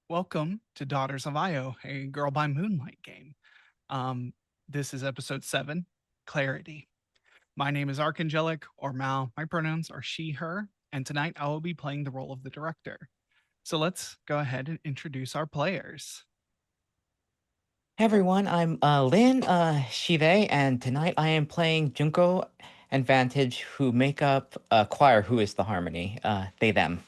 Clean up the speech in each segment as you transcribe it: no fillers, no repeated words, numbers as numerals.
Welcome to Daughters of Io, a Girl by Moonlight game. Um, this is episode 7, Clarity. My name is Archangelic, or Mal. My pronouns are she, her, and tonight I will be playing the role of the director. So let's go ahead and introduce our players. Hey everyone, I'm Lynn, she, they, and tonight I am playing Junko and Vantage, who make up a choir who is the harmony, they, them.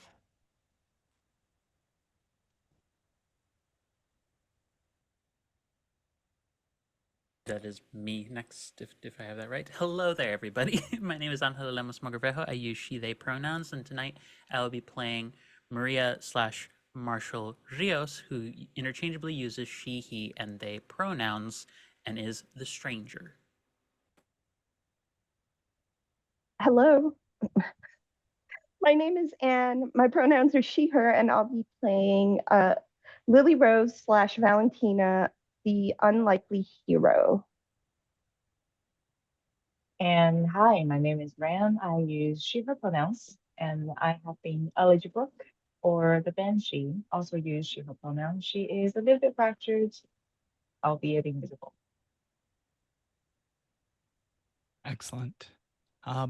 That is me next, if I have that right. Hello there, everybody. My name is Angela Lemos Mogrovejo. I use she, they pronouns, and tonight I will be playing Maria slash Marshall Rios, who interchangeably uses she, he, and they pronouns and is the stranger. Hello, my name is Anne. My pronouns are she, her, and I'll be playing Lily Rose slash Valentina, the unlikely hero. And hi, my name is Ran. I use she, her pronouns, and I have been eligible for the Banshee, also use she, her pronouns. She is a little bit fractured, albeit invisible. Excellent.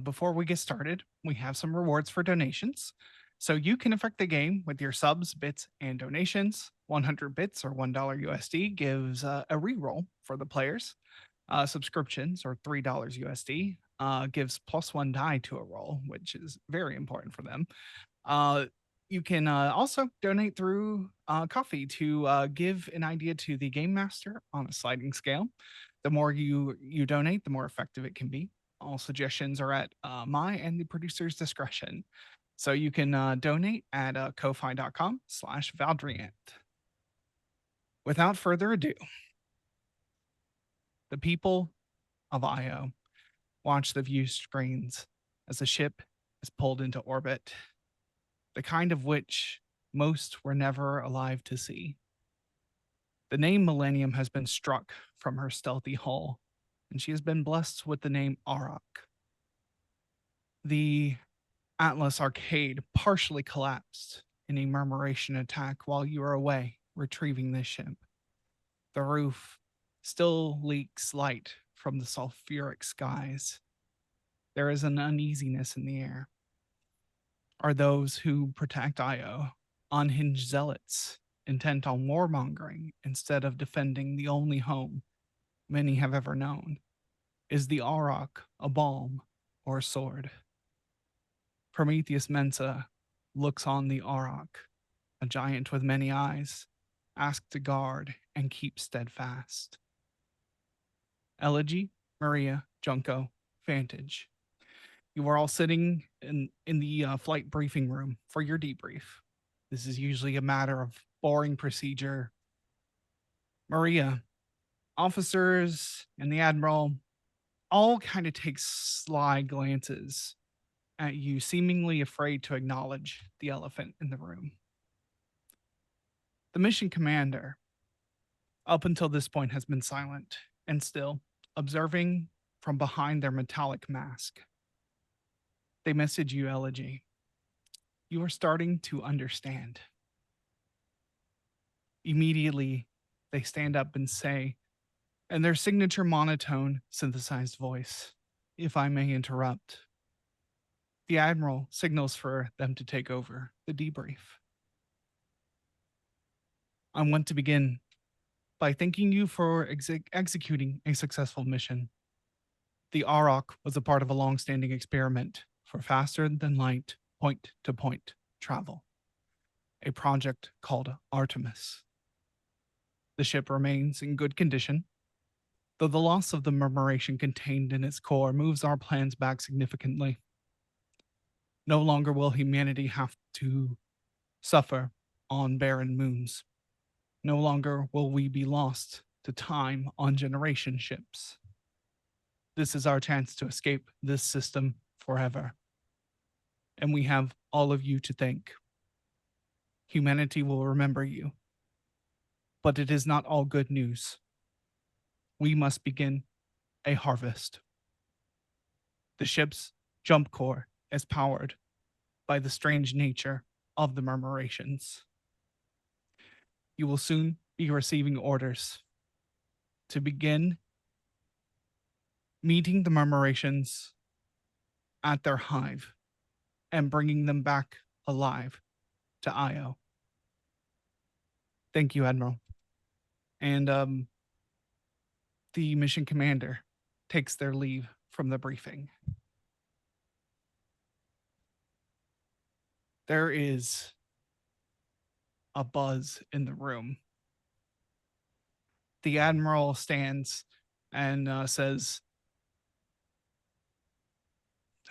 Before we get started, we have some rewards for donations. So you can affect the game with your subs, bits, and donations. 100 bits or $1 USD gives a reroll for the players. Subscriptions or $3 USD gives +1 die to a roll, which is very important for them. You can also donate through coffee to give an idea to the game master on a sliding scale. The more you donate, the more effective it can be. All suggestions are at my and the producer's discretion. So you can donate at ko-fi.com/Valdrianth. Without further ado, the people of Io watch the view screens as the ship is pulled into orbit, the kind of which most were never alive to see. The name Millennium has been struck from her stealthy hull, and she has been blessed with the name Arak. The Atlas Arcade partially collapsed in a murmuration attack while you were away retrieving the ship. The roof still leaks light from the sulfuric skies. There is an uneasiness in the air. Are those who protect Io unhinged zealots intent on warmongering instead of defending the only home many have ever known? Is the Auroch a balm or a sword? Prometheus Mensa looks on the Auroch, a giant with many eyes, asked to guard and keep steadfast. Elegy, Maria, Junko, Vantage. You are all sitting in the flight briefing room for your debrief. This is usually a matter of boring procedure. Maria, officers and the admiral all kind of take sly glances at you, seemingly afraid to acknowledge the elephant in the room. The mission commander, up until this point, has been silent and still, observing from behind their metallic mask. They message you, Elegy. You are starting to understand. Immediately, they stand up and say, in their signature monotone, synthesized voice, if I may interrupt. The Admiral signals for them to take over the debrief. I want to begin by thanking you for executing a successful mission. The Auroch was a part of a long-standing experiment for faster-than-light point-to-point travel, a project called Artemis. The ship remains in good condition, though the loss of the murmuration contained in its core moves our plans back significantly. No longer will humanity have to suffer on barren moons. No longer will we be lost to time on generation ships. This is our chance to escape this system forever. And we have all of you to thank. Humanity will remember you. But it is not all good news. We must begin a harvest. The ship's jump core is powered by the strange nature of the murmurations. You will soon be receiving orders to begin meeting the murmurations at their hive and bringing them back alive to Io. Thank you, Admiral. And the mission commander takes their leave from the briefing. There is a buzz in the room. The Admiral stands and says,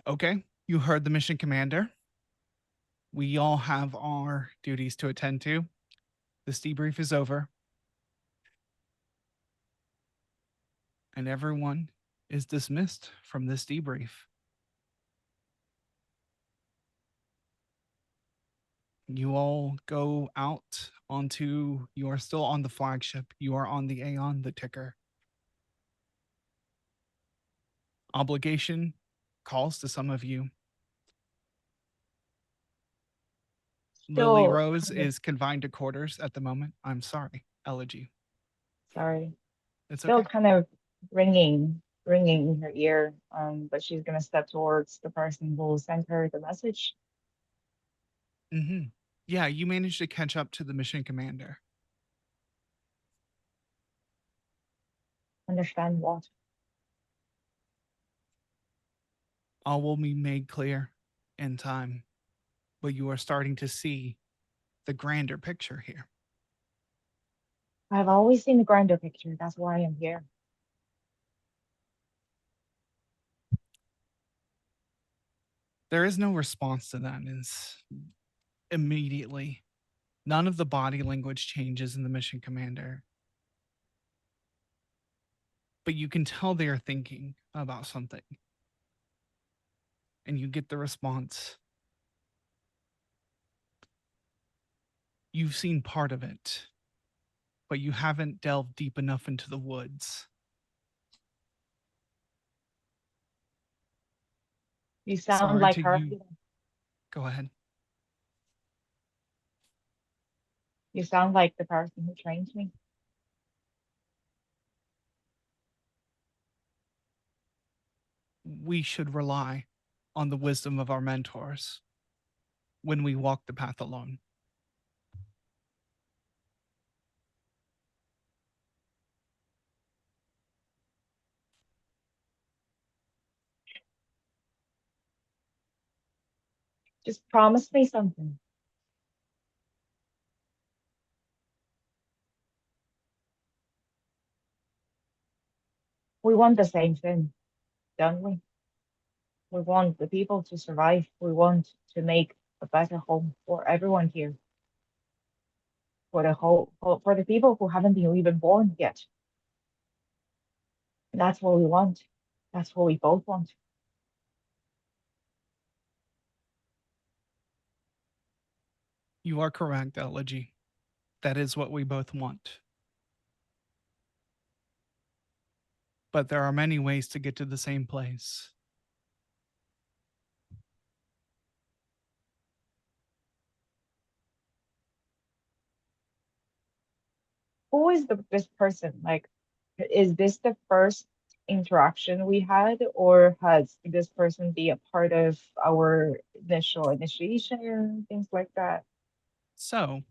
"Okay, you heard the mission commander. We all have our duties to attend to. This debrief is over. And everyone is dismissed from this debrief. You all go out onto, you are still on the flagship. You are on the Aeon, the ticker. Obligation calls to some of you. Lily Still Rose kind of- is confined to quarters at the moment. I'm sorry, Elegy. sorry. It's Still okay. kind of ringing in her ear. But she's gonna step towards the person who sent her the message. Mm-hmm. Yeah, you managed to catch up to the mission commander. Understand what? All will be made clear in time, but you are starting to see the grander picture here. I've always seen the grander picture. That's why I'm here. There is no response to that. Is immediately. None of the body language changes in the mission commander. But you can tell they are thinking about something. And you get the response. You've seen part of it, but you haven't delved deep enough into the woods. You sound Sorry like to her. you. Go ahead. You sound like the person who trained me. We should rely on the wisdom of our mentors when we walk the path alone. Just promise me something. We want the same thing, don't we? We want the people to survive. We want to make a better home for everyone here. For the people who haven't been even born yet. That's what we want. That's what we both want. You are correct, Elegy. That is what we both want. But there are many ways to get to the same place. Who is this person? Like, is this the first interaction we had, or has this person be a part of our initial initiation, things like that? So,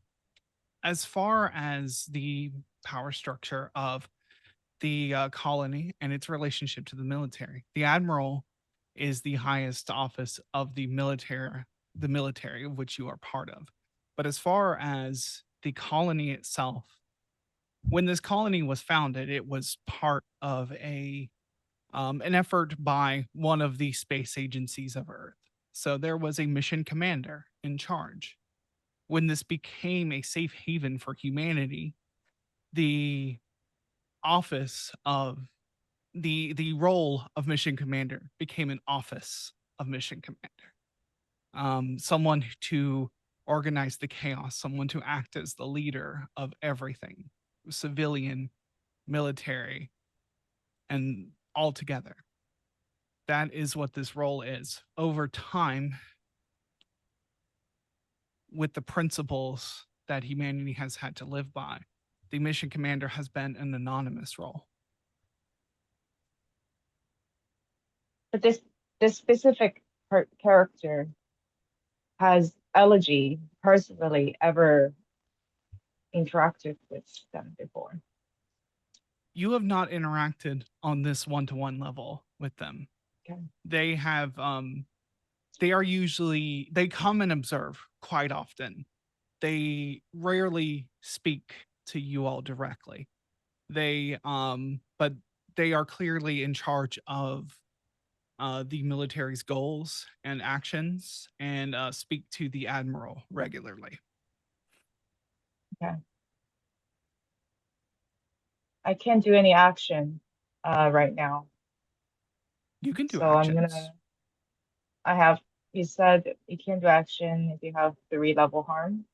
as far as the power structure of the colony and its relationship to the military, the admiral is the highest office of the military of which you are part of. But as far as the colony itself, when this colony was founded, it was part of an effort by one of the space agencies of Earth. So there was a mission commander in charge. When this became a safe haven for humanity, the office of the role of mission commander became an office of mission commander. Someone to organize the chaos, someone to act as the leader of everything, civilian, military, and all together. That is what this role is. Over time, with the principles that humanity has had to live by. The mission commander has been an anonymous role. But this specific character, has Elegy personally ever interacted with them before? You have not interacted on this one-to-one level with them. Okay. They have they come and observe quite often. They rarely speak to you all directly. But they are clearly in charge of the military's goals and actions, and speak to the admiral regularly. Okay. I can't do any action right now. You can do So I'm actions. gonna, you said you can't do action if you have 3 level harm.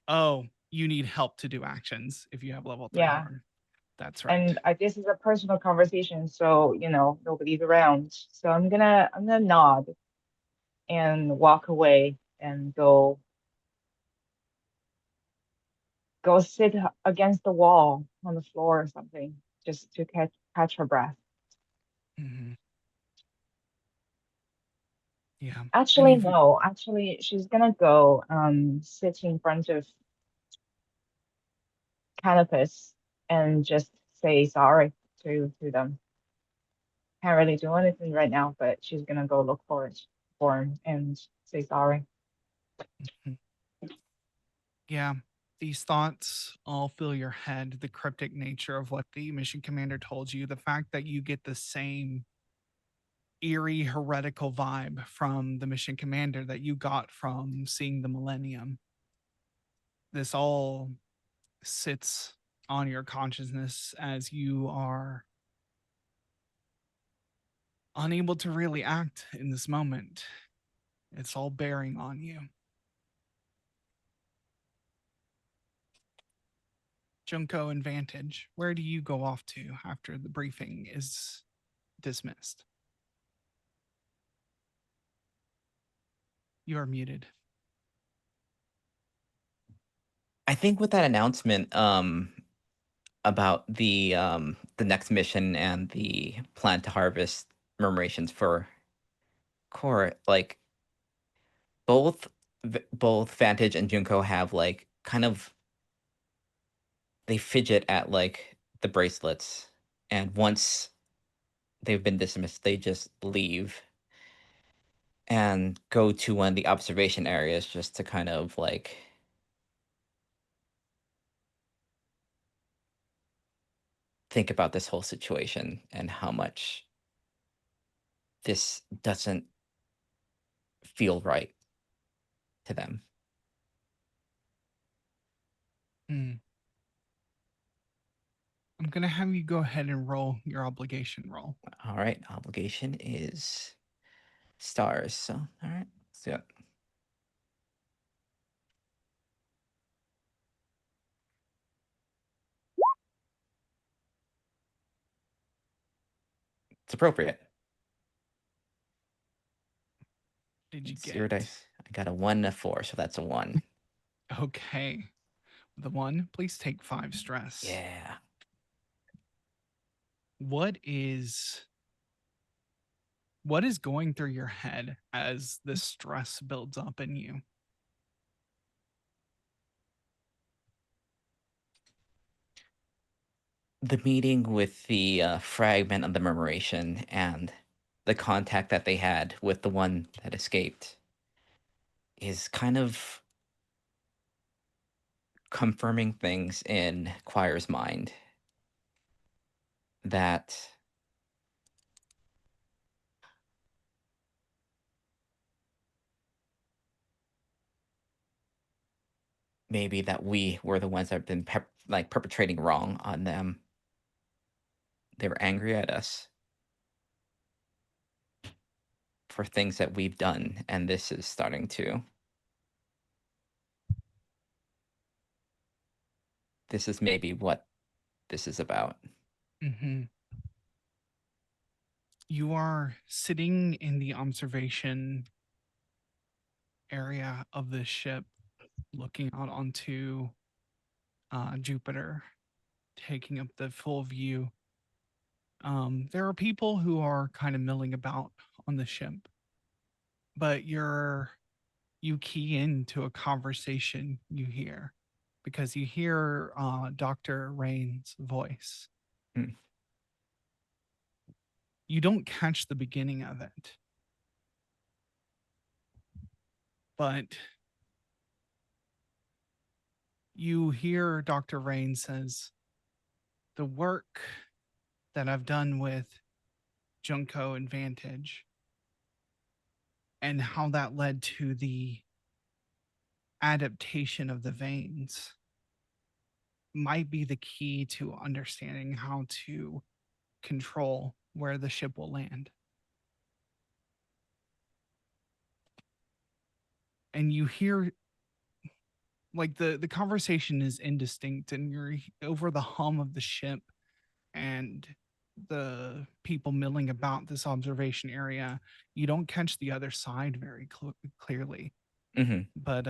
Oh, you need help to do actions if you have level 3 Yeah. harm. That's right. And this is a personal conversation, so nobody's around. So I'm gonna nod and walk away and go sit against the wall on the floor or something, just to catch her breath. Mhm. Yeah. Actually, Any of you- no. Actually, she's gonna go sit in front of Canopus and just say sorry to them. Can't really do anything right now, but she's gonna go look for him and say sorry. Mhm. Yeah. These thoughts all fill your head. The cryptic nature of what the mission commander told you, the fact that you get the same eerie, heretical vibe from the mission commander that you got from seeing the Millennium. This all sits on your consciousness as you are unable to really act in this moment. It's all bearing on you. Junko and Vantage, where do you go off to after the briefing is dismissed? You are muted. I think with that announcement, about the next mission and the plan to harvest murmurations for core, like both Vantage and Junko have like kind of, they fidget at like the bracelets, and once they've been dismissed, they just leave and go to one of the observation areas just to kind of like think about this whole situation and how much this doesn't feel right to them. Hmm. I'm going to have you go ahead and roll your obligation roll. All right, obligation is stars. So, all right, let's do it. It's appropriate. Did you It's get? 0 dice. I got a 1 and a 4, so that's a 1. Okay. The 1, please take 5 stress. Yeah. What is going through your head as this stress builds up in you? The meeting with the fragment of the murmuration and the contact that they had with the one that escaped is kind of confirming things in Quire's mind that maybe that we were the ones that have been perpetrating wrong on them. They were angry at us for things that we've done, and this is starting to. This is maybe what this is about. Mm-hmm. You are sitting in the observation area of this ship, looking out onto Jupiter, taking up the full view. There are people who are kind of milling about on the ship, but you key into a conversation you hear because you hear Dr. Rain's voice. Hmm. You don't catch the beginning of it, but you hear Dr. Rain says, the work that I've done with Junko and Vantage and how that led to the adaptation of the veins might be the key to understanding how to control where the ship will land. And you hear like the conversation is indistinct and you're over the hum of the ship and the people milling about this observation area. You don't catch the other side very clearly, Mm-hmm. but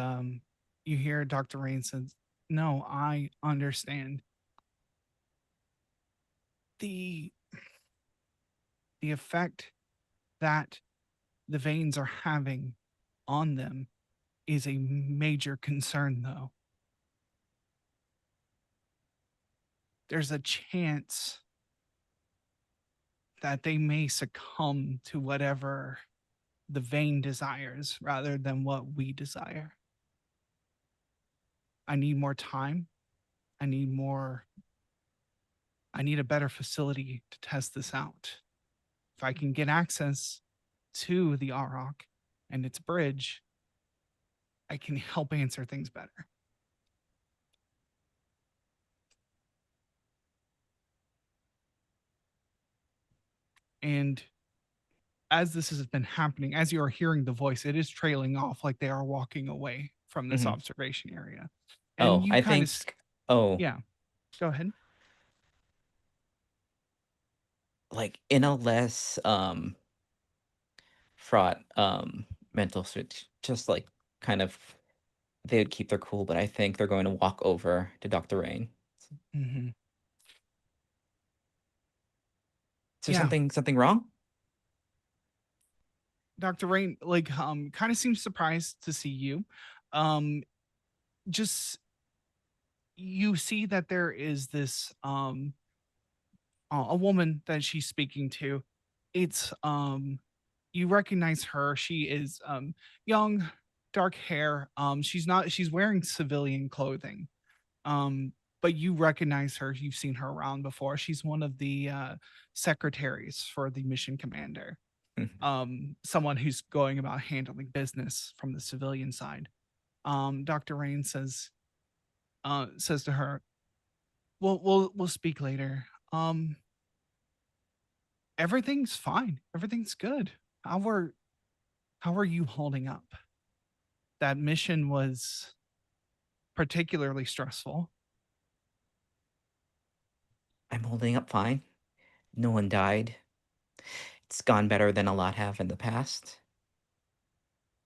you hear Dr. Rain says, no, I understand the effect that the veins are having on them is a major concern, though. There's a chance that they may succumb to whatever the vein desires rather than what we desire. I need more time. I need more. I need a better facility to test this out. If I can get access to the Arok and its bridge, I can help answer things better. And as this has been happening, as you are hearing the voice, it is trailing off like they are walking away from this Mhm. observation area. Oh, And you I kind think. of, Oh, yeah, go ahead. like in a less fraught mental switch, just like kind of they would keep their cool, but I think they're going to walk over to Dr. Rain. Mm-hmm. Is there Yeah, something wrong? Dr. Rain, like, kind of seems surprised to see you. Um, just you see that there is this a woman that she's speaking to. It's you recognize her. She is young, dark hair. She's wearing civilian clothing. But you recognize her. You've seen her around before. She's one of the secretaries for the mission commander. Someone who's going about handling business from the civilian side. Dr. Rain says to her, we'll speak later. Everything's fine. Everything's good. How are you holding up? That mission was particularly stressful. I'm holding up fine. No one died. It's gone better than a lot have in the past.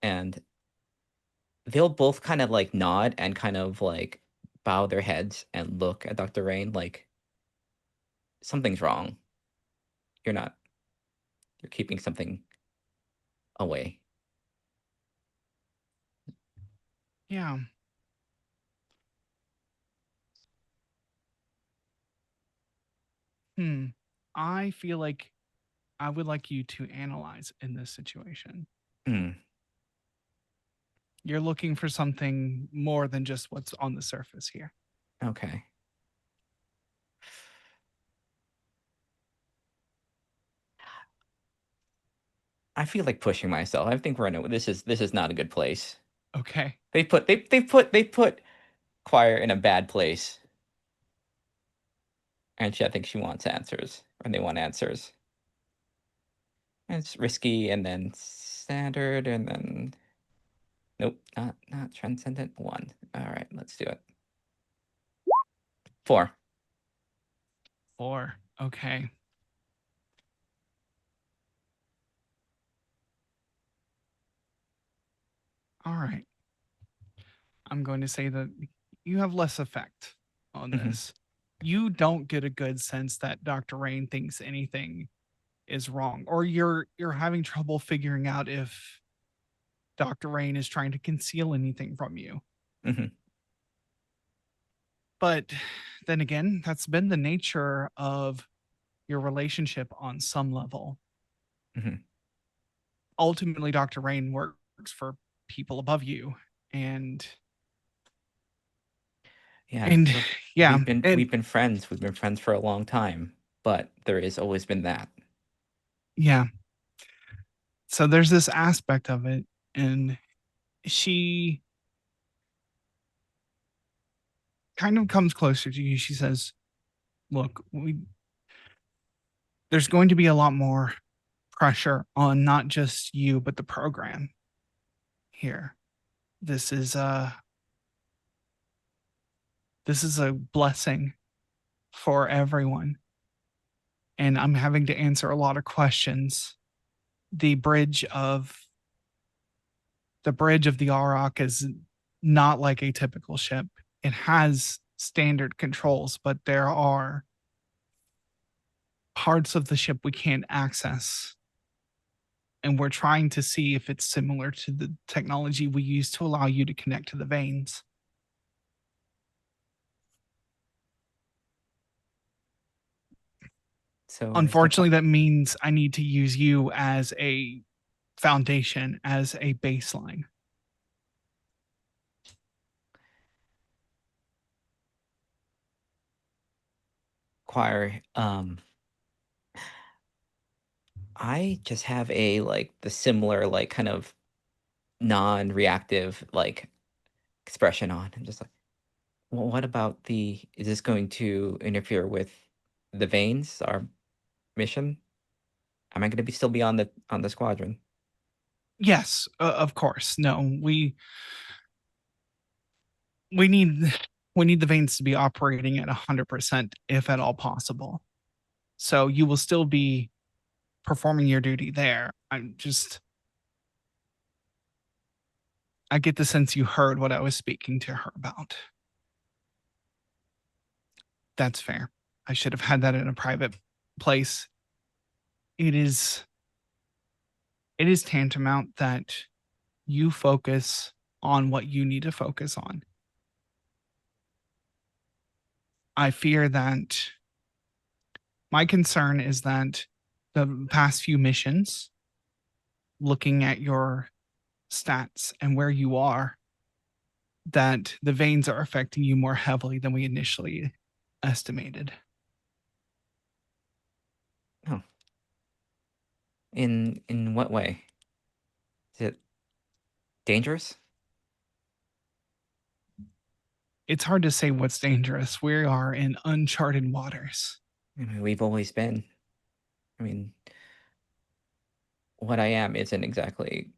And they'll both kind of like nod and kind of like bow their heads and look at Dr. Rain like something's wrong. You're not, you're keeping something away. Yeah. Hmm. I feel like I would like you to analyze in this situation. Hmm. You're looking for something more than just what's on the surface here. Okay. I feel like pushing myself. I think we're in a, this is not a good place. Okay. They put Choir in a bad place. And I think she wants answers. Or they want answers. And it's risky and then standard and then nope, not transcendent. 1. Alright, let's do it. 4. 4. Okay. All right. I'm going to say that you have less effect on Mhm. this. You don't get a good sense that Dr. Rain thinks anything is wrong, or you're having trouble figuring out if Dr. Rain is trying to conceal anything from you. Mhm. But then again, that's been the nature of your relationship on some level. Mhm. Ultimately, Dr. Rain works for people above you. And Yeah, and look, yeah, and we've been friends. We've been friends for a long time, but there has always been that. yeah. So there's this aspect of it. And she kind of comes closer to you. She says, look, there's going to be a lot more pressure on not just you, but the program here. This is a blessing for everyone. And I'm having to answer a lot of questions. The bridge of the Auroch is not like a typical ship. It has standard controls, but there are parts of the ship we can't access. And we're trying to see if it's similar to the technology we use to allow you to connect to the veins. So Unfortunately, that means I need to use you as a foundation, as a baseline. Choir, I just have a like the similar like kind of non-reactive like expression on. I'm just like, well, what about is this going to interfere with the veins, our mission? Am I going to still be on the squadron? Yes, of course. No, we need we need the veins to be operating at 100% if at all possible. So you will still be performing your duty there. I get the sense you heard what I was speaking to her about. That's fair. I should have had that in a private place. It is tantamount that you focus on what you need to focus on. I fear that my concern is that the past few missions, looking at your stats and where you are, that the veins are affecting you more heavily than we initially estimated. Oh, in what way? Is it dangerous? It's hard to say what's dangerous. We are in uncharted waters. I mean, we've always been. I mean, what I am isn't exactly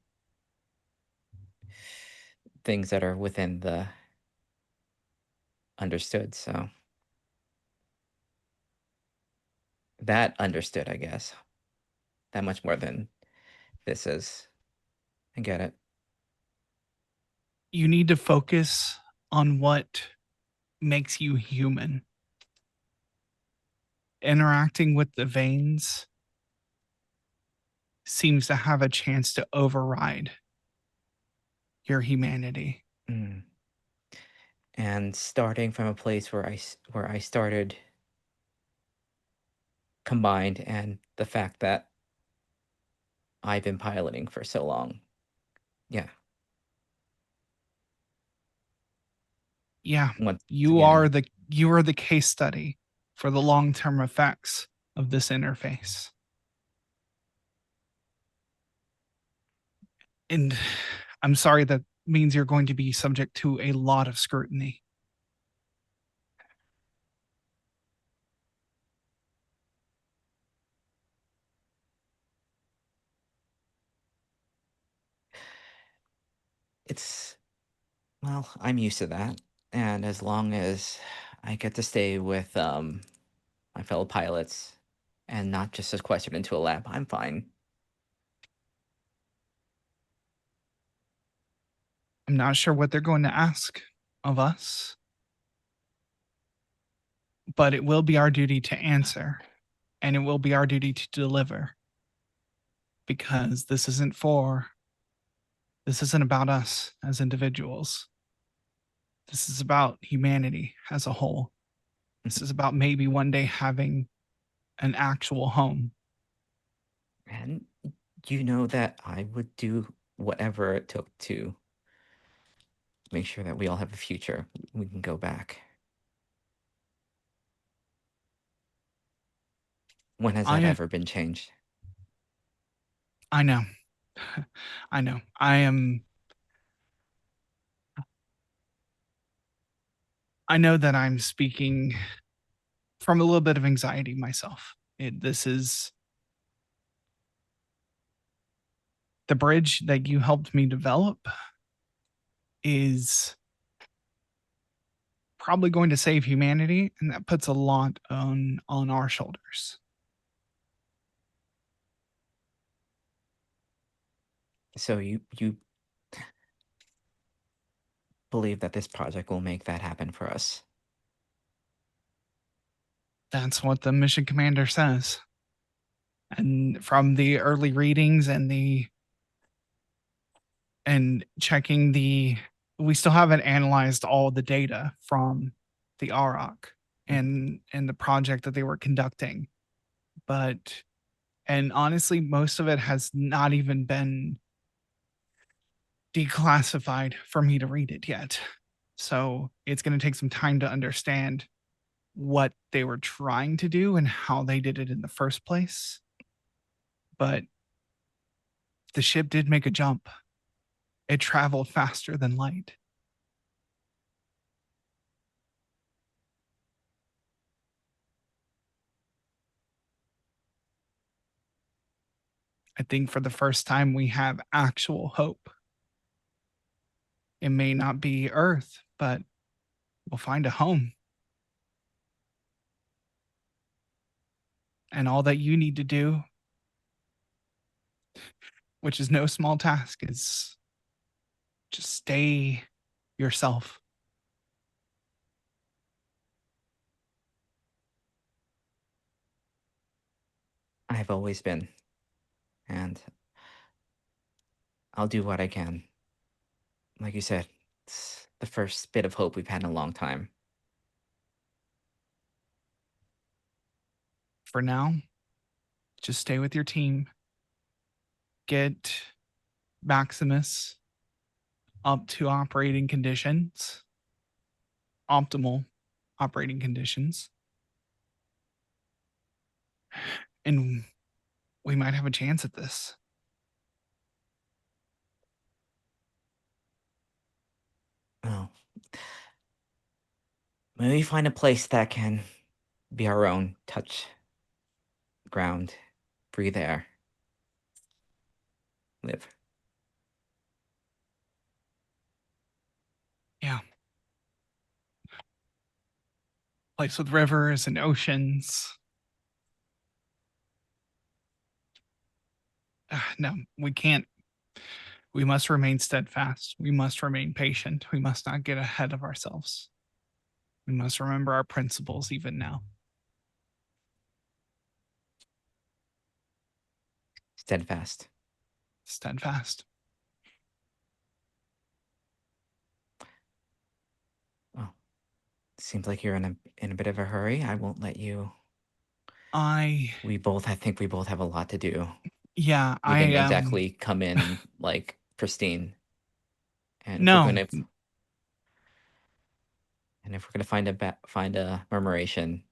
things that are within the understood. So that understood, I guess, that much more than this is. I get it. You need to focus on what makes you human. Interacting with the veins seems to have a chance to override your humanity. Mm. And starting from a place where I started combined, and the fact that I've been piloting for so long. Yeah. Yeah, Once you again, are the case study for the long-term effects of this interface. And I'm sorry that means you're going to be subject to a lot of scrutiny. it's well, I'm used to that, and as long as I get to stay with my fellow pilots and not just sequestered into a lab, I'm fine. I'm not sure what they're going to ask of us, but it will be our duty to answer, and it will be our duty to deliver, because this isn't about us as individuals. This is about humanity as a whole. This is about maybe one day having an actual home. And you know that I would do whatever it took to make sure that we all have a future. We can go back. When has that I ever been changed? I know. I know. I know that I'm speaking from a little bit of anxiety myself. This is the bridge that you helped me develop is probably going to save humanity, and that puts a lot on our shoulders. So you believe that this project will make that happen for us? That's what the mission commander says. And from the early readings and checking we still haven't analyzed all the data from the Arok and the project that they were conducting. And honestly, most of it has not even been declassified for me to read it yet. So it's going to take some time to understand what they were trying to do and how they did it in the first place. But the ship did make a jump. It traveled faster than light. I think for the first time, we have actual hope. It may not be Earth, but we'll find a home. And all that you need to do, which is no small task, is just stay yourself. I've always been. And I'll do what I can. Like you said, it's the first bit of hope we've had in a long time. For now, just stay with your team. Get Maximus up to operating conditions, optimal operating conditions. And we might have a chance at this. Oh. Maybe find a place that can be our own, touch ground, breathe air, live. Yeah. Place with rivers and oceans. No, we can't. We must remain steadfast. We must remain patient. We must not get ahead of ourselves. We must remember our principles even now. Steadfast. Steadfast. Well, seems like you're in a bit of a hurry. I won't let you. I think we both have a lot to do. Yeah, We didn't exactly come in like pristine. And no. if we're gonna find a murmuration,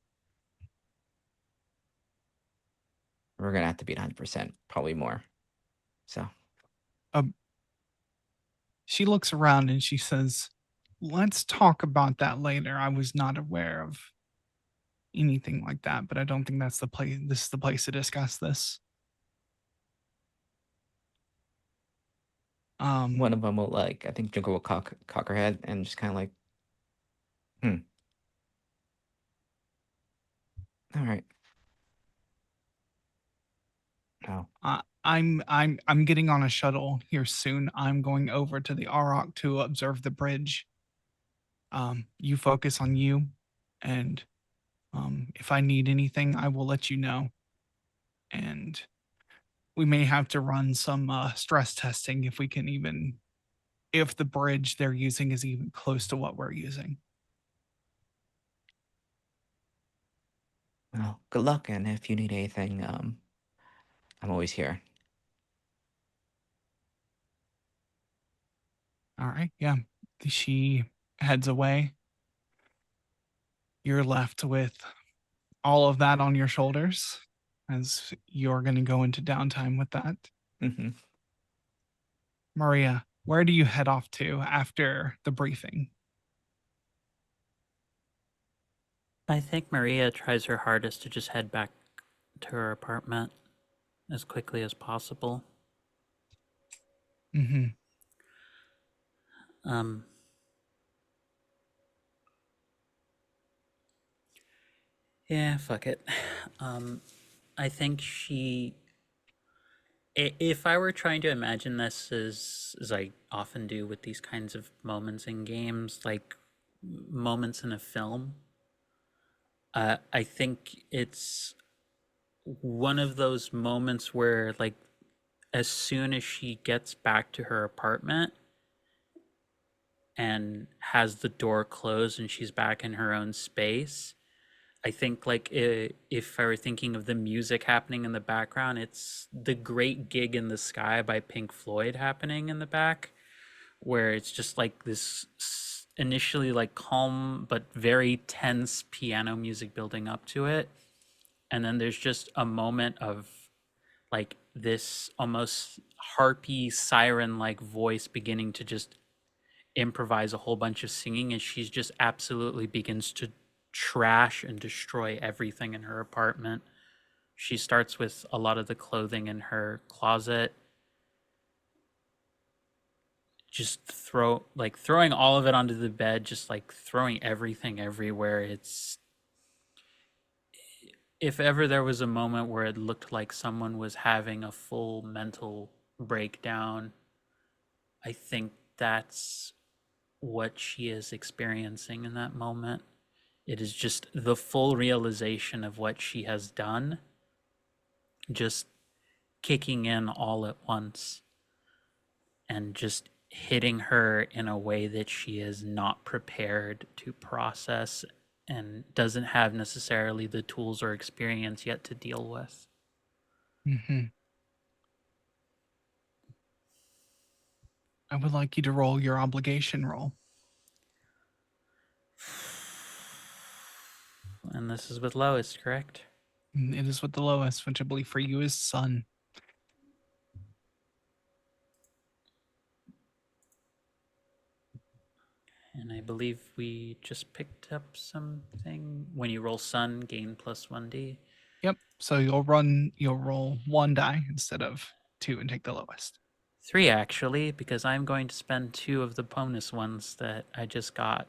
we're gonna have to beat 100%, probably more. So She looks around and she says, "Let's talk about that later. I was not aware of anything like that, but I don't think that's the place. This is the place to discuss this." one of them will I think Junko will cock her head and just kind of like, all right. Oh. I'm getting on a shuttle here soon. I'm going over to the Arok to observe the bridge. You focus on you, and if I need anything, I will let you know. And we may have to run some stress testing if the bridge they're using is even close to what we're using. Well, good luck, and if you need anything, I'm always here. All right, yeah. She heads away. You're left with all of that on your shoulders as you're going to go into downtime with that. Mm-hmm. Maria, where do you head off to after the briefing? I think Maria tries her hardest to just head back to her apartment as quickly as possible. Mm-hmm. Yeah, fuck it. I think if I were trying to imagine this as I often do with these kinds of moments in games, like moments in a film, I think it's one of those moments where, like, as soon as she gets back to her apartment and has the door closed and she's back in her own space, I think, like, if I were thinking of the music happening in the background, it's The Great Gig in the Sky by Pink Floyd happening in the back, where it's just like this initially like calm but very tense piano music building up to it. And then there's just a moment of like this almost harpy siren like voice beginning to just improvise a whole bunch of singing, and she's just absolutely begins to trash and destroy everything in her apartment. She starts with a lot of the clothing in her closet, just throwing all of it onto the bed, just like throwing everything everywhere. It's, if ever there was a moment where it looked like someone was having a full mental breakdown, I think that's what she is experiencing in that moment. It is just the full realization of what she has done, just kicking in all at once and just hitting her in a way that she is not prepared to process and doesn't have necessarily the tools or experience yet to deal with. Mm-hmm. I would like you to roll your obligation roll. And this is with Lois, correct? It is with the lowest, which I believe for you is sun. And I believe we just picked up something. When you roll sun, gain plus 1d. Yep. So you'll roll one die instead of two and take the lowest. 3 actually, because I'm going to spend 2 of the bonus ones that I just got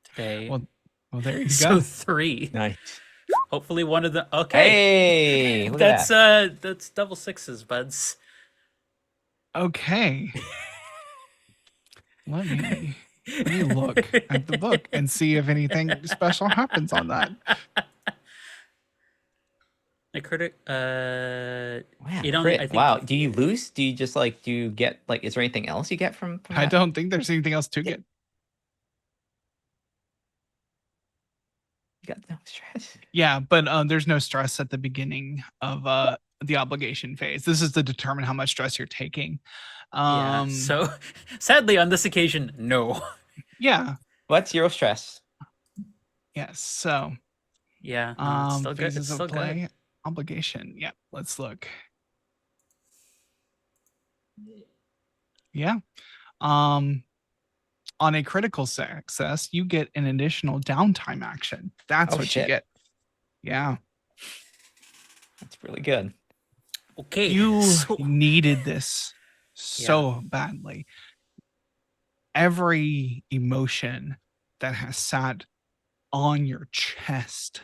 today. Well, there you So go. 3. Nice. Hopefully one of the okay. Hey, look at that. That's double sixes, buds. Okay. Let me look at the book and see if anything special happens on that. I critic. Wow, You don't. crit. I think. Wow. Do you lose? Do you just like? Do you get like? Is there anything else you get from I that? don't think there's anything else to get. You got no stress. Yeah, but there's no stress at the beginning of the obligation phase. This is to determine how much stress you're taking. Yeah. So, sadly, on this occasion, no. Yeah. What? Zero stress. Yes. So Yeah. No, it's still good. phases It's of still play, good. obligation. Yeah. Let's look. Yeah. On a critical success, you get an additional downtime action. That's Oh, what you shit. get. Yeah. That's really good. Okay. You so- needed this so badly. Every emotion that has sat on your chest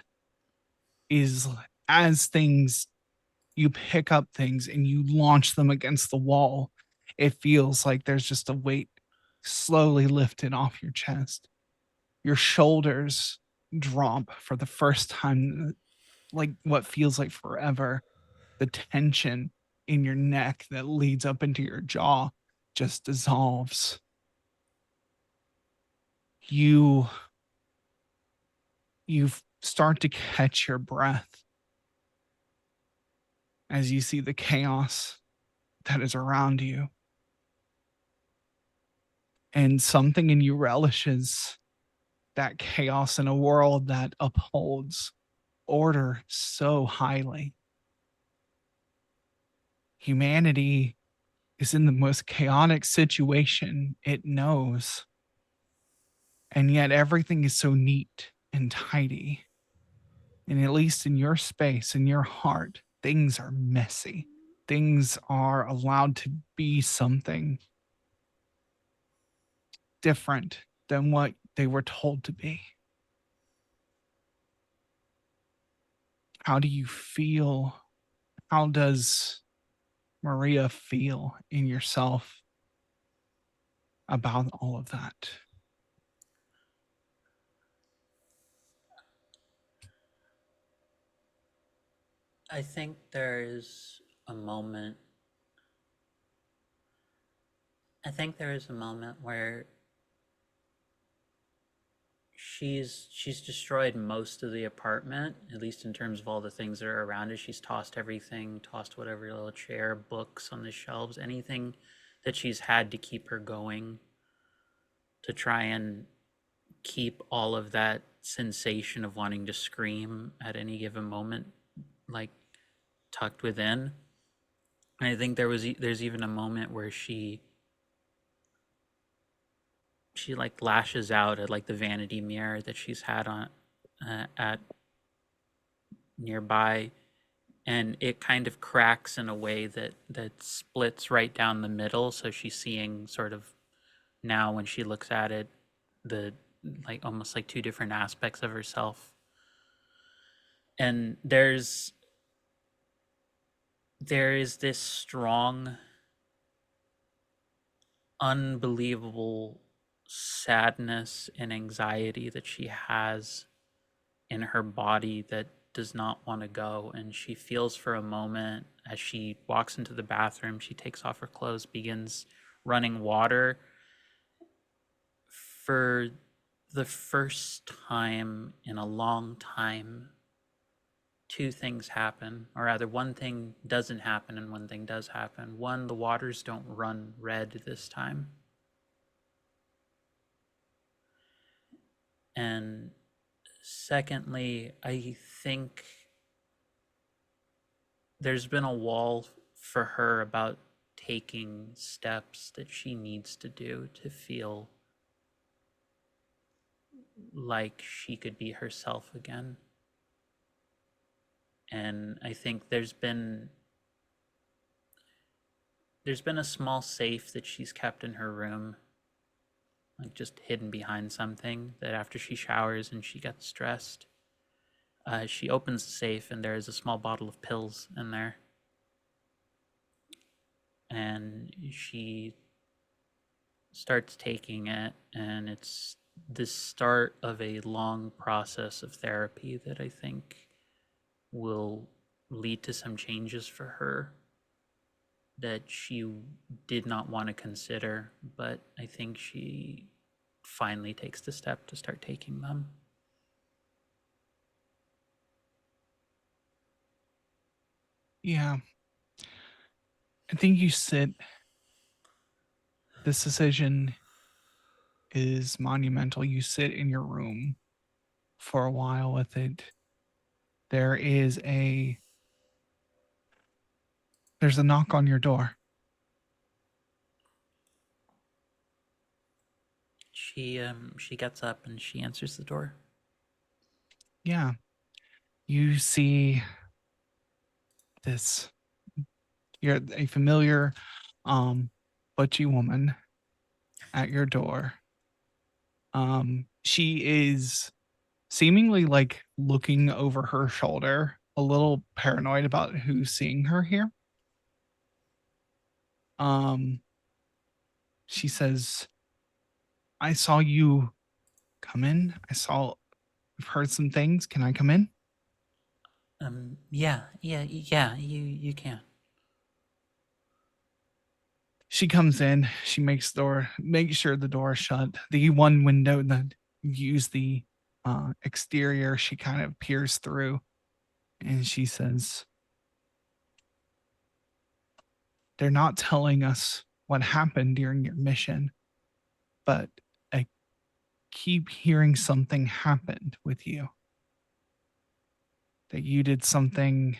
is, as things, You pick up things and you launch them against the wall. It feels like there's just a weight slowly lifted off your chest. Your shoulders drop for the first time, like what feels like forever. The tension in your neck that leads up into your jaw just dissolves. You start to catch your breath as you see the chaos that is around you. And something in you relishes that chaos in a world that upholds order so highly. Humanity is in the most chaotic situation it knows. And yet everything is so neat and tidy. And at least in your space, in your heart, things are messy. Things are allowed to be something different than what they were told to be. How do you feel? How does Maria feel in yourself about all of that? I think there is a moment. I think there is a moment where she's destroyed most of the apartment, at least in terms of all the things that are around it. She's tossed everything, tossed whatever little chair, books on the shelves, anything that she's had to keep her going, to try and keep all of that sensation of wanting to scream at any given moment, like, tucked within. And I think there's even a moment where she like lashes out at like the vanity mirror that she's had on at nearby, and it kind of cracks in a way that splits right down the middle, so she's seeing sort of, now when she looks at it, the like almost like two different aspects of herself. And there is this strong, unbelievable sadness and anxiety that she has in her body that does not want to go. And she feels for a moment, as she walks into the bathroom, she takes off her clothes, begins running water. For the first time in a long time, two things happen, or rather one thing doesn't happen and one thing does happen. One, the waters don't run red this time. And secondly, I think there's been a wall for her about taking steps that she needs to do to feel like she could be herself again. And I think there's been a small safe that she's kept in her room, like just hidden behind something, that after she showers and she gets dressed, she opens the safe and there is a small bottle of pills in there. And she starts taking it, and it's the start of a long process of therapy that I think will lead to some changes for her that she did not want to consider, but I think she finally takes the step to start taking them. Yeah. I think this decision is monumental. You sit in your room for a while with it. There's a knock on your door. She gets up and she answers the door. Yeah. You see you're a familiar butchy woman at your door. She is seemingly like looking over her shoulder, a little paranoid about who's seeing her here. She says, I saw you come in. I've heard some things. Can I come in? Yeah, you can. She comes in. She makes sure the door is shut. The one window that use the exterior, she kind of peers through, and she says, they're not telling us what happened during your mission, but I keep hearing something happened with you. That you did something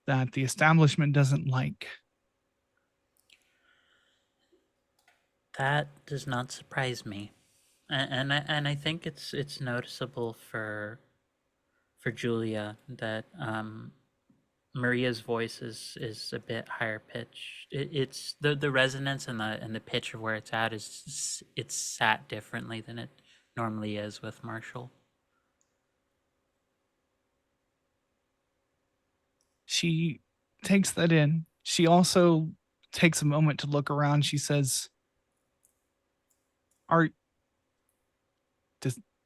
that the establishment doesn't like. That does not surprise me, and I think it's noticeable for Julia that Maria's voice is a bit higher pitched. It's the resonance and the pitch of where it's at it's sat differently than it normally is with Marshall. She takes that in. She also takes a moment to look around. She says, Are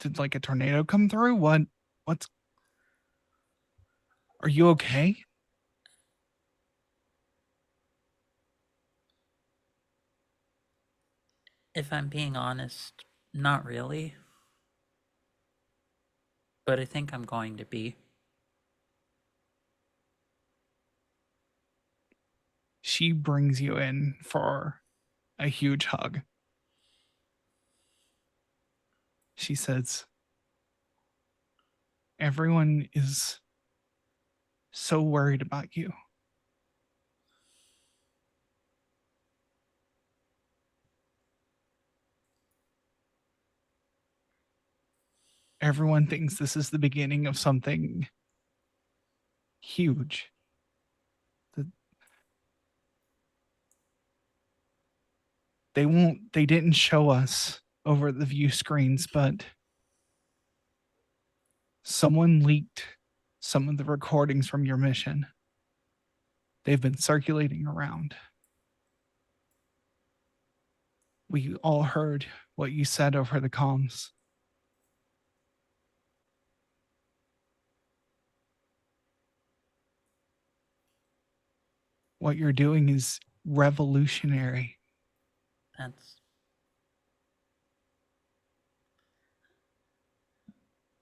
did like a tornado come through? What's Are you okay? If I'm being honest, not really. But I think I'm going to be. She brings you in for a huge hug. She says, everyone is so worried about you. Everyone thinks this is the beginning of something huge. They didn't show us over the view screens, but someone leaked some of the recordings from your mission. They've been circulating around. We all heard what you said over the comms. What you're doing is revolutionary. That's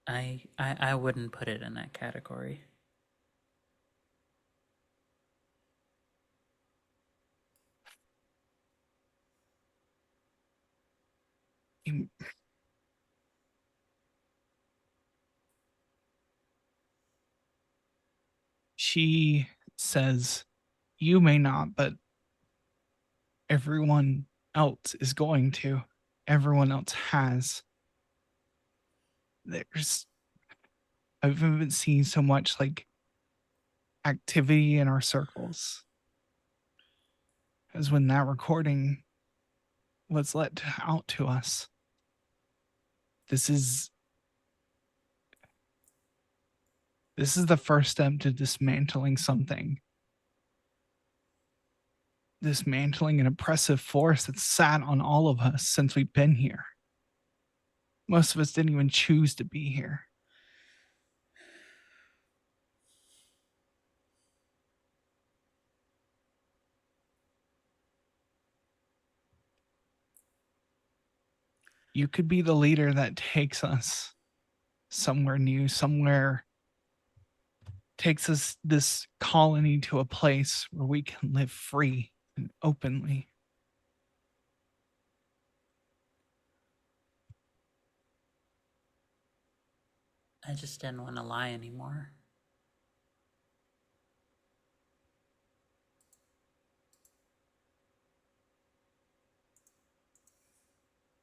I wouldn't put it in that category. She says, you may not, but everyone else is going to. Everyone else has. I've even seen so much like activity in our circles as when that recording was let out to us. This is the first step to dismantling something. Dismantling an oppressive force that's sat on all of us since we've been here. Most of us didn't even choose to be here. You could be the leader that takes us somewhere new, takes us this colony to a place where we can live free and openly. I just didn't want to lie anymore.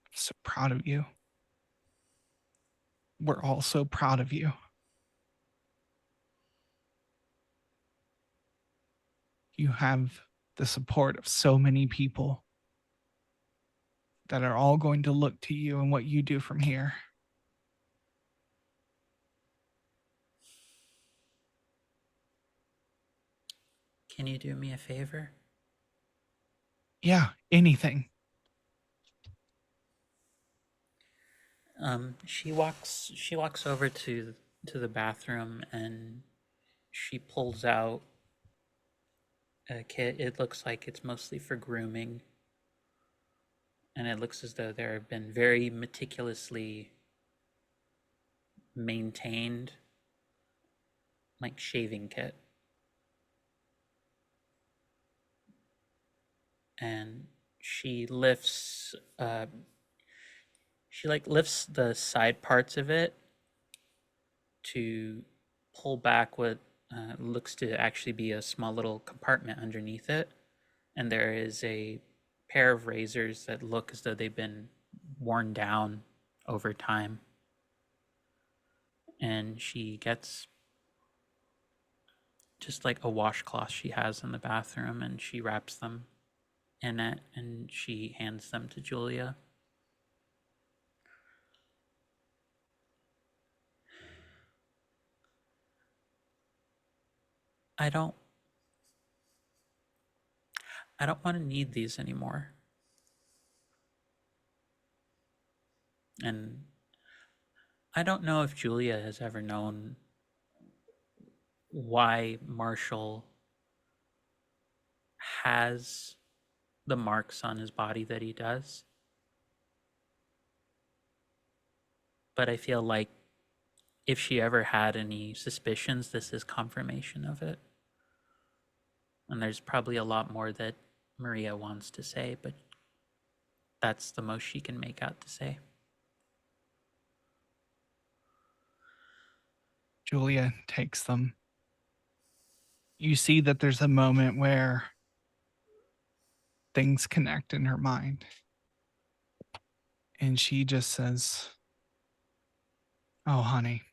I'm so proud of you. We're all so proud of you. You have the support of so many people that are all going to look to you and what you do from here. Can you do me a favor? Yeah, anything. She walks over to the bathroom and she pulls out a kit. It looks like it's mostly for grooming. And it looks as though there have been very meticulously maintained, like, shaving kit. And she lifts lifts the side parts of it to pull back what looks to actually be a small little compartment underneath it, and there is a pair of razors that look as though they've been worn down over time. And she gets just like a washcloth she has in the bathroom, and she wraps them in it, and she hands them to Julia. I don't want to need these anymore. And I don't know if Julia has ever known why Marshall has the marks on his body that he does. But I feel like if she ever had any suspicions, this is confirmation of it. And there's probably a lot more that Maria wants to say, but that's the most she can make out to say. Julia takes them. You see that there's a moment where things connect in her mind. And she just says, "Oh, honey."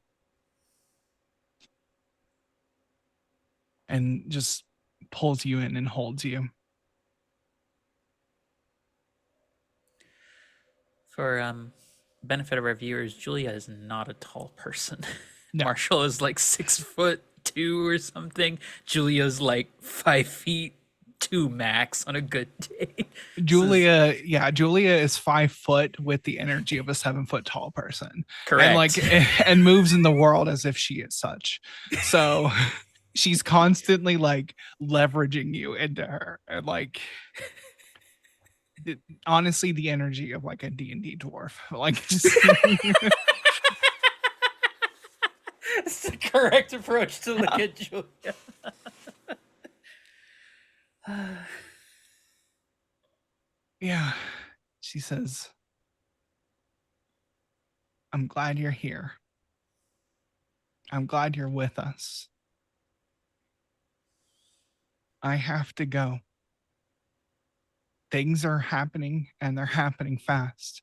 And just pulls you in and holds you. For benefit of our viewers, Julia is not a tall person. No. Marshall is like 6'2" or something. Julia's like 5'2" max on a good day. Julia is 5 foot with the energy of a 7 foot tall person. Correct. And moves in the world as if she is such. So she's constantly like leveraging you into her, and like honestly the energy of like a D&D dwarf. Like just It's the correct approach to look at Julia. yeah. She says, "I'm glad you're here. I'm glad you're with us. I have to go. Things are happening and they're happening fast.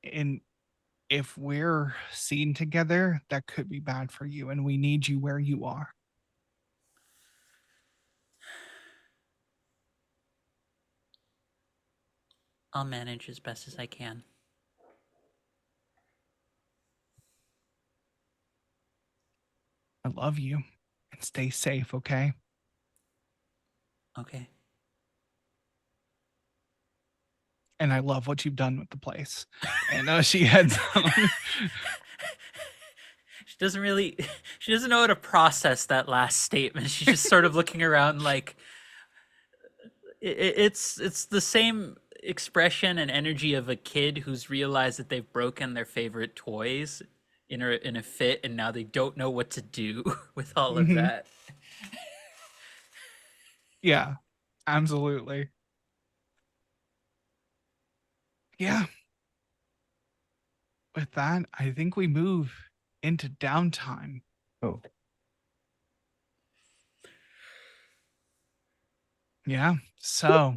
And if we're seen together, that could be bad for you. And we need you where you are." I'll manage as best as I can. I love you. And stay safe, okay? Okay. And I love what you've done with the place. And she heads on. She doesn't know how to process that last statement. She's just sort of looking around like it's the same expression and energy of a kid who's realized that they've broken their favorite toys in a fit, and now they don't know what to do with all of that. Yeah, absolutely. Yeah. With that, I think we move into downtime. Oh. Yeah. So,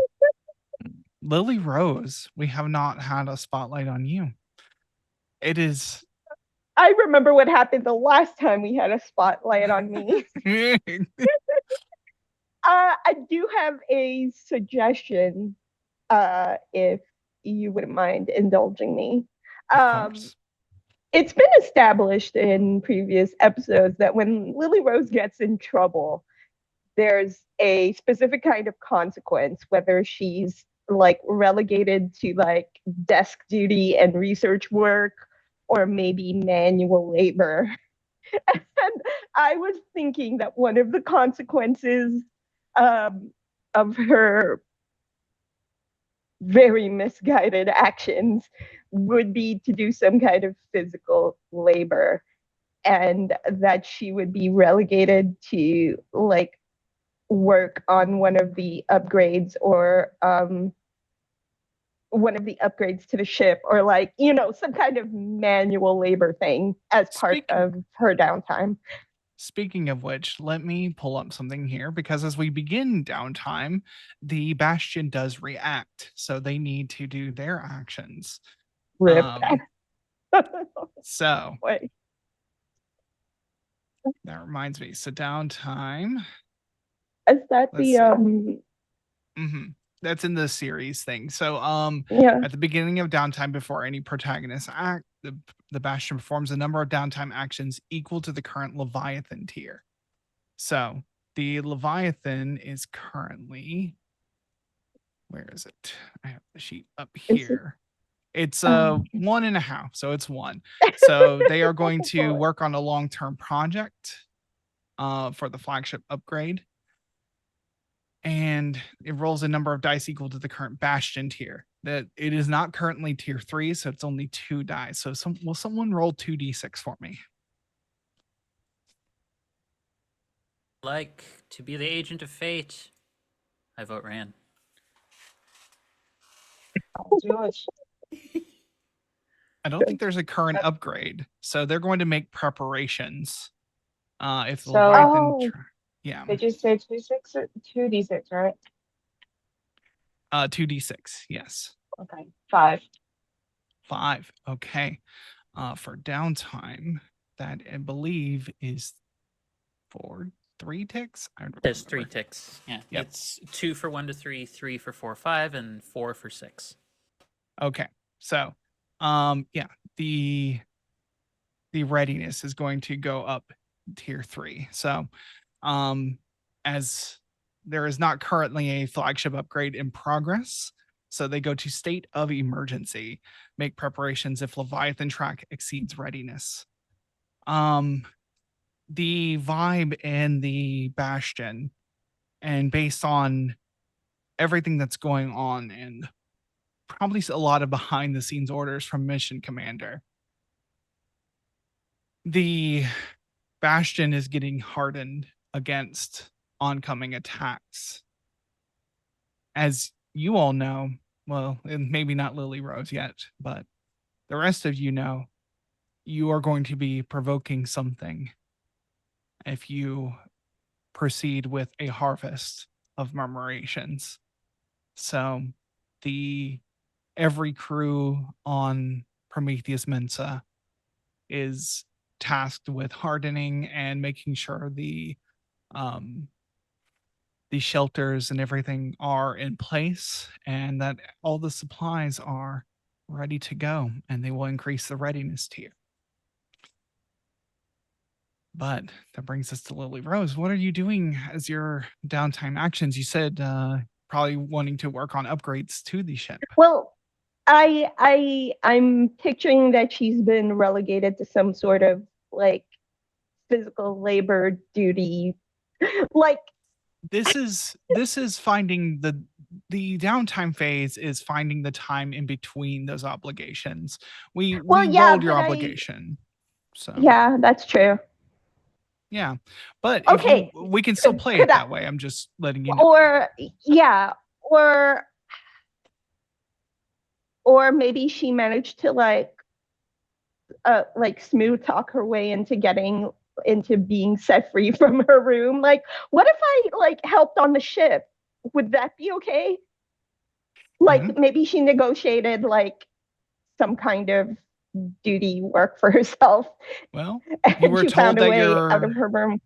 Lily Rose, we have not had a spotlight on you. It is. I remember what happened the last time we had a spotlight on me. I do have a suggestion, if you wouldn't mind indulging me. Of course. It's been established in previous episodes that when Lily Rose gets in trouble, there's a specific kind of consequence, whether she's like relegated to like desk duty and research work or maybe manual labor. And I was thinking that one of the consequences of her very misguided actions would be to do some kind of physical labor, and that she would be relegated to like work on one of the upgrades or one of the upgrades to the ship, or like, you know, some kind of manual labor thing as part of her downtime. Speaking of which, let me pull up something here, because as we begin downtime, the Bastion does react. So they need to do their actions. Rip. So Wait. that reminds me. So downtime. Is that Let's the see. That's in the series thing. So yeah. at the beginning of downtime, before any protagonist act, the Bastion performs a number of downtime actions equal to the current Leviathan tier. So the Leviathan is currently, where is it? I have the sheet up here. It's 1.5, so it's 1. So they are going to work on a long-term project for the flagship upgrade. And it rolls a number of dice equal to the current Bastion tier. That it is not currently tier 3, so it's only 2 dice. So will someone roll 2d6 for me? Like to be the agent of fate. I vote Rand. I'll do it. I don't think there's a current upgrade, so they're going to make preparations. If the So- Leviathan, yeah, Did you say 2d6 or 2d6, right? 2d6, yes. Okay, 5. 5, okay. For downtime, that I believe is 3 ticks. I don't There's 3 remember. ticks. Yeah, Yep. it's 2 for 1 to 3, 3 for 4, 5, and 4 for 6. Okay, so yeah, the readiness is going to go up tier 3. So as there is not currently a flagship upgrade in progress, so they go to state of emergency, make preparations if Leviathan track exceeds readiness. The vibe in the Bastion, and based on everything that's going on and probably a lot of behind the scenes orders from mission commander, the Bastion is getting hardened against oncoming attacks. As you all know, well, and maybe not Lily Rose yet, but the rest of you know, you are going to be provoking something if you proceed with a harvest of murmurations. So every crew on Prometheus Mensa is tasked with hardening and making sure the shelters and everything are in place, and that all the supplies are ready to go, and they will increase the readiness tier. But that brings us to Lily Rose. What are you doing as your downtime actions? You said probably wanting to work on upgrades to the ship. Well, I'm picturing that she's been relegated to some sort of like physical labor duty. Like This is finding the downtime phase is finding the time in between those obligations. We rolled your obligation. So yeah, that's true. yeah, but Okay, if we can still play it that way. I'm just letting you know. Or yeah, or maybe she managed to like smooth talk her way into being set free from her room. Like, what if I like helped on the ship? Would that be okay? Like maybe she negotiated like some kind of duty work for herself. Well, you were she told found a that way you're out of her room.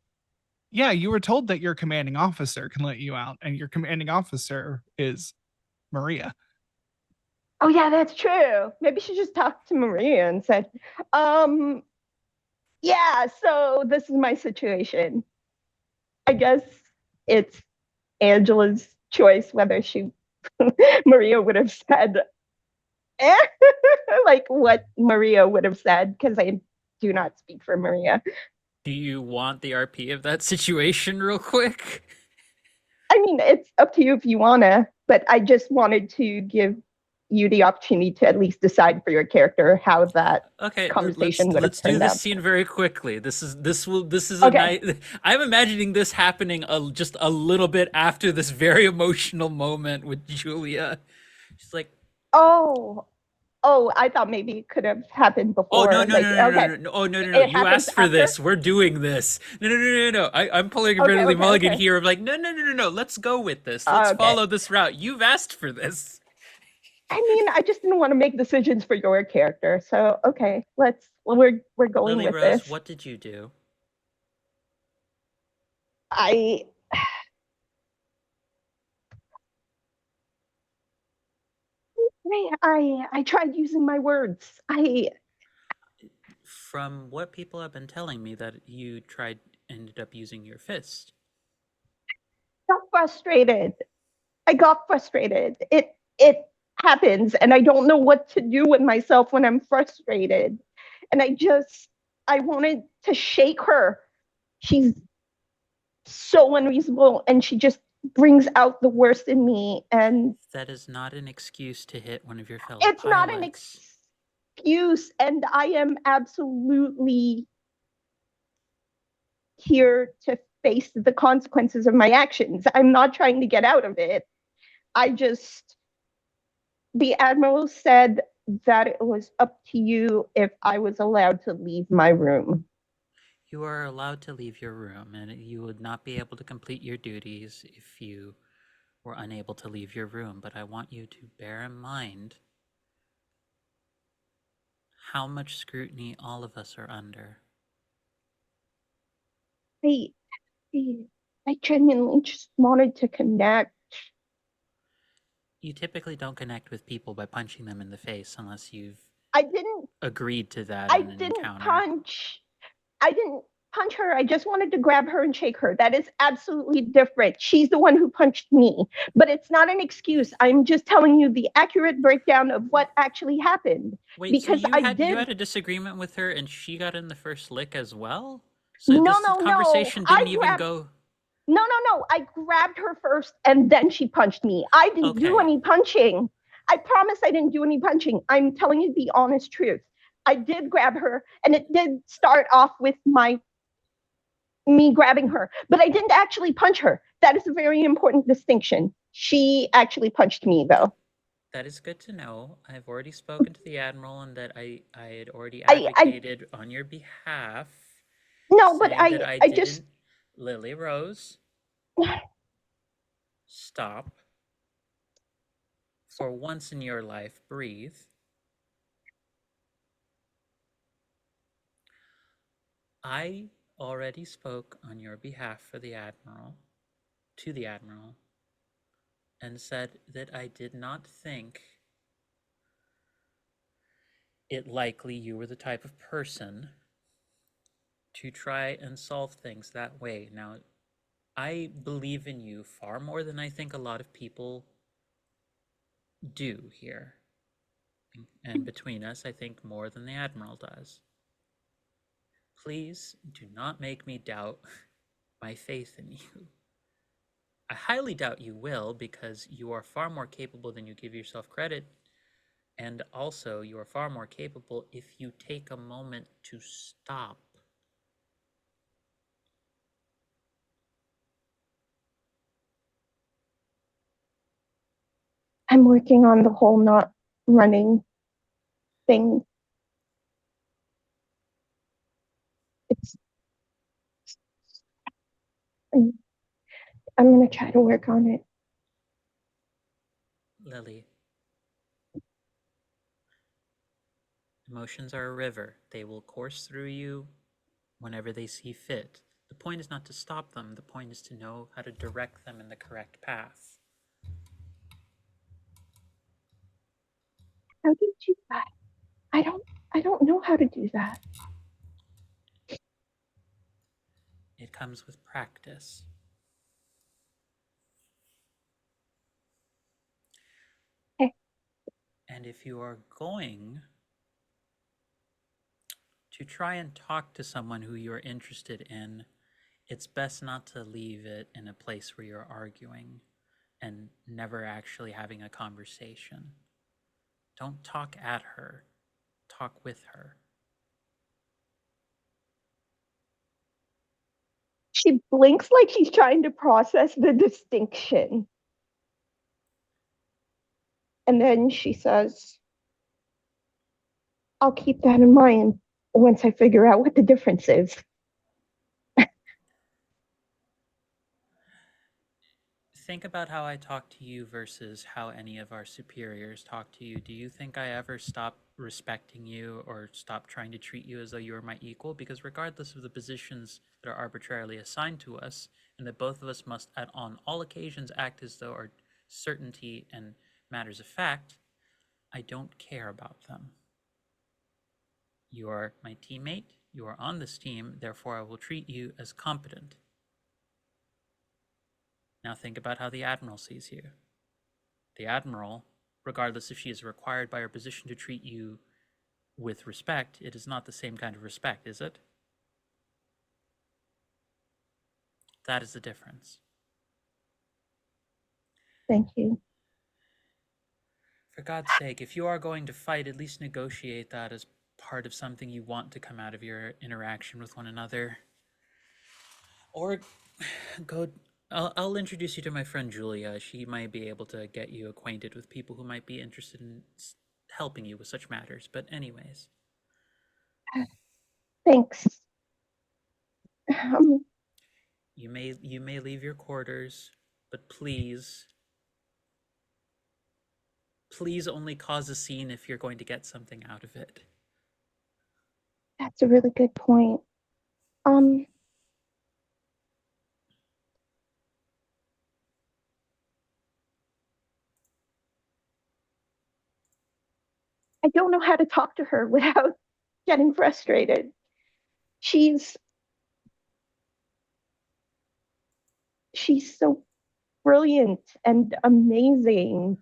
Yeah, you were told that your commanding officer can let you out, and your commanding officer is Maria. Oh yeah, that's true. Maybe she just talked to Maria and said, yeah, so this is my situation. I guess it's Angela's choice whether Maria would have said like what Maria would have said, because I do not speak for Maria. Do you want the RP of that situation real quick? I mean, it's up to you if you wanna, but I just wanted to give you the opportunity to at least decide for your character how that Okay, conversation would have let's do turned this out. scene very quickly. This is a Okay. night. I'm imagining this happening just a little bit after this very emotional moment with Julia. She's like, Oh, I thought maybe it could have happened "Oh before. no, Okay. oh no! It You happens asked for after? this. We're doing this. No. I'm pulling a Okay, Ridley okay, Mulligan okay. here. I'm like, no. Let's go with this. Let's Okay. follow this route. You've asked for this." I mean, I just didn't want to make decisions for your character. So okay, we're going Lily with Rose, this. what did you do? I tried using my words. From what people have been telling me, that you ended up using your fist. got frustrated. I got frustrated. It happens, and I don't know what to do with myself when I'm frustrated. And I wanted to shake her. She's so unreasonable, and she just brings out the worst in me. And That is not an excuse to hit one of your fellow it's not an pilots. excuse, and I am absolutely here to face the consequences of my actions. I'm not trying to get out of it. The Admiral said that it was up to you if I was allowed to leave my room. You are allowed to leave your room, and you would not be able to complete your duties if you were unable to leave your room. But I want you to bear in mind how much scrutiny all of us are under. I genuinely just wanted to connect. You typically don't connect with people by punching them in the face unless you've I didn't agreed to that I in an didn't encounter. I didn't punch her. I just wanted to grab her and shake her. That is absolutely different. She's the one who punched me, but it's not an excuse. I'm just telling you the accurate breakdown of what actually happened. Wait, because so I you did had a disagreement with her and she got in the first lick as well? So no, this no, conversation no. didn't even go. No. I grabbed her first and then she punched me. I didn't do Okay. any punching. I promise I didn't do any punching. I'm telling you the honest truth. I did grab her, and it did start off with me grabbing her, but I didn't actually punch her. That is a very important distinction. She actually punched me, though. That is good to know. I've already spoken to the Admiral, and that I had already I- advocated on your behalf. No, but saying that I didn't. just Lily Rose, stop. For once in your life, breathe. I already spoke on your behalf for the Admiral, to the Admiral, and said that I did not think it likely you were the type of person to try and solve things that way. Now, I believe in you far more than I think a lot of people do here. And between us, I think more than the Admiral does. Please do not make me doubt my faith in you. I highly doubt you will, because you are far more capable than you give yourself credit. And also, you are far more capable if you take a moment to stop. I'm working on the whole not running thing. I'm going to try to work on it. Lily, emotions are a river. They will course through you whenever they see fit. The point is not to stop them. The point is to know how to direct them in the correct path. How do you do that? I don't know how to do that. It comes with practice. And if you are going to try and talk to someone who you're interested in, it's best not to leave it in a place where you're arguing and never actually having a conversation. Don't talk at her, talk with her. She blinks like she's trying to process the distinction. And then she says, I'll keep that in mind once I figure out what the difference is. Think about how I talk to you versus how any of our superiors talk to you. Do you think I ever stop respecting you or stop trying to treat you as though you were my equal? Because regardless of the positions that are arbitrarily assigned to us, and that both of us must, on all occasions, act as though our certainty and matters of fact, I don't care about them. You are my teammate, you are on this team, therefore I will treat you as competent. Now think about how the Admiral sees you. The Admiral, regardless if she is required by her position to treat you with respect, it is not the same kind of respect, is it? That is the difference. Thank you. For God's sake, if you are going to fight, at least negotiate that as part of something you want to come out of your interaction with one another. Or go... I'll introduce you to my friend Julia. She might be able to get you acquainted with people who might be interested in helping you with such matters. But anyways. Thanks. You may leave your quarters, but please only cause a scene if you're going to get something out of it. That's a really good point. I don't know how to talk to her without getting frustrated. She's so brilliant and amazing.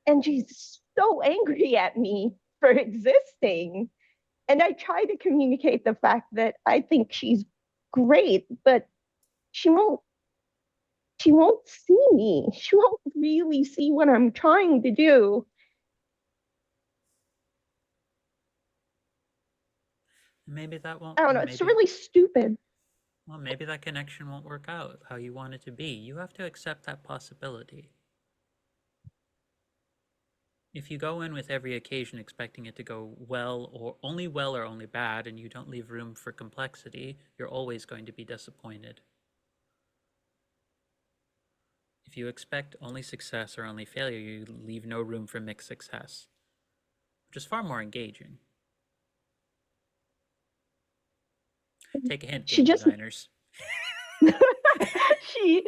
And she's so angry at me for existing. And I try to communicate the fact that I think she's great, but she won't see me. She won't really see what I'm trying to do. Maybe that won't... I don't know, it's really stupid. Well, maybe that connection won't work out how you want it to be. You have to accept that possibility. If you go in with every occasion expecting it to go well or only bad, and you don't leave room for complexity, you're always going to be disappointed. If you expect only success or only failure, you leave no room for mixed success, which is far more engaging. Take a hint, game designers. she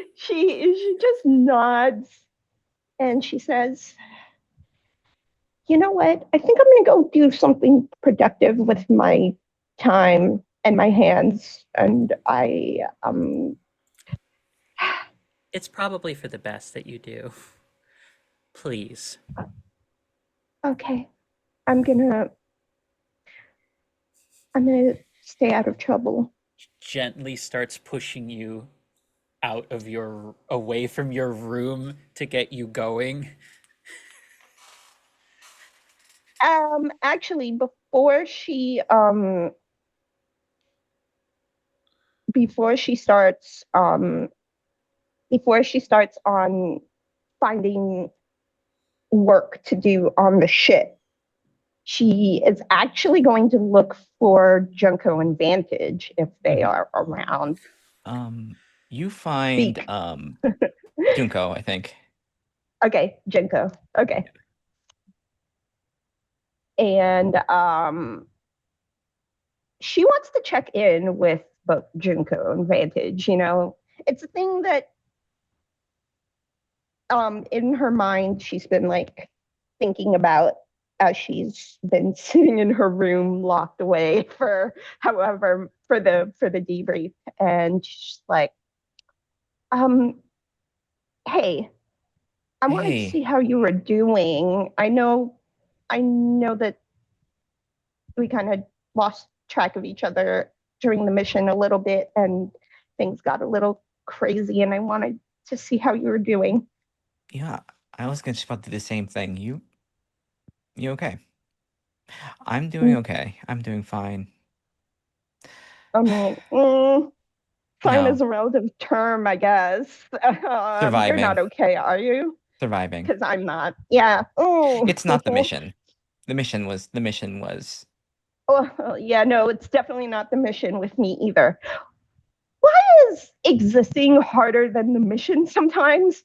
just nods and she says, you know what? I think I'm going to go do something productive with my time and my hands. And It's probably for the best that you do. Please. Okay. I'm gonna stay out of trouble. Gently starts pushing you away from your room to get you going. Actually, before she starts on finding work to do on the ship, she is actually going to look for Junko and Vantage if they are around. You find Junko, I think. Okay, Junko. Okay. And she wants to check in with both Junko and Vantage. You know, it's a thing that in her mind she's been like thinking about as she's been sitting in her room locked away for however for the debrief, and she's like, hey, I wanted to Hey. see how you were doing. I know that we kind of lost track of each other during the mission a little bit, and things got a little crazy, and I wanted to see how you were doing. Yeah, I was just about to do the same thing. You okay? I'm doing okay. I'm doing fine. I mean, fine No, is a relative term, I guess. You're not surviving. okay, are you? Surviving. Because I'm not. Yeah. It's not the mission. The mission was Oh, yeah, no, it's definitely not the mission with me either. Why is existing harder than the mission sometimes?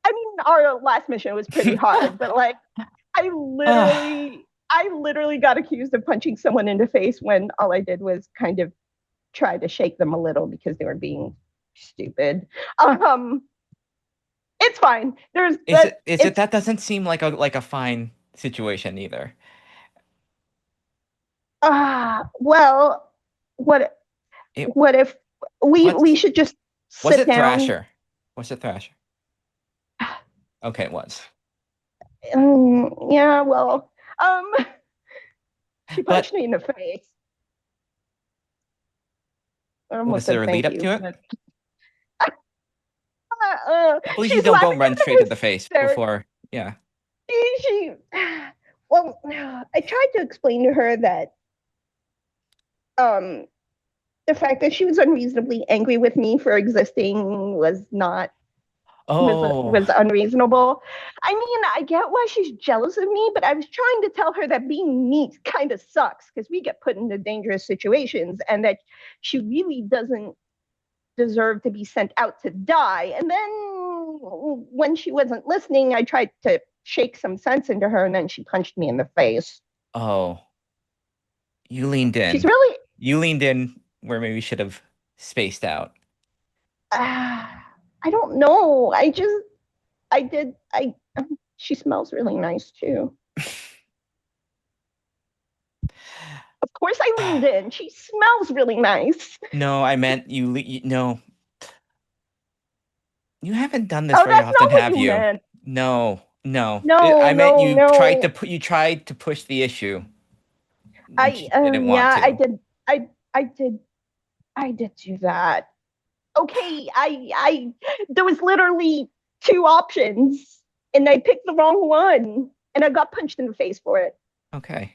I mean, our last mission was pretty hard, but like, I literally got accused of punching someone in the face when all I did was kind of try to shake them a little because they were being stupid. It's fine. There's Is that. it that doesn't seem like a fine situation either. Well, what It what if we was should just was sit it down? Thrasher? Was it Thrasher? Okay, it was. Yeah, well, she punched But me in the face. I almost was there said a lead thank up you, to it? but People usually she's don't go laughing run straight to the face hysterically. before. Yeah. She well, I tried to explain to her that um the fact that she was unreasonably angry with me for existing was not Oh, was unreasonable. I mean, I get why she's jealous of me, but I was trying to tell her that being me kind of sucks because we get put into dangerous situations and that she really doesn't deserve to be sent out to die. And then when she wasn't listening, I tried to shake some sense into her, and then she punched me in the face. oh. You leaned She's in. really, You leaned in where maybe we should have spaced out. I don't know. I did, she smells really nice too. Of course I leaned in. She smells really nice. No, I meant no. You haven't done this Oh, very that's often, not what have you you? meant. No, no. No, I meant no, you tried to no. you tried to push the issue when she didn't want Yeah, I to. did. I did. I did do that. Okay, there was literally two options, and I picked the wrong one, and I got punched in the face for it. Okay.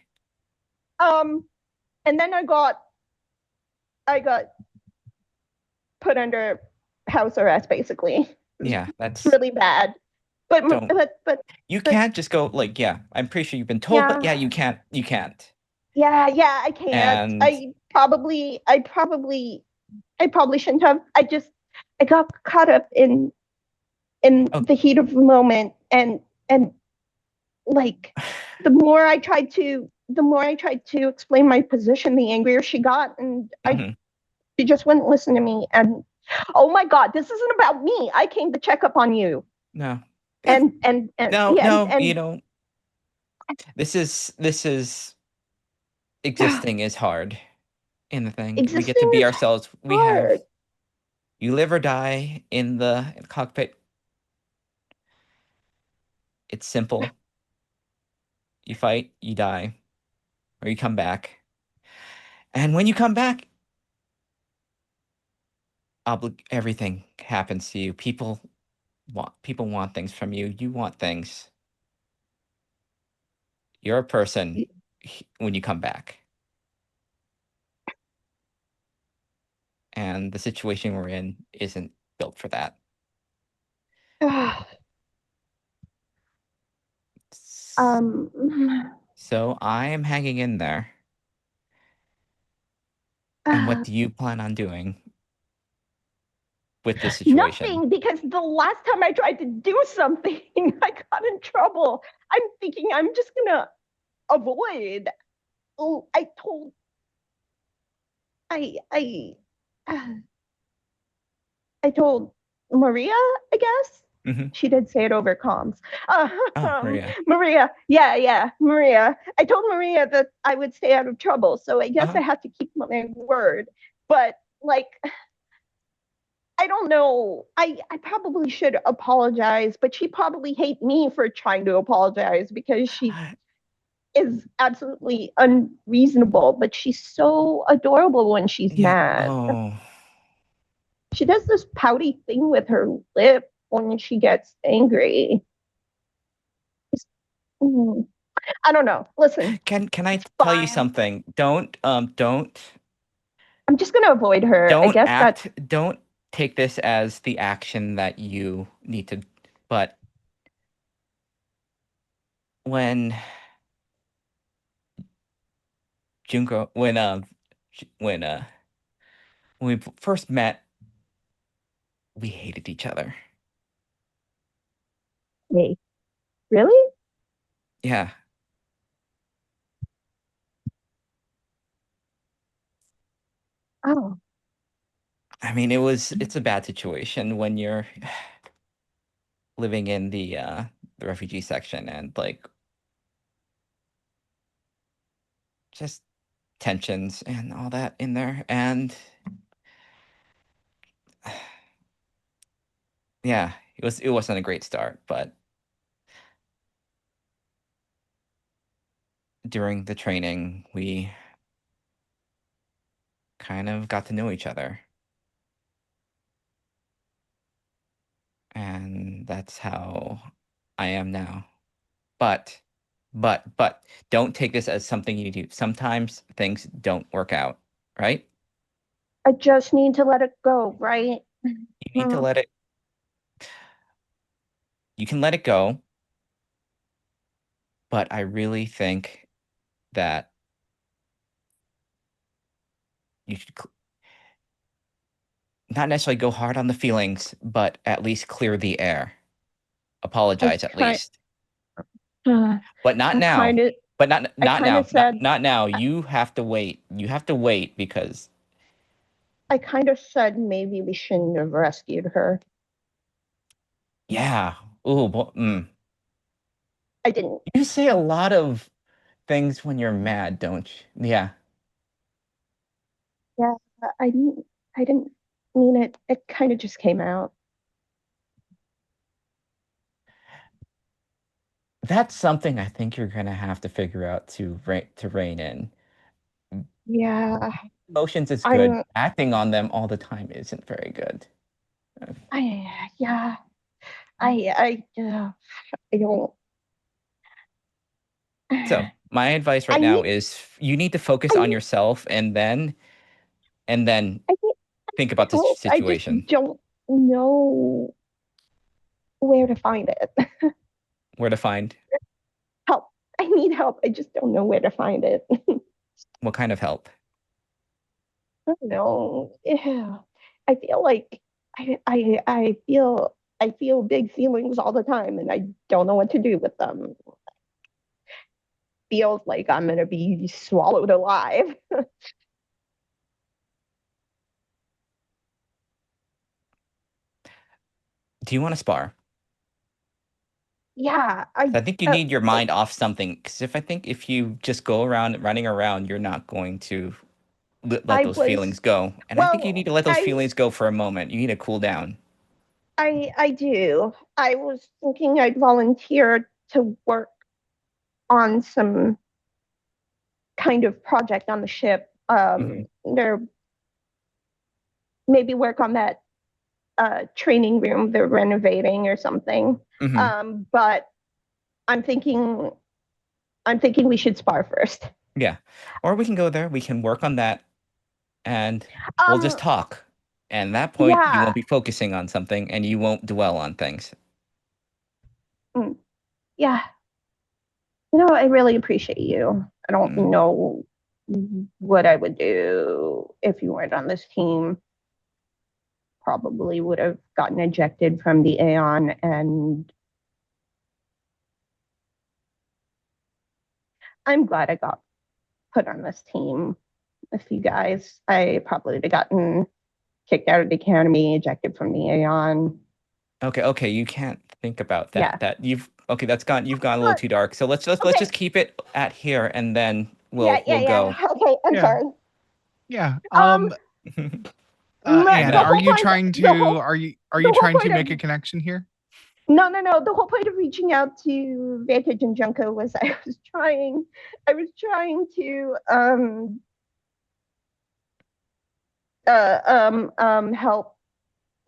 And then I got put under house arrest, basically. Yeah, It's that's really bad. But don't. You but can't just go like, yeah, I'm pretty sure you've been told, but yeah, yeah, you can't. You can't. yeah, I can't. And I probably shouldn't have. I got caught up in oh, the heat of the moment, and like the more I tried to explain my position, the angrier she got, and mhm. she just wouldn't listen to me. And oh my god, this isn't about me. I came to check up on you. No. And No, yeah, no, and this is existing is hard in the thing. We get to existing be is ourselves. We have hard. you live or die in the cockpit. It's simple. You fight, you die, or you come back. And when you come back, everything happens to you. People want things from you. You want things. You're a person when you come back. And the situation we're in isn't built for that. um So I am hanging in there. And what do you plan on doing with this situation? Nothing, because the last time I tried to do something, I got in trouble. I'm thinking I'm just gonna avoid. Oh, I I told Maria, I guess. Mhm. She did say it over comms. Oh, Maria. Maria, yeah, Maria. I told Maria that I would stay out of trouble, so I guess I Uh-huh. had to keep my word. But like, I don't know. I probably should apologize, but she probably hate me for trying to apologize because she is absolutely unreasonable, but she's so adorable when she's Yeah. mad. Oh. She does this pouty thing with her lip when she gets angry. Mm, I don't know. Listen, Can I it's tell you fine. something? Don't I'm just gonna avoid her. I guess that's don't take this as the action that you need to, but when Junko J- when we first met, we hated each other. me. Really? Yeah. Oh, I mean, it's a bad situation when you're living in the refugee section and like just tensions and all that in there. And yeah, it wasn't a great start, but during the training, we kind of got to know each other. And that's how I am now. But but don't take this as something you do. Sometimes things don't work out, right? I just need to let it go, right? You need to Hmm. let it you can let it go, but I really think that you should not necessarily go hard on the feelings, but at least clear the air. I Apologize at kind, least. uh, But not I now. kind of, But not I not kind now. of said, Not now. You have to wait. You have to wait because I kind of said maybe we shouldn't have rescued her. yeah. Ooh, I didn't. you say a lot of things when you're mad, don't you? Yeah. Yeah, I didn't. I didn't mean it. It kind of just came out. That's something I think you're gonna have to figure out to rein in. Yeah, Emotions is good. I'm. Acting on them all the time isn't very good. Yeah. I don't. So my advice I right now need. is you need to focus I on need. yourself and then I need think about the help. I just situation. don't know where to find it. Where to find Help. I need help. I just don't know where to find it. I what kind of help. don't know. Yeah. I feel like I feel big feelings all the time and I don't know what to do with them. Feels like I'm gonna be swallowed alive. Do you want to spar? Yeah, 'Cause I think you need your mind off something. Because if you just go around running around, you're not going to let I those was feelings go. And I think you need well, to let those feelings go for a moment. You need to cool down. I do. I was thinking I'd volunteer to work on some kind of project on the ship. Hmm. There maybe work on that training room they're renovating or something. Hmm. But I'm thinking we should spar first. Yeah. Or we can go there. We can work on that, and we'll just Um, talk. And at that point, you yeah, won't be focusing on something, and you won't dwell on things. mm, yeah. I really appreciate you. I don't Mm. know what I would do if you weren't on this team. Probably would have gotten ejected from the Aeon, and I'm glad I got put on this team with you guys. I probably would have gotten kicked out of the academy, ejected from the Aeon. Okay. You can't think about that. Yeah. That you've okay. You've gone a little too dark. So let's Okay. just keep it at here, and then Yeah, we'll go. yeah. Okay, I'm Yeah. sorry. Yeah. Um, Anne, the are whole you point- trying the to whole- are you the whole trying to point make a of- connection here? No. The whole point of reaching out to Vantage and Junko was I was trying to help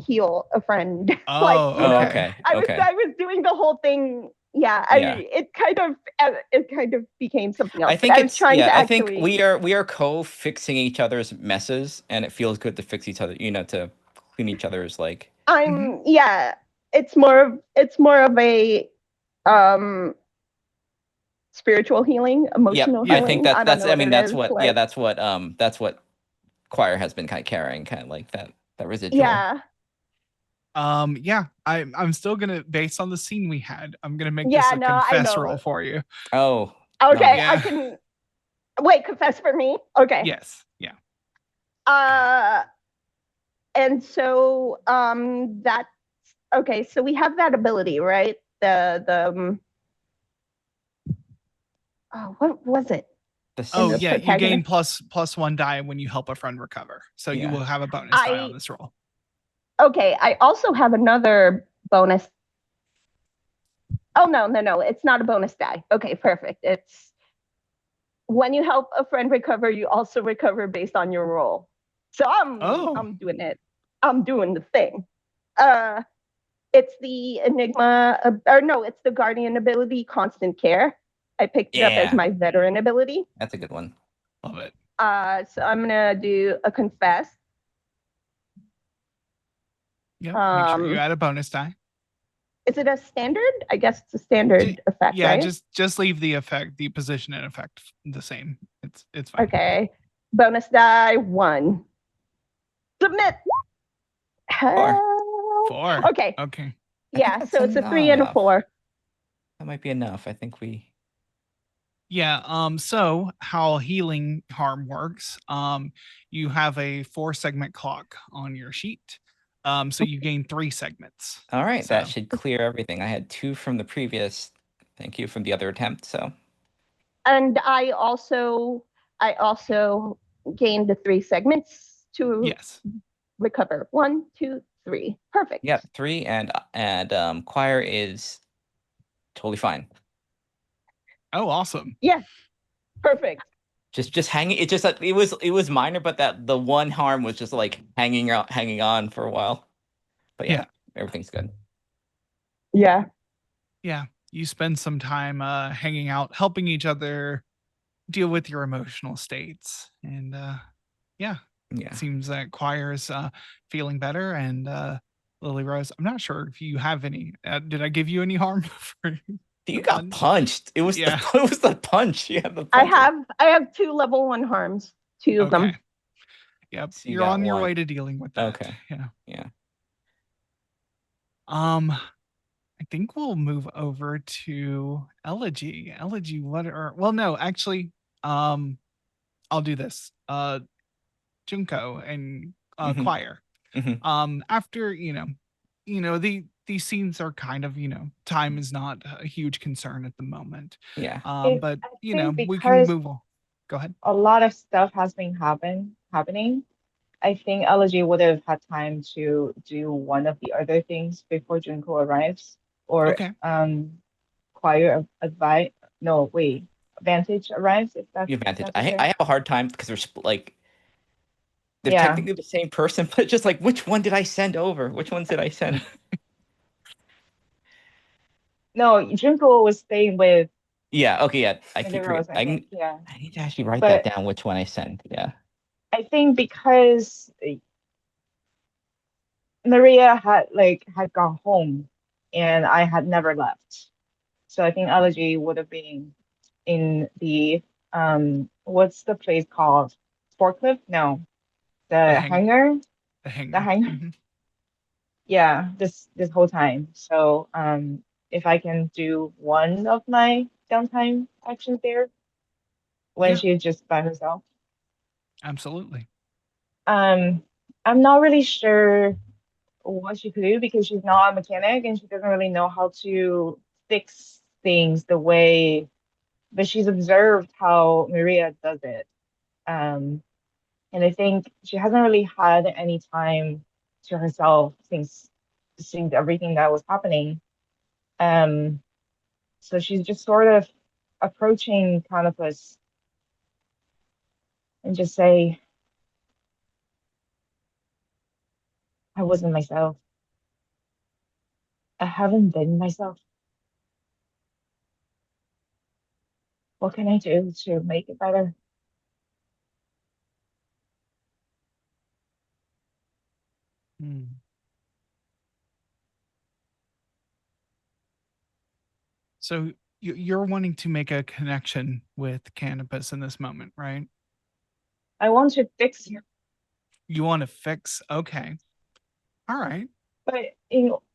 heal a friend. Like, Oh, you know, okay. I Okay. was doing the whole thing. Yeah, Yeah. it kind of became something else. I but think I was it's trying to I think actually. we are co-fixing each other's messes, and it feels good to fix each other. To clean each other's like. I'm yeah. It's more of a spiritual healing, emotional I healing. think I don't that's know I mean that's it is, what like, that's what choir has been kind of carrying, kind of like that residual. yeah. Yeah, I'm still gonna, based on the scene we had, I'm gonna make Yeah, this a no, I confess know. roll for you. Oh. Okay, Yeah. I can wait. Confess for me. Okay. Yes. Yeah. And so that's okay. So we have that ability, right? Oh, what was it? Oh, the yeah. You gain protagonist? +1 die when you help a friend recover. So you Yeah. will have a bonus die on this roll. Okay, I also have another bonus. Oh, no, it's not a bonus die. Okay, perfect. It's when you help a friend recover, you also recover based on your roll. So I'm doing it. I'm doing the thing. It's the Enigma, or no, it's the Guardian ability, Constant Care. I picked it up as Yeah. my veteran ability. That's a good one. Love it. So I'm gonna do a confess. Yeah. Make sure you add a bonus die. Is it a standard? I guess it's a standard effect, Yeah, right? just leave the position and effect the same. It's fine. Okay. Bonus die 1. Submit. 4. Okay. Okay. Yeah, so it's a 3 and a enough. 4. That might be enough. I think we. Yeah. So how healing harm works? You have a 4-segment clock on your sheet. So you gain 3 segments. All right, So, that should clear everything. I had 2 from the previous. Thank you, from the other attempt. So. And I also gained the 3 segments to yes. recover. 1, 2, 3. Perfect. Yeah, 3 and choir is totally fine. Oh, awesome. Yeah. Perfect. Just hanging. It just it was minor, but that the one harm was just like hanging on for a while. But yeah. Everything's good. Yeah. Yeah. You spend some time hanging out, helping each other deal with your emotional states. And yeah. It seems that choir is feeling better. And Lily Rose, I'm not sure if you have any. Did I give you any harm? You got punched. It was it was the punch. Yeah, the punch. I have 2 level 1 harms. 2 of them. Yep. So You're on your way to dealing with that. Okay. Yeah. I think we'll move over to Elegy. Elegy, actually, I'll do this. Junko and choir. After, these scenes are kind of, time is not a huge concern at the moment. Yeah. But we can because move on. Go ahead. a lot of stuff has been happening. I think Elegy would have had time to do one of the other things before Junko arrives, or choir advice. No, wait, Vantage arrives. If that's Vantage. that's I have a hard time because they're like they're Yeah. technically the same person, but just like which one did I send over? Which ones did I send? No, Junko was staying with Yeah. Okay. Yeah. I the keep Rose, I think. I need to actually write But that down. Which one I sent? Yeah. I think because Maria had gone home and I had never left. So I think Elegy would have been in the what's the place called? Forklift? No. The hangar? The hangar. The hangar. Yeah, this whole time. So if I can do one of my downtime actions there when she's just by herself. Absolutely. I'm not really sure what she could do because she's not a mechanic and she doesn't really know how to fix things the way, but she's observed how Maria does it. And I think she hasn't really had any time to herself since everything that was happening. Um, so she's just sort of approaching Canopus and just say, I wasn't myself. I haven't been myself. What can I do to make it better? Hmm. So you're wanting to make a connection with cannabis in this moment, right? I want to fix you, You want to fix. Okay. All right. but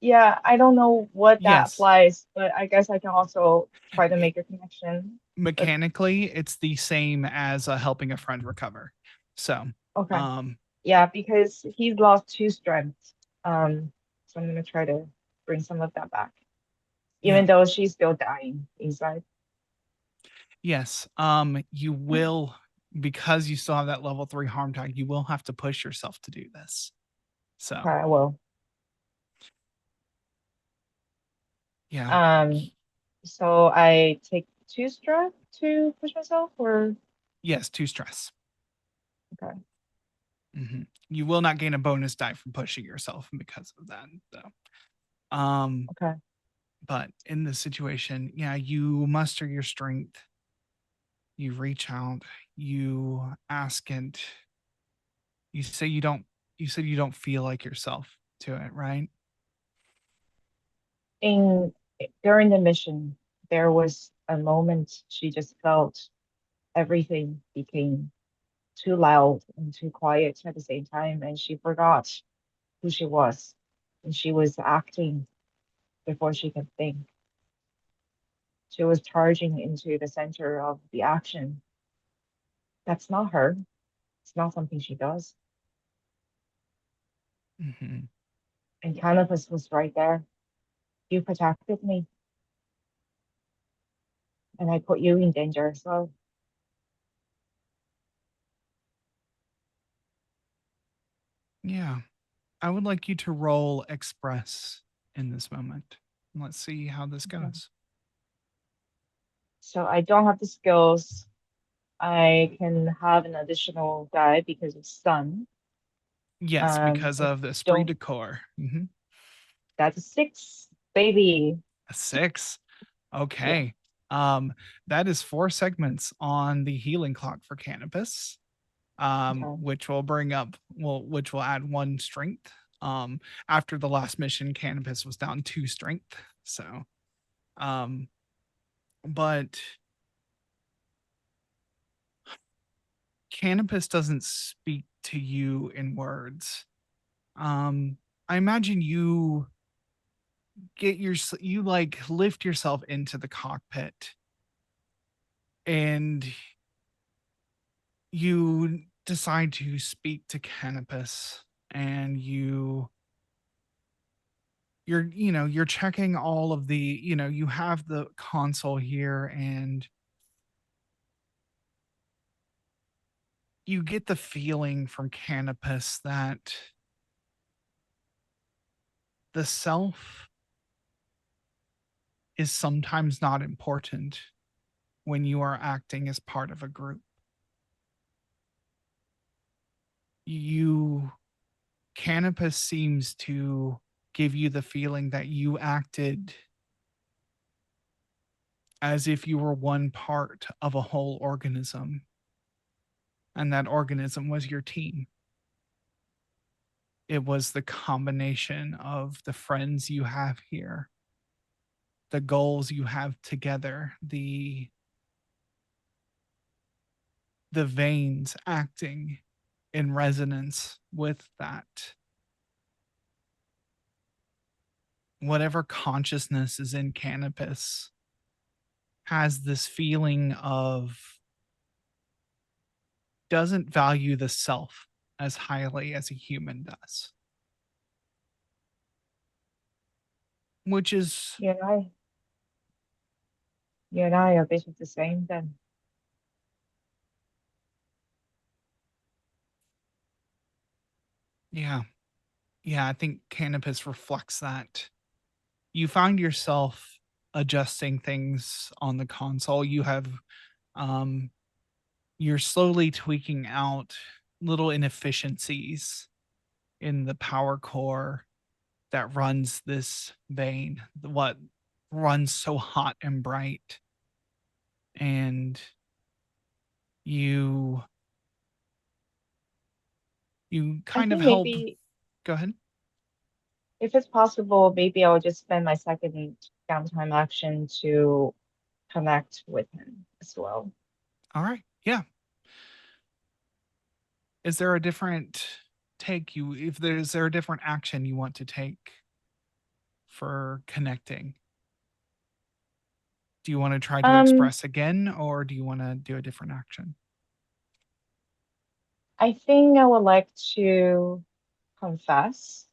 yeah, I don't know what that Yes. applies, but I guess I can also try to It- make a connection. But mechanically, it's the same as helping a friend recover. So, okay. um, Yeah, because he's lost 2 strengths. So I'm gonna try to bring some of that back, yeah. even though she's still dying inside. Yes. You will, because you still have that level 3 harm tag, you will have to push yourself to do this. So, Okay, I will. yeah. So I take 2 strength to push myself, or Yes, 2 stress. okay. You will not gain a bonus die from pushing yourself because of that, though. Okay. But in this situation, yeah, you muster your strength, you reach out, you ask it, you say you said you don't feel like yourself to it, right? In During the mission, there was a moment she just felt everything became too loud and too quiet at the same time, and she forgot who she was, and she was acting before she could think. She was charging into the center of the action. That's not her. It's not something she does. Hmm. And Canopus was right there. You protected me, and I put you in danger as well. Yeah. I would like you to roll express in this moment. Let's see how this Okay. goes. So I don't have the skills. I can have an additional die because of sun. Yes, because I of the esprit don't. de corps. That's a 6, baby. A 6. Yeah. Okay. That is 4 segments on the healing clock for cannabis. Okay. Which will bring up which will add 1 strength. After the last mission, cannabis was down 2 strength. So, um, but cannabis doesn't speak to you in words. I imagine you you like lift yourself into the cockpit and you decide to speak to cannabis and you're checking all of the you have the console here and you get the feeling from cannabis that the self is sometimes not important when you are acting as part of a group. You Cannabis seems to give you the feeling that you acted as if you were one part of a whole organism, and that organism was your team. It was the combination of the friends you have here, the goals you have together, the veins acting in resonance with that. Whatever consciousness is in cannabis has this feeling of doesn't value the self as highly as a human does, which is You and I, you and I are basically the same then. Yeah. Yeah, I think Canopus reflects that. You find yourself adjusting things on the console. Um you're slowly tweaking out little inefficiencies in the power core that runs this vein, what runs so hot and bright. And you I kind of think help. maybe Go ahead. if it's possible, maybe I'll just spend my second downtime action to connect with him as well. All right. Yeah. Is there a different take you if there's there a different action you want to take for connecting? Do you want to try to Um, express again or do you want to do a different action? I think I would like to confess.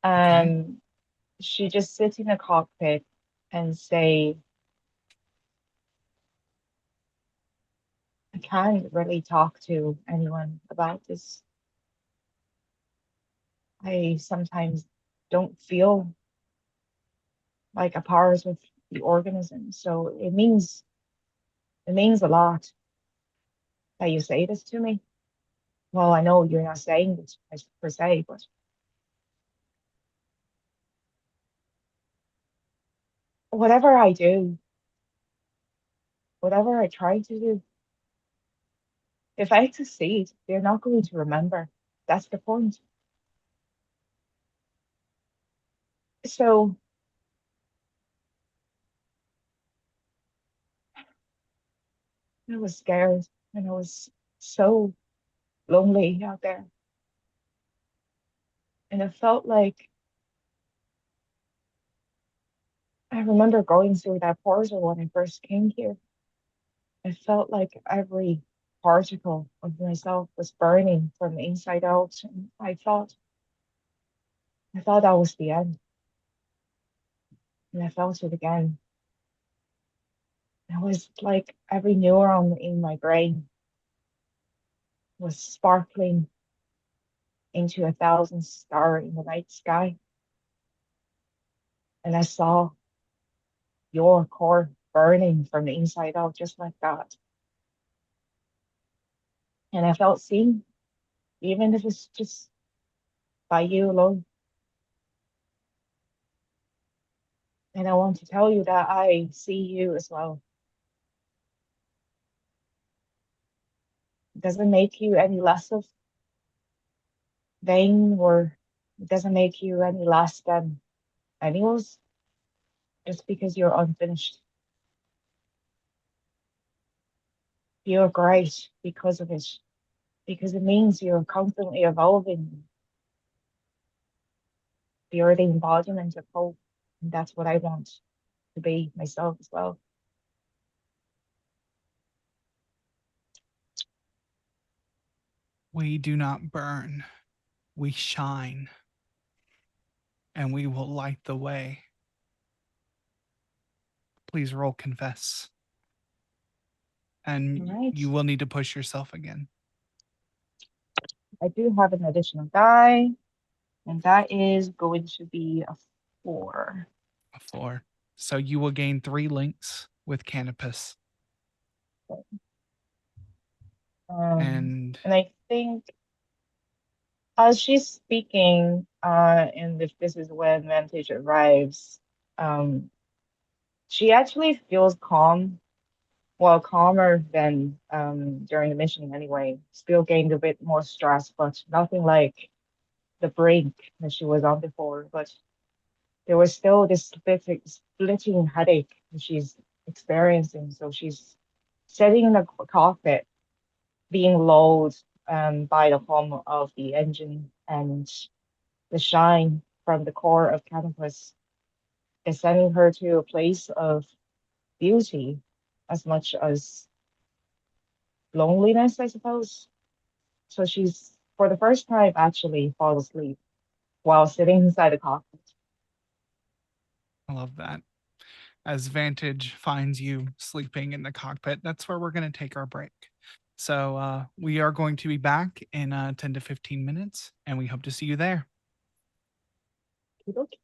Okay. She just sit in the cockpit and say, I can't really talk to anyone about this. I sometimes don't feel like a part of the organism. So it means a lot that you say this to me. Well, I know you're not saying this per se, but whatever I do, whatever I try to do, if I succeed, they're not going to remember. That's the point. So I was scared and I was so lonely out there. And it felt like I remember going through that portal when I first came here. I felt like every particle of myself was burning from the inside out. And I thought that was the end. And I felt it again. It was like every neuron in my brain was sparkling into 1,000 star in the night sky. And I saw your core burning from the inside out, just like that. And I felt seen, even if it's just by you alone. And I want to tell you that I see you as well. It doesn't make you any less of vain, or it doesn't make you any less than animals just because you're unfinished. You're great because of it, because it means you're constantly evolving. You're the embodiment of hope. And that's what I want to be myself as well. We do not burn, we shine, and we will light the way. Please roll confess. And All right. you will need to push yourself again. I do have an additional die, and that is going to be a 4. A 4. So you will gain 3 links with Canopus. And And I think as she's speaking, and if this is when Vantage arrives, she actually feels calm, well, calmer than during the mission anyway. Still gained a bit more stress, but nothing like the brink that she was on before. But there was still this splitting headache that she's experiencing. So she's sitting in the cockpit, being lulled by the hum of the engine and the shine from the core of Canopus is sending her to a place of beauty as much as loneliness, I suppose. So she's, for the first time, actually fall asleep while sitting inside the cockpit. I love that. As Vantage finds you sleeping in the cockpit, that's where we're going to take our break. So we are going to be back in 10 to 15 minutes, and we hope to see you there. Okey-dokey.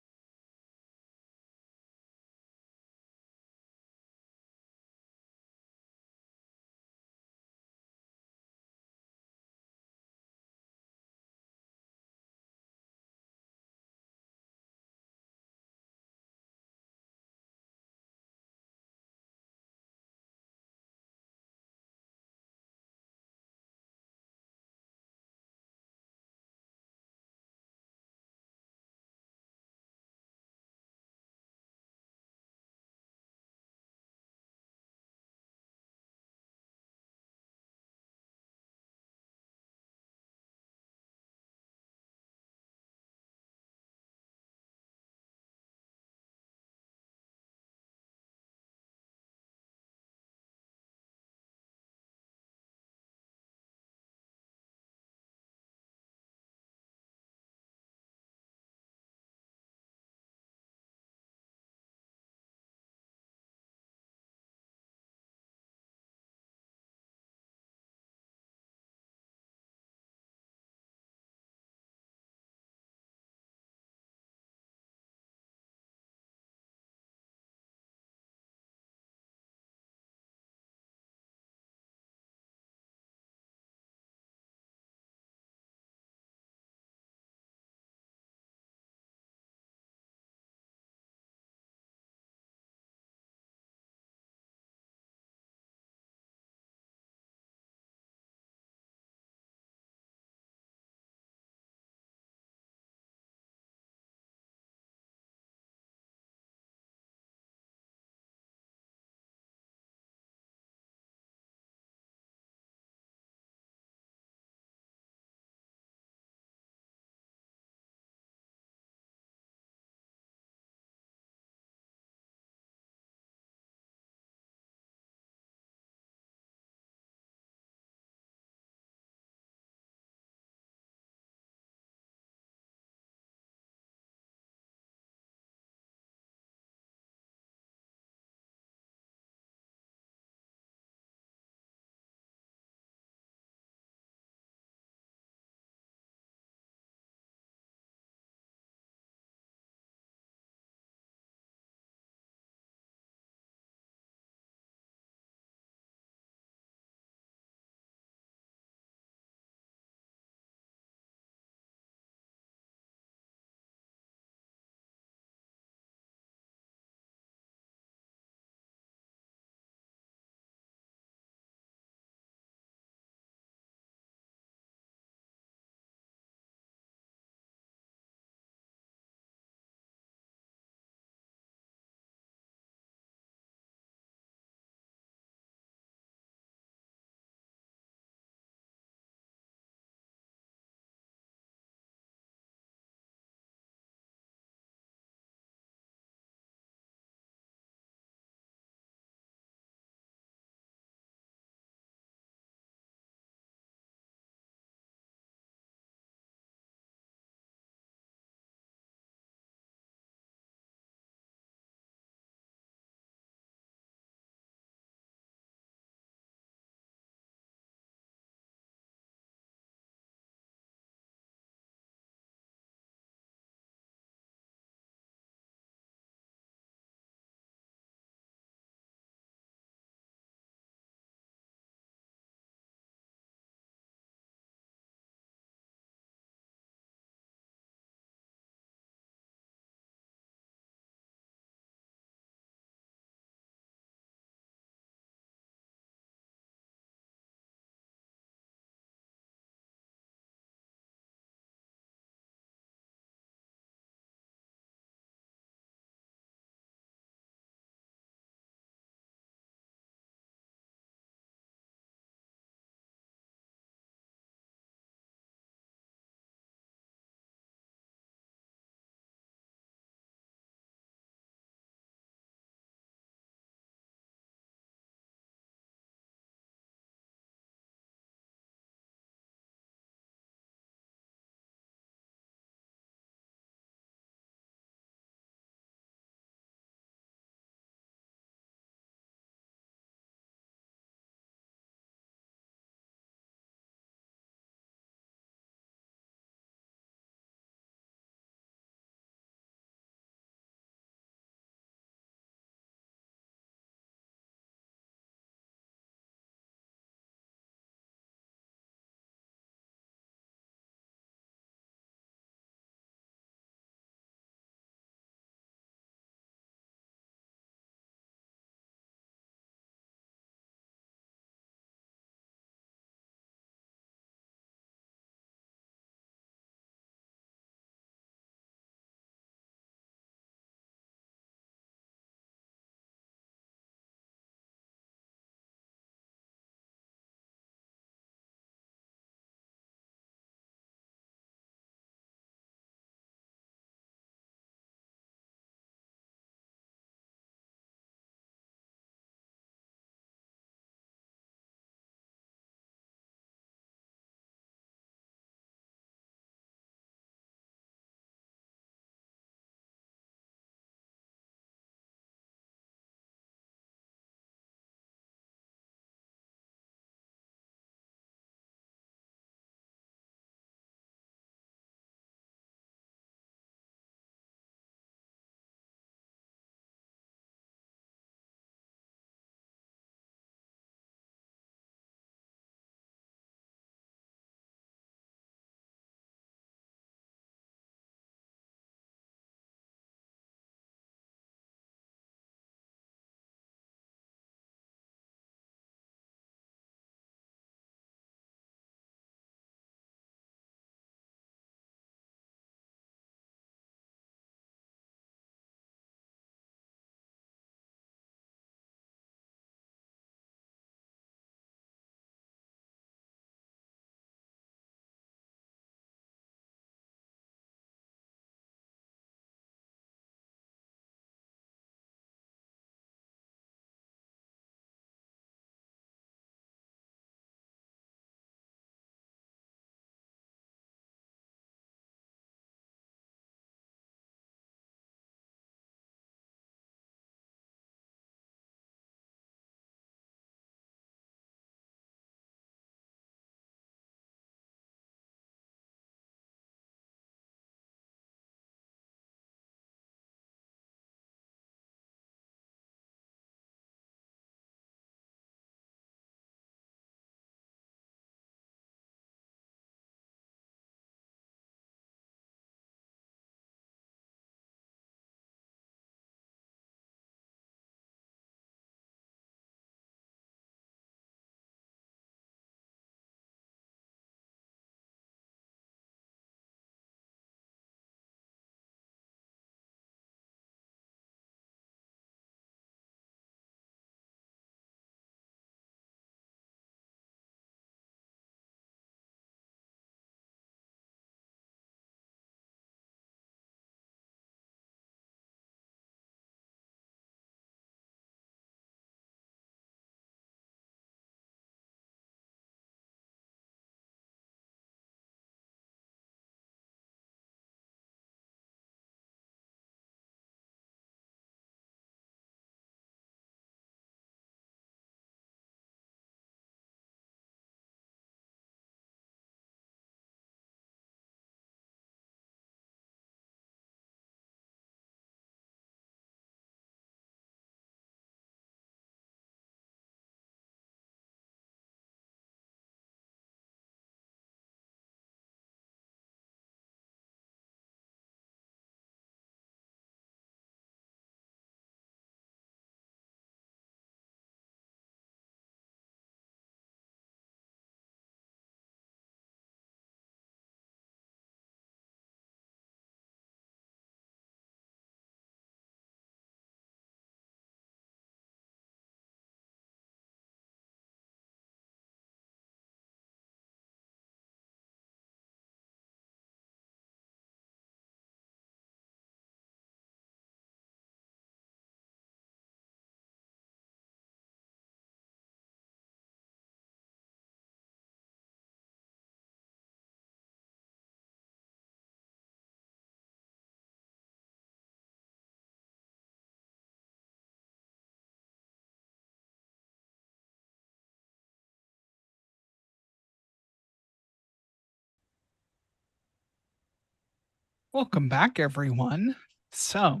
Welcome back, everyone. So,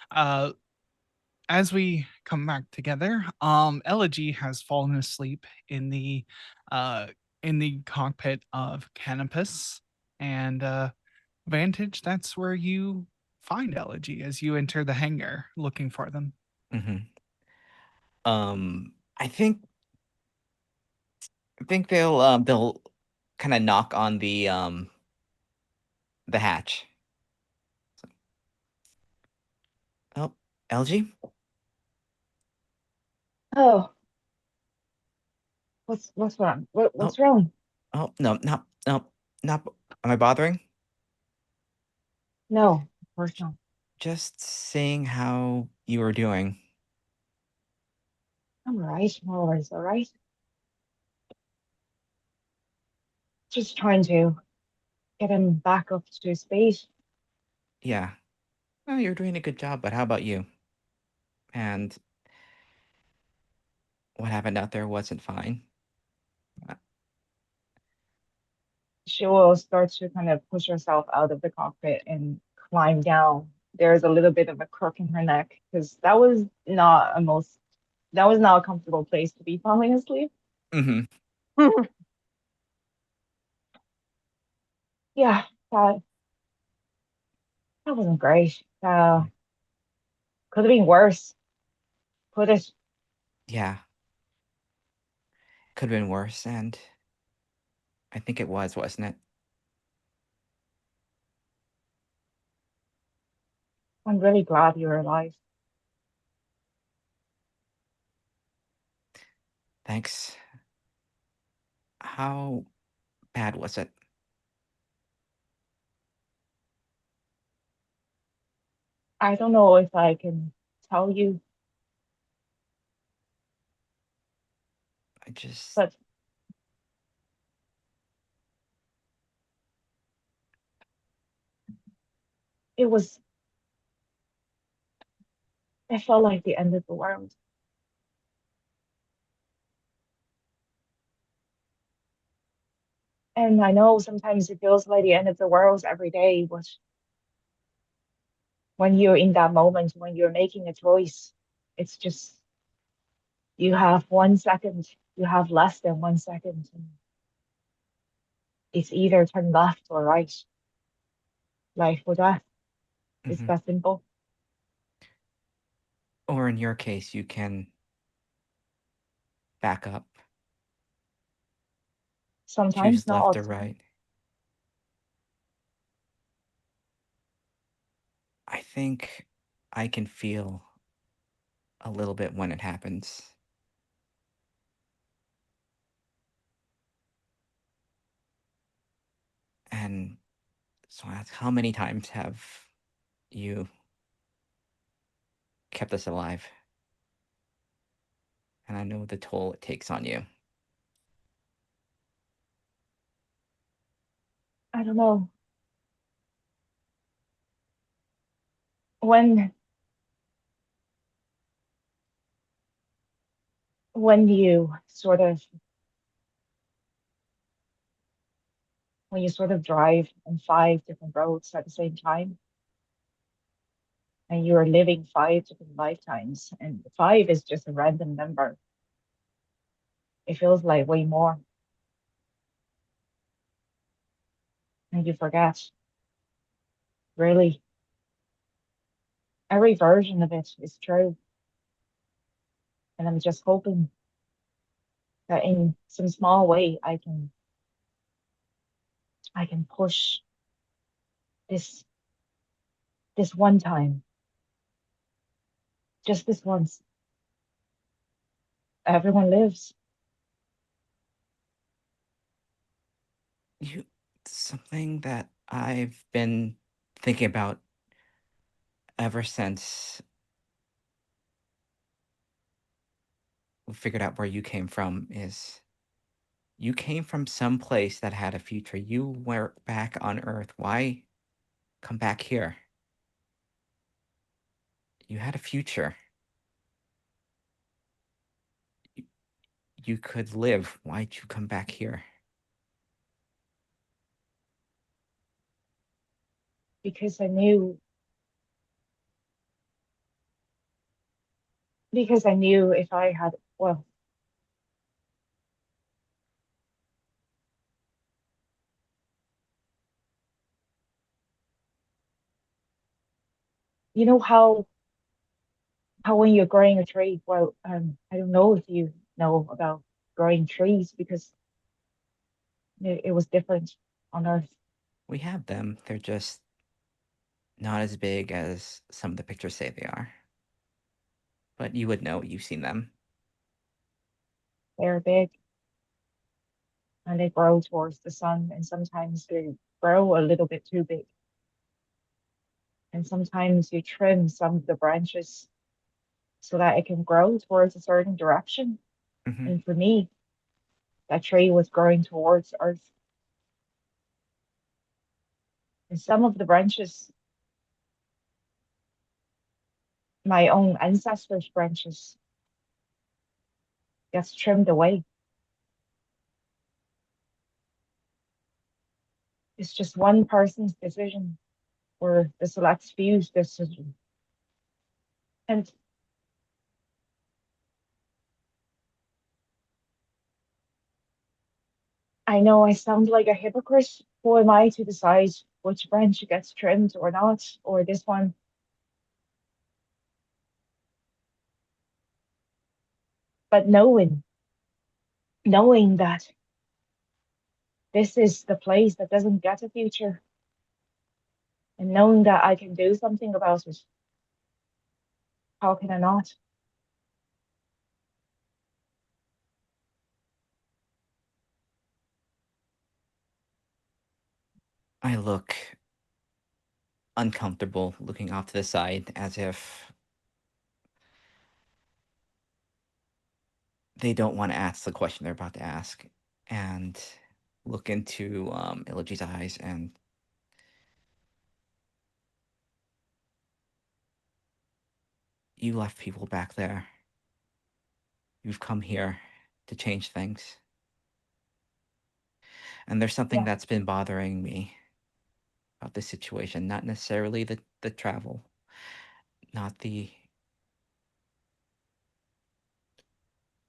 uh, as we come back together, Elegy has fallen asleep uh, in the cockpit of Canopus, and Vantage. That's where you find Elegy as you enter the hangar looking for them. Hmm. I think they'll kind of knock on the hatch. Oh, LG? Oh, what's wrong? What's wrong? Oh, no, not. Am I bothering? No, of course not. Just seeing how you were doing. I'm alright. I'm always alright. Just trying to get him back up to speed. Yeah. Well, you're doing a good job, but how about you? And what happened out there wasn't fine. She will start to kind of push herself out of the cockpit and climb down. There's a little bit of a crook in her neck because that was not a comfortable place to be falling asleep. Mm-hmm. Yeah, that wasn't great. Could have been worse. Could it? Yeah. Could have been worse, and I think it was, wasn't it? I'm really glad you're alive. Thanks. How bad was it? I don't know if I can tell you, I just but it was, it felt like the end of the world. And I know sometimes it feels like the end of the world every day, but when you're in that moment, when you're making a choice, it's just, you have 1 second, you have less than 1 second. And it's either turn left or right, life or death. It's Mhm. that simple. Or in your case, you can back up, Sometimes, choose not all left the or time. right. I think I can feel a little bit when it happens. And so I ask, how many times have you kept us alive? And I know the toll it takes on you. I don't know. When when you sort of when you sort of drive on 5 different roads at the same time, and you're living 5 different lifetimes, and five is just a random number, it feels like way more, and you forget. Really, every version of it is true, and I'm just hoping that in some small way I can push this this one time, just this once. Everyone lives. You something that I've been thinking about ever since we figured out where you came from is you came from some place that had a future. You were back on Earth. Why come back here? You had a future. You, you could live. Why'd you come back here? because I knew if I had, well, you know how when you're growing a tree, well, I don't know if you know about growing trees because it was different on Earth. We have them. They're just not as big as some of the pictures say they are. But you would know. You've seen them. They're big and they grow towards the sun, and sometimes they grow a little bit too big. And sometimes you trim some of the branches so that it can grow towards a certain direction. Hmm. And for me, that tree was growing towards Earth. And some of the branches, my own ancestors' branches, gets trimmed away. It's just one person's decision or the select few's decision. And I know I sound like a hypocrite. Who am I to decide which branch gets trimmed or not, or this one? But knowing that this is the place that doesn't get a future, and knowing that I can do something about it, how can I not? I look uncomfortable looking off to the side as if they don't want to ask the question they're about to ask, and look into Iloji's eyes, and you left people back there. You've come here to change things. And there's something Yeah, that's been bothering me about this situation. Not necessarily the travel, not the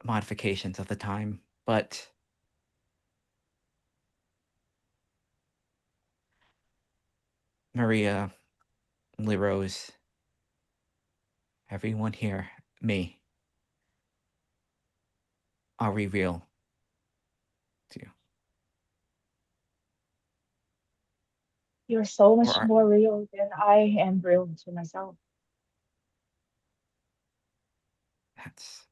modifications of the time, but Maria, Rose, everyone here, me, are we real to you? you're so Or much are more real than I am real to myself. that's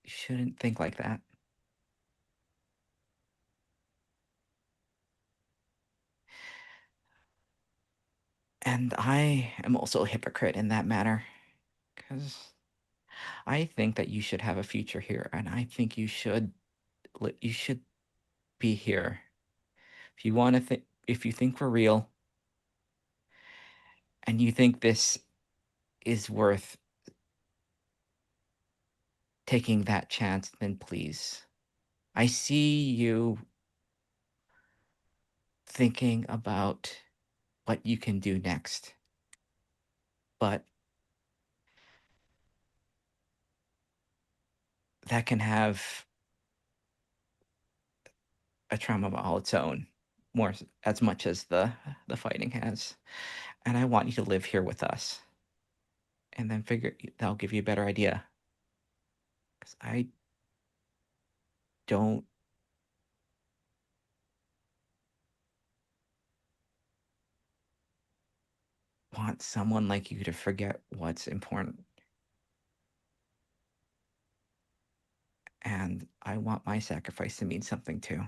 you shouldn't think like that. And I am also a hypocrite in that matter, because I think that you should have a future here, and I think you should be here. If you want to think, if you think we're real, and you think this is worth taking that chance, then please. I see you thinking about what you can do next, but that can have a trauma of all its own, as much as the fighting has. And I want you to live here with us, and then figure that'll give you a better idea. Because I don't want someone like you to forget what's important. And I want my sacrifice to mean something too.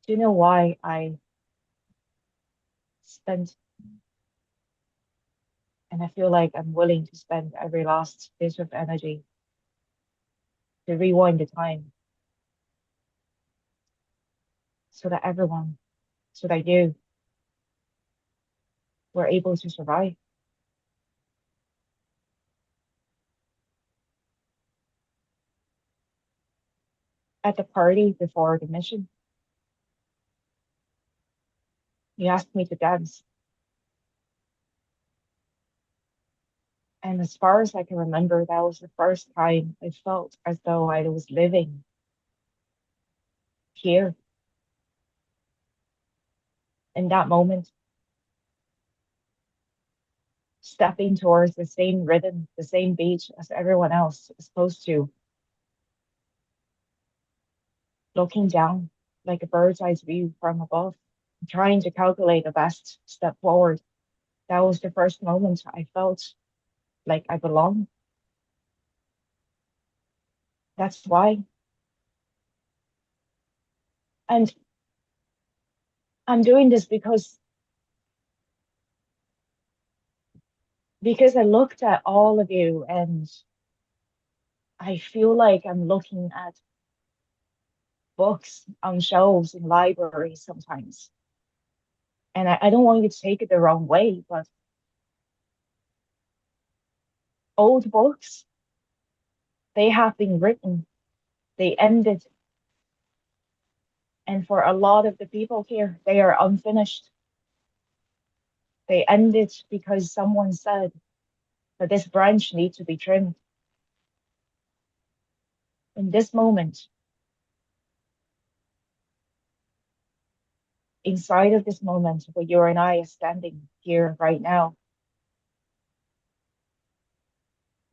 Do you know why I spent, and I feel like I'm willing to spend every last bit of energy to rewind the time so that everyone, so that you were able to survive? at the party before the mission. He asked me to dance. And as far as I can remember, that was the first time I felt as though I was living here in that moment, stepping towards the same rhythm, the same beat as everyone else is supposed to, looking down like a bird's eye view from above, trying to calculate the best step forward. That was the first moment I felt like I belonged. That's why. And I'm doing this because I looked at all of you and I feel like I'm looking at books on shelves in libraries sometimes. And I don't want you to take it the wrong way, but old books, they have been written, they ended. And for a lot of the people here, they are unfinished. They ended because someone said that this branch needs to be trimmed. In this moment, inside of this moment where you and I are standing here right now,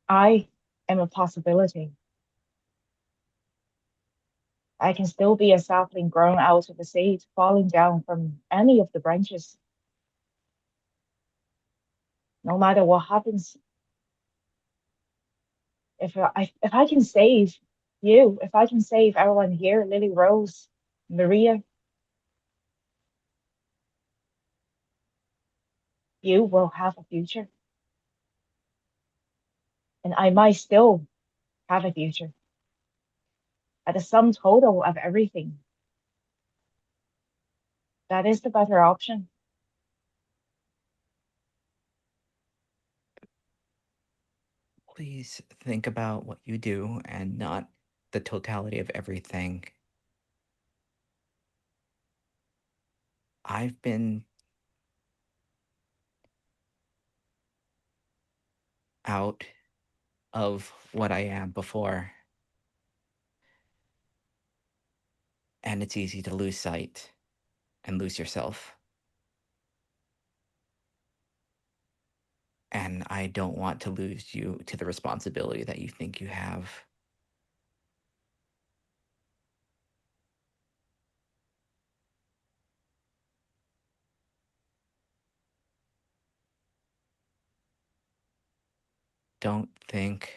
I am a possibility. I can still be a sapling grown out of a seed, falling down from any of the branches. No matter what happens, if I can save you, if I can save everyone here, Lily Rose, Maria, you will have a future. And I might still have a future. At the sum total of everything, that is the better option. Please think about what you do and not the totality of everything. I've been out of what I am before, and it's easy to lose sight and lose yourself. And I don't want to lose you to the responsibility that you think you have. Don't think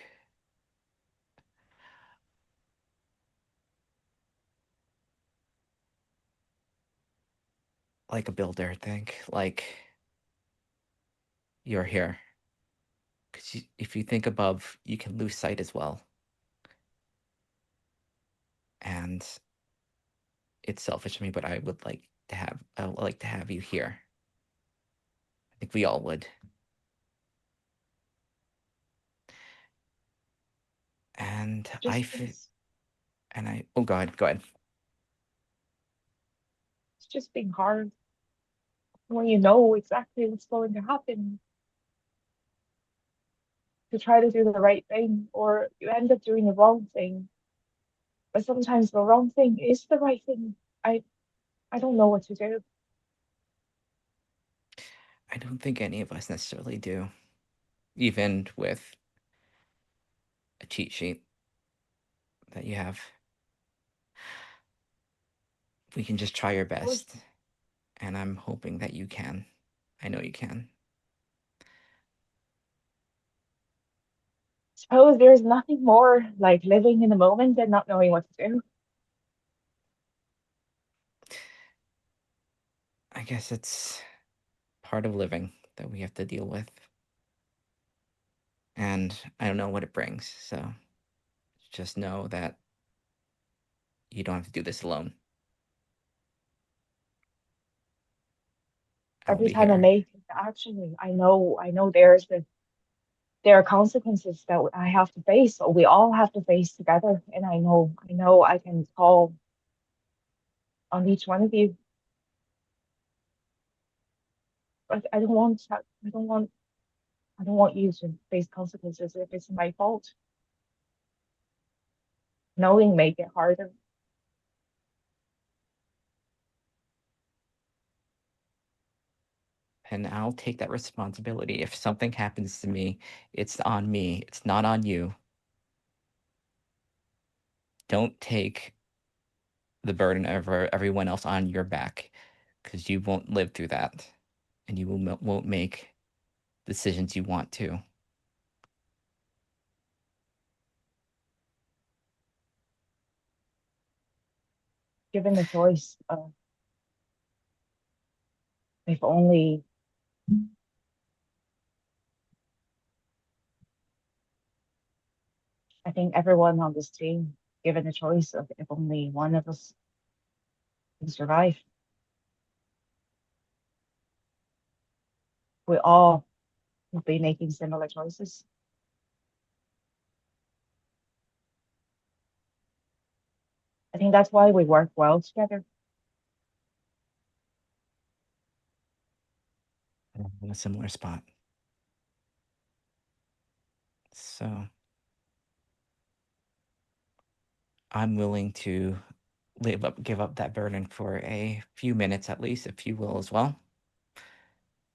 like a builder, think like you're here. Because if you think above, you can lose sight as well. And it's selfish of me, but I would like to have you here. I think we all would. And It's oh, go ahead. just being hard when you know exactly what's going to happen, to try to do the right thing, or you end up doing the wrong thing. But sometimes the wrong thing is the right thing. I don't know what to do. I don't think any of us necessarily do, even with a cheat sheet that you have. We can just try your best, and I'm hoping that you can. I know you can. Suppose there's nothing more like living in the moment and not knowing what to do. I guess it's part of living that we have to deal with. And I don't know what it brings, so just know that you don't have to do this alone. I'll Every be time I here. make the action, I know there's there are consequences that I have to face, or we all have to face together. And I know I can call on each one of you. But I don't want I don't want you to face consequences if it's my fault. Knowing make it harder. And I'll take that responsibility. If something happens to me, it's on me. It's not on you. Don't take the burden of everyone else on your back, because you won't live through that, and you won't make decisions you want to. Given the choice, if only I think everyone on this team, given the choice of if only one of us can survive, we all will be making similar choices. I think that's why we work well together. I'm in a similar spot. So I'm willing to give up that burden for a few minutes at least, if you will as well.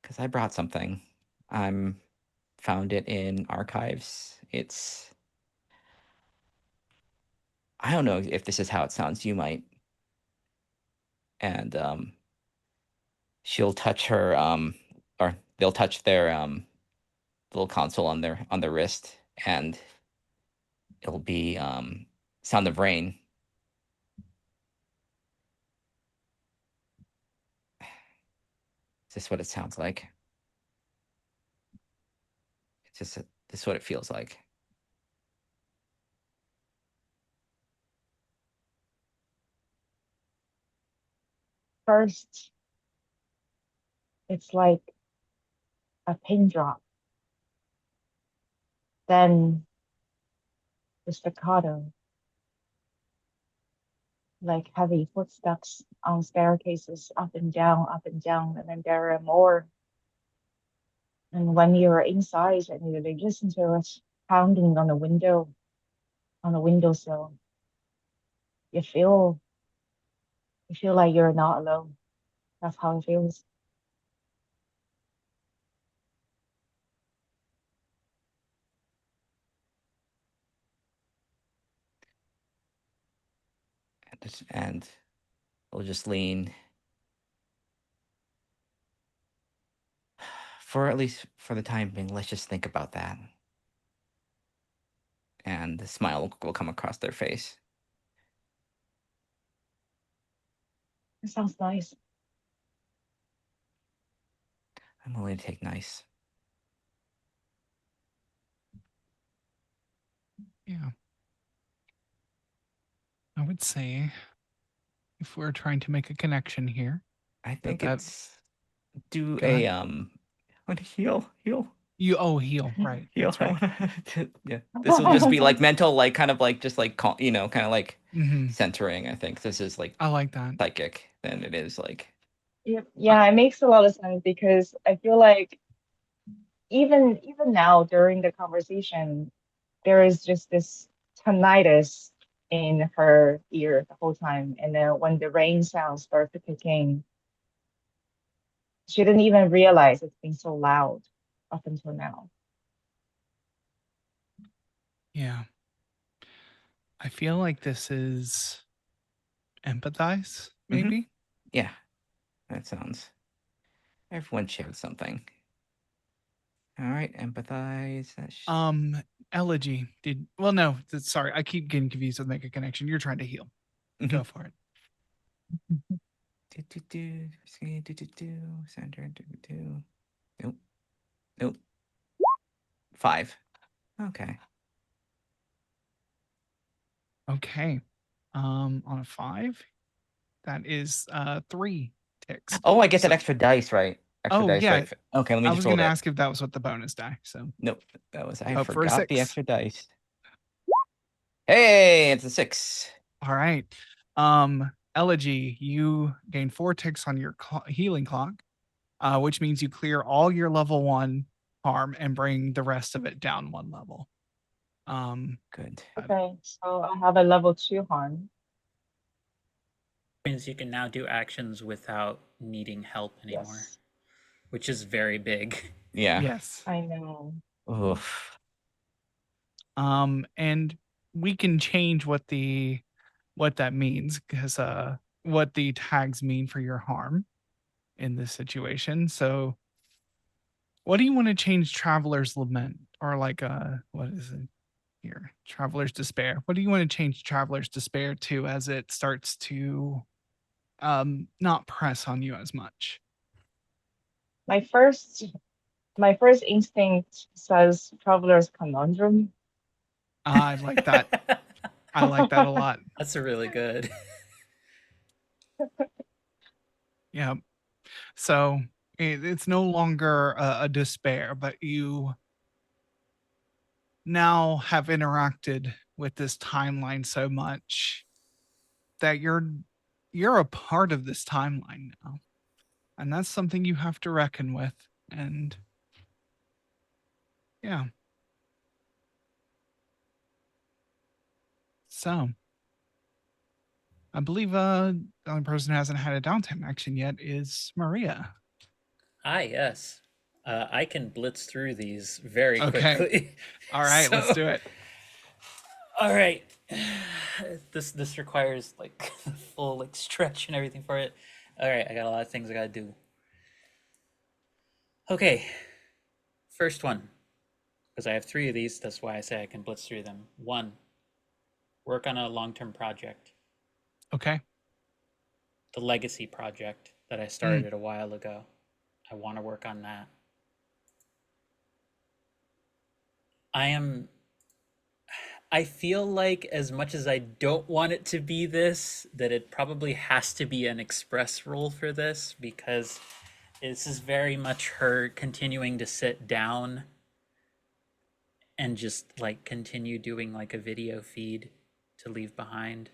Because I brought something. I'm found it in archives. I don't know if this is how it sounds. You might. And she'll touch her or they'll touch their little console on their wrist, and it'll be Sound of Rain. Is this what it sounds like? It's just this is what it feels like. First, it's like a pin drop. Then the staccato, like heavy footsteps on staircases, up and down, and then there are more. And when you're inside and you listen to it pounding on the windowsill, you feel like you're not alone. That's how it feels. And we'll just lean for at least for the time being. Let's just think about that. And the smile will come across their face. It sounds nice. I'm willing to take nice. Yeah. I would say if we're trying to make a connection here, I think that- it's do Go a ahead. I want to heal. heal, right? Heal. That's right. Yeah. This will just be like mental, like kind of like just like kind of like hmm centering. I think this is like I like that. psychic than it is like. Yeah, it makes a lot of sense because I feel like even now during the conversation, there is just this tinnitus in her ear the whole time. And then when the rain sounds start to kick in, she didn't even realize it's been so loud up until now. Yeah. I feel like this is empathize, maybe. Yeah, that sounds. Everyone shared something. All right, empathize. Elegy did well. No, sorry, I keep getting confused with make a connection. You're trying to heal. Go for it. Nope. Nope. 5. Okay. Okay. On a 5, that is 3 ticks. Oh, I get that So- extra dice, right? extra Oh, dice, yeah. right? Okay, let me I just was roll going to that. ask if that was what the bonus die. So Nope, that was I hope for a forgot the 6. extra dice. Hey, it's a 6. All right. Elegy, you gain 4 ticks on your healing clock, which means you clear all your level 1 harm and bring the rest of it down 1 level. Good. Okay, so I have a level 2 harm. Means you can now do actions without needing help anymore, Yes, which is very big. Yeah. Yes. I know. Oof. And we can change what that means because what the tags mean for your harm in this situation. So what do you want to change Traveler's Lament or like what is it here? Traveler's Despair. What do you want to change Traveler's Despair to as it starts to not press on you as much? My first my first instinct says Traveler's Conundrum. I like that. I like that a lot. That's a really good. Yeah. So it's no longer a despair, but you now have interacted with this timeline so much that you're a part of this timeline now. And that's something you have to reckon with. And yeah. So I believe the only person who hasn't had a downtime action yet is Maria. Yes. I can blitz through these very Okay. quickly. All right, let's do it. All right. This requires like full like stretch and everything for it. All right, I got a lot of things I gotta do. Okay. First one, because I have 3 of these. That's why I say I can blitz through them. 1, work on a long-term project, Okay. the legacy project that I started a while ago. I want to work on that. I feel like as much as I don't want it to be this, that it probably has to be an express role for this because this is very much her continuing to sit down and just like continue doing like a video feed to leave behind.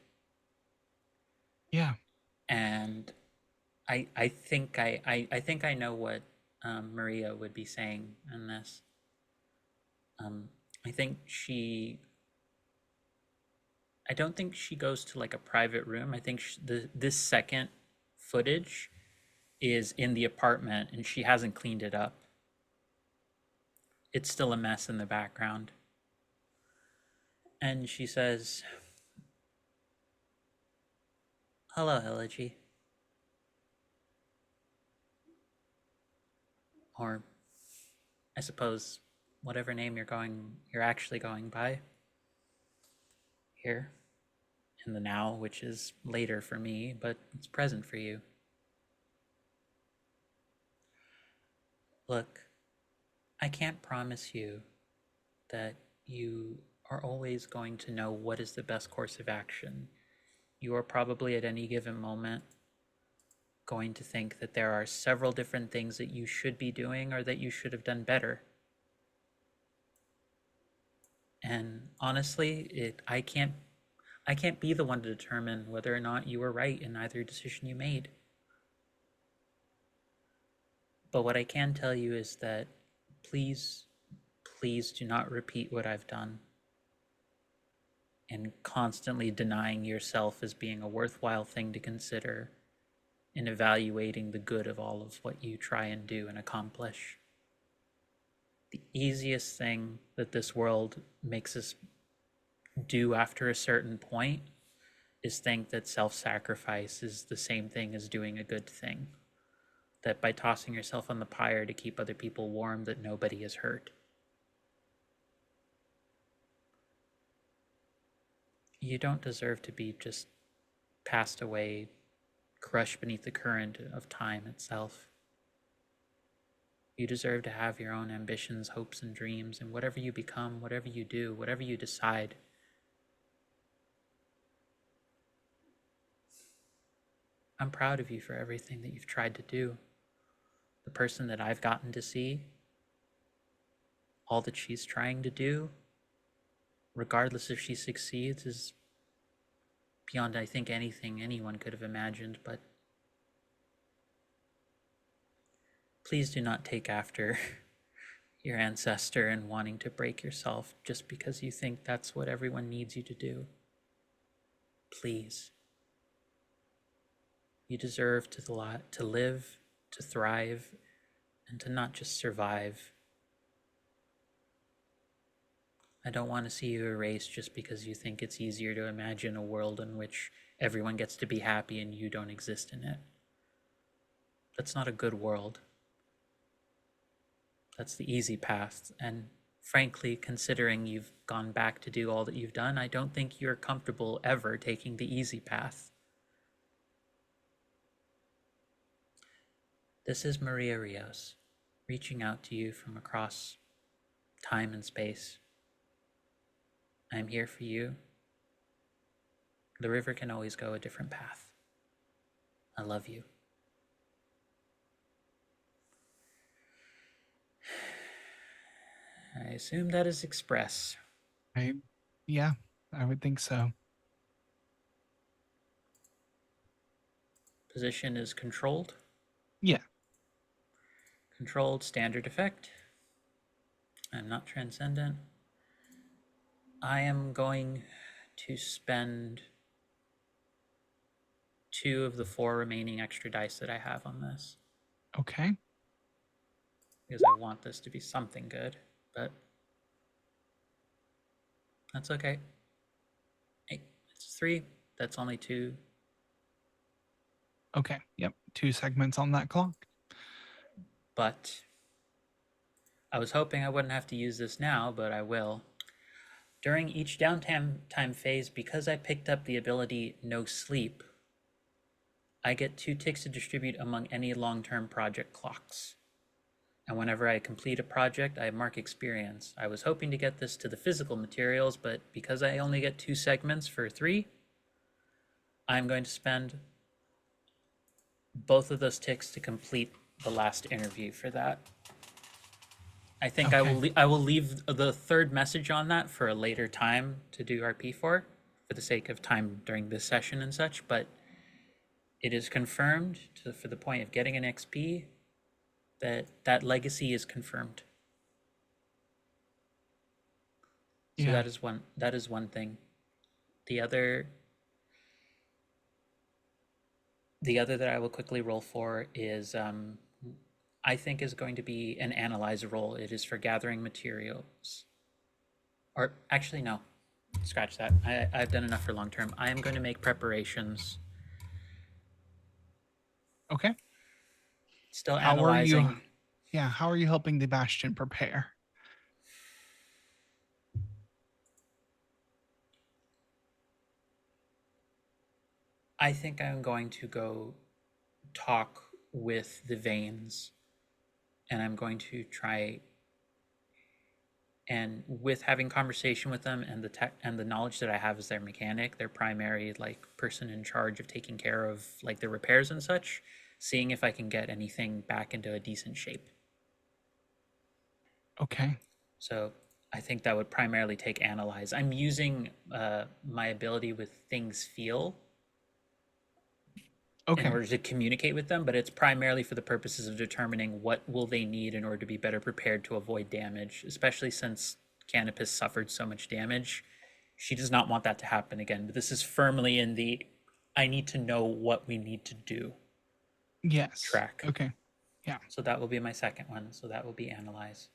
Yeah. And I think I think I know what Maria would be saying in this. I think I don't think she goes to like a private room. I think this second footage is in the apartment and she hasn't cleaned it up. It's still a mess in the background. And she says, "Hello, Elegy." Or I suppose whatever name you're actually going by here in the now, which is later for me, but it's present for you. Look, I can't promise you that you are always going to know what is the best course of action. You are probably at any given moment going to think that there are several different things that you should be doing or that you should have done better. And honestly, I can't be the one to determine whether or not you were right in either decision you made. But what I can tell you is that please, please do not repeat what I've done and constantly denying yourself as being a worthwhile thing to consider in evaluating the good of all of what you try and do and accomplish. The easiest thing that this world makes us do after a certain point is think that self-sacrifice is the same thing as doing a good thing. That by tossing yourself on the pyre to keep other people warm, that nobody is hurt. You don't deserve to be just passed away, crushed beneath the current of time itself. You deserve to have your own ambitions, hopes, and dreams, and whatever you become, whatever you do, whatever you decide. I'm proud of you for everything that you've tried to do. the person that I've gotten to see, all that she's trying to do, regardless if she succeeds, is beyond, I think, anything anyone could have imagined. But please do not take after your ancestor and wanting to break yourself just because you think that's what everyone needs you to do. Please. You deserve to live, to thrive, and to not just survive. I don't want to see you erased just because you think it's easier to imagine a world in which everyone gets to be happy and you don't exist in it. That's not a good world. That's the easy path. And frankly, considering you've gone back to do all that you've done, I don't think you're comfortable ever taking the easy path. This is Maria Rios, reaching out to you from across time and space. I'm here for you. The river can always go a different path. I love you. I assume that is express. Yeah, I would think so. Position is controlled. Yeah. Controlled, standard effect. I'm not transcendent. I am going to spend 2 of the 4 remaining extra dice that I have on this, Okay. because I want this to be something good, but that's okay. Hey, it's 3. That's only 2. Okay. Yep. 2 segments on that clock. But I was hoping I wouldn't have to use this now, but I will. During each downtime phase, because I picked up the ability No Sleep, I get 2 ticks to distribute among any long-term project clocks. And whenever I complete a project, I mark experience. I was hoping to get this to the physical materials, but because I only get 2 segments for 3, I'm going to spend both of those ticks to complete the last interview for that. I think Okay. I will leave the 3rd message on that for a later time to do RP for the sake of time during this session and such, but it is confirmed for the point of getting an XP that legacy is confirmed. So Yeah. that is one thing. The other that I will quickly roll for is I think is going to be an analyze roll. It is for gathering materials. Or actually, no, scratch that. I've done enough for long term. I am going to make preparations. Okay. Still How analyzing. are you? Yeah. How are you helping the Bastion prepare? I think I'm going to go talk with the veins, and I'm going to try, and with having conversation with them and the tech and the knowledge that I have as their mechanic, their primary like person in charge of taking care of like the repairs and such, seeing if I can get anything back into a decent shape. Okay. So I think that would primarily take analyze. I'm using my ability with things feel in Okay. order to communicate with them, but it's primarily for the purposes of determining what will they need in order to be better prepared to avoid damage, especially since Canopus suffered so much damage. She does not want that to happen again, but this is firmly in the I need to know what we need to do Yes. track. Okay. Yeah. So that will be my second one. So that will be analyze.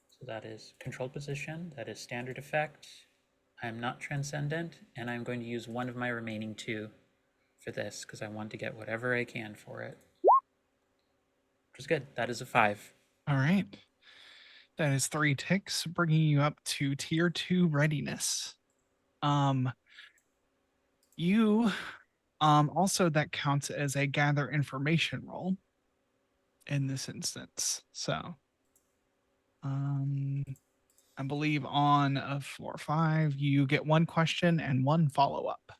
So that is controlled position, that is standard effect. I'm not transcendent, and I'm going to use one of my remaining 2 for this because I want to get whatever I can for it. Which is good. That is a 5. All right. That is 3 ticks, bringing you up to tier 2 readiness. You also that counts as a gather information roll in this instance. So I believe on a 4 or 5, you get 1 question and 1 follow-up.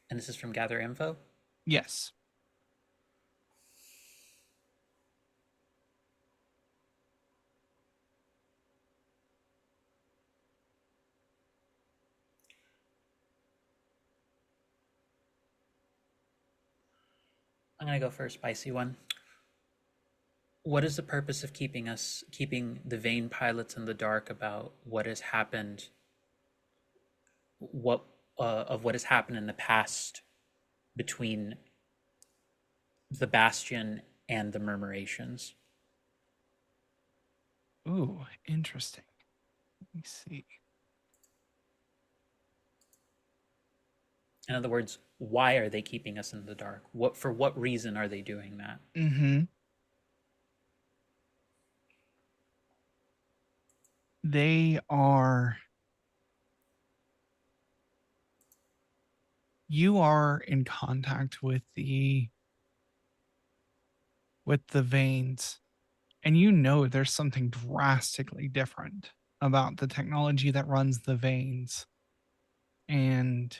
And this is from Gather Info? Yes. I'm gonna go for a spicy one. What is the purpose of keeping the Vane pilots in the dark about what has happened? What what has happened in the past between the Bastion and the Murmurations? Ooh, interesting. Let me see. In other words, why are they keeping us in the dark? For what reason are they doing that? Mm-hmm. They are. You are in contact with the veins, and you know there's something drastically different about the technology that runs the veins and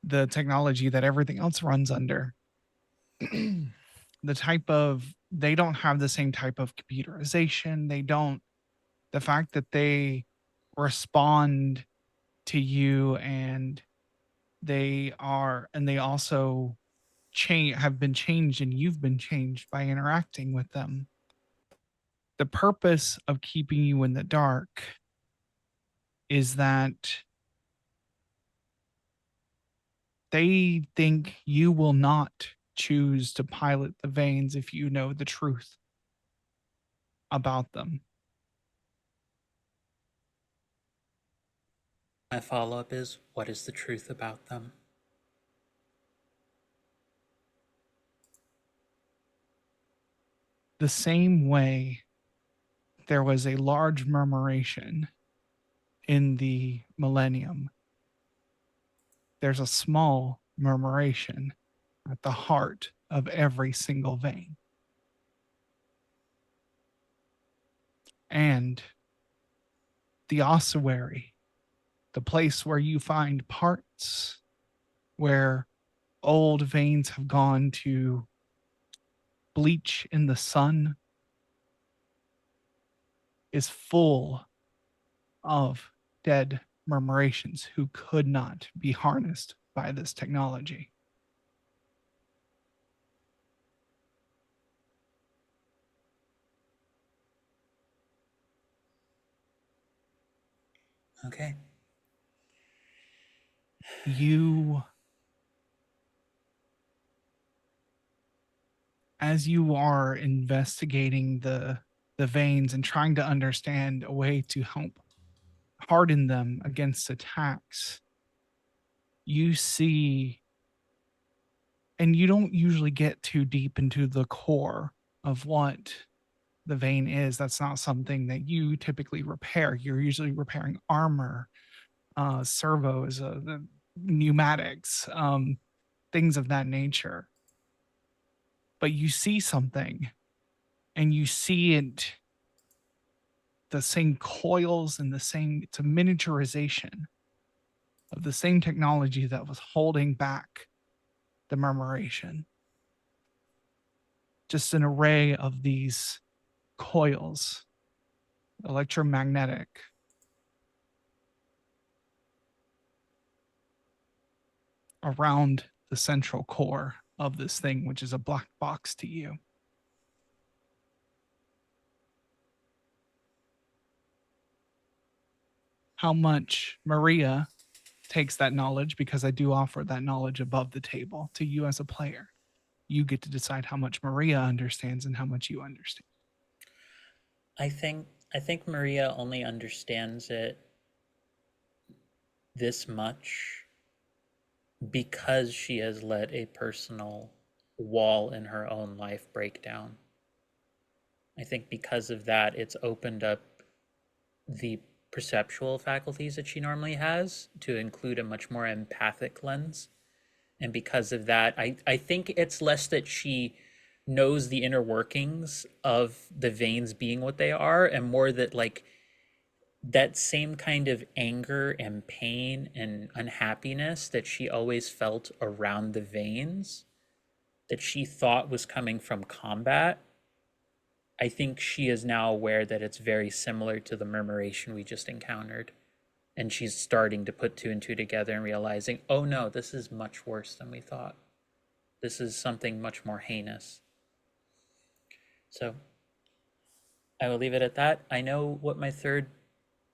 the technology that everything else runs under. They don't have the same type of computerization. The fact that they respond to you, and they also have been changed, and you've been changed by interacting with them. The purpose of keeping you in the dark is that they think you will not choose to pilot the veins if you know the truth about them. My follow up is, what is the truth about them? The same way there was a large murmuration in the millennium, there's a small murmuration at the heart of every single vein. And the ossuary, the place where you find parts, where old veins have gone to bleach in the sun, is full of dead murmurations who could not be harnessed by this technology. Okay. As you are investigating the veins and trying to understand a way to help harden them against attacks, you see, and you don't usually get too deep into the core of what the vein is. That's not something that you typically repair. You're usually repairing armor, servos, the pneumatics, things of that nature. But you see something, and you see it, the same coils and it's a miniaturization of the same technology that was holding back the murmuration. Just an array of these coils, electromagnetic, around the central core of this thing, which is a black box to you. How much Maria takes that knowledge, because I do offer that knowledge above the table to you as a player. You get to decide how much Maria understands and how much you understand. I think Maria only understands it this much because she has let a personal wall in her own life break down. I think because of that, it's opened up the perceptual faculties that she normally has to include a much more empathic lens. And because of that, I think it's less that she knows the inner workings of the veins being what they are, and more that like that same kind of anger and pain and unhappiness that she always felt around the veins that she thought was coming from combat. I think she is now aware that it's very similar to the murmuration we just encountered. And she's starting to put two and two together and realizing, oh no, this is much worse than we thought. This is something much more heinous. So I will leave it at that. I know what my third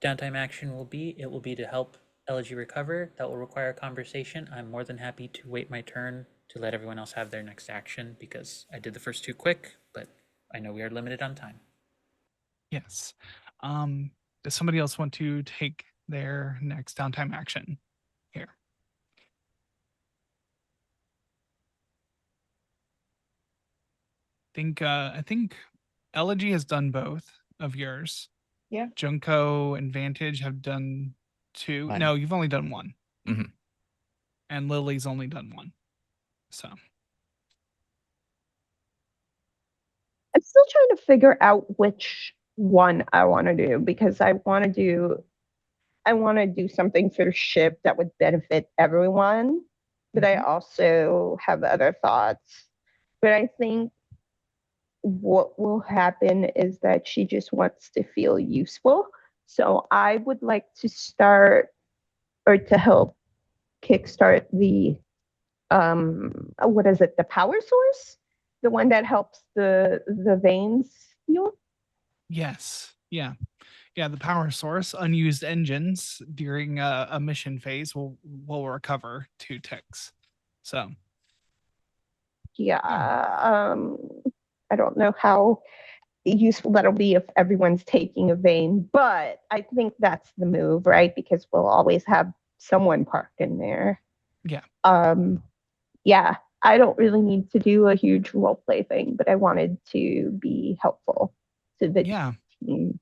downtime action will be. It will be to help Elegy recover. That will require a conversation. I'm more than happy to wait my turn to let everyone else have their next action because I did the first two quick, but I know we are limited on time. Yes. Does somebody else want to take their next downtime action here? I think Elegy has done both of yours. Yeah. Junko and Vantage have done two. One. No, you've only done one. Mhm. And Lily's only done one. So I'm still trying to figure out which one I want to do because I want to do something for the ship that would benefit everyone, but I also have other thoughts. But I think what will happen is that she just wants to feel useful. So I would like to start or to help kickstart the what is it, the power source? The one that helps the veins heal? yes. Yeah. Yeah, the power source, unused engines during a mission phase will recover 2 ticks. So Yeah. I don't know how useful that'll be if everyone's taking a vein, but I think that's the move, right? Because we'll always have someone parked in there. yeah. Yeah, I don't really need to do a huge role play thing, but I wanted to be helpful to the Yeah. team.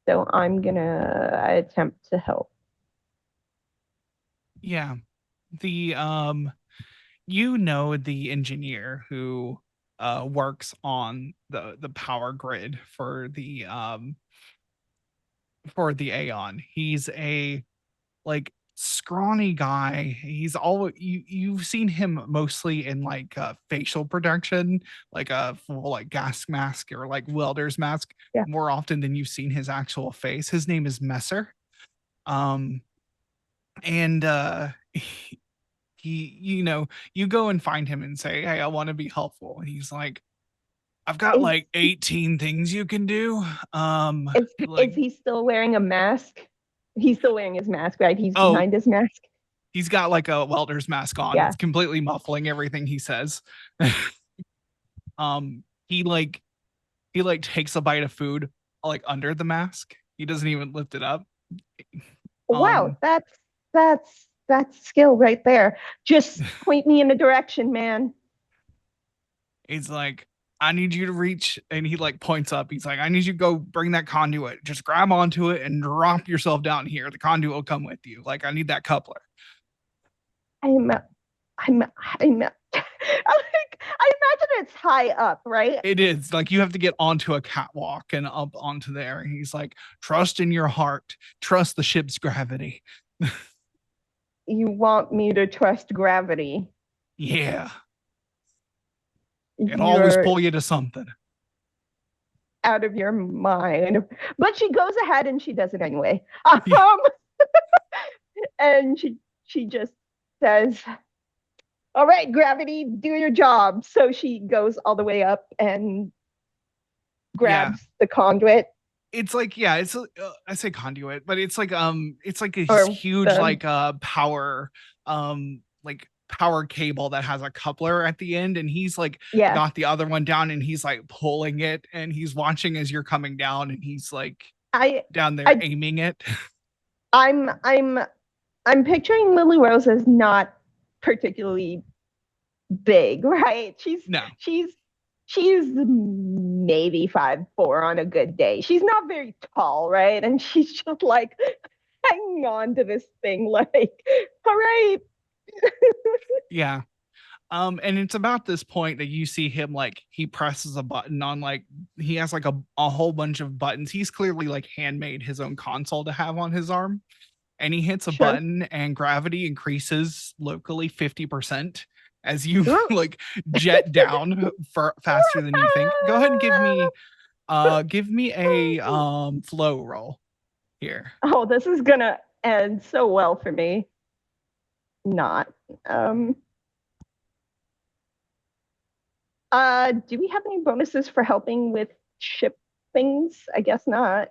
So I'm gonna attempt to help. Yeah. The the engineer who works on the power grid for the Aeon. He's a like scrawny guy. He's all you've seen him mostly in like facial production, like a full like gas mask or like welder's mask, Yeah. more often than you've seen his actual face. His name is Messer. Um and he you go and find him and say, "Hey, I want to be helpful." And he's like, "I've got Is, like 18 things you can do." is he still wearing a mask? He's still wearing his mask, right? He's Oh, behind his mask. he's got like a welder's mask on. Yeah. It's completely muffling everything he says. He takes a bite of food like under the mask. He doesn't even lift it up. Wow, that's skill right there. Just point me in a direction, man. He's like, "I need you to reach," and he like points up. He's like, "I need you to go bring that conduit. Just grab onto it and drop yourself down here. The conduit will come with you. Like, I need that coupler." I'm like, I imagine it's high up, right? It is like you have to get onto a catwalk and up onto there. And he's like, "Trust in your heart. Trust the ship's gravity." You want me to trust gravity? Yeah. It'll always pull you to something. Out of your mind. But she goes ahead and she does it anyway. Yeah. And she just says, "All right, gravity, do your job." So she goes all the way up and grabs the conduit. It's like, yeah, it's I say conduit, but it's like a Or huge the- like power power cable that has a coupler at the end, and he's like Yeah. got the other one down and he's like pulling it and he's watching as you're coming down and he's like down there aiming it. I'm picturing Lily Rose as not particularly big, right? She's maybe 5'4" on a good day. She's not very tall, right? And she's just like hanging on to this thing like, all right. Yeah. And it's about this point that you see him like he presses a button on like he has like a whole bunch of buttons. He's clearly like handmade his own console to have on his arm. And he hits a button and gravity increases locally 50% as you like jet down faster than you think. Go ahead and give me a flow roll here. Oh, this is gonna end so well for me. Not. Do we have any bonuses for helping with ship things? I guess not.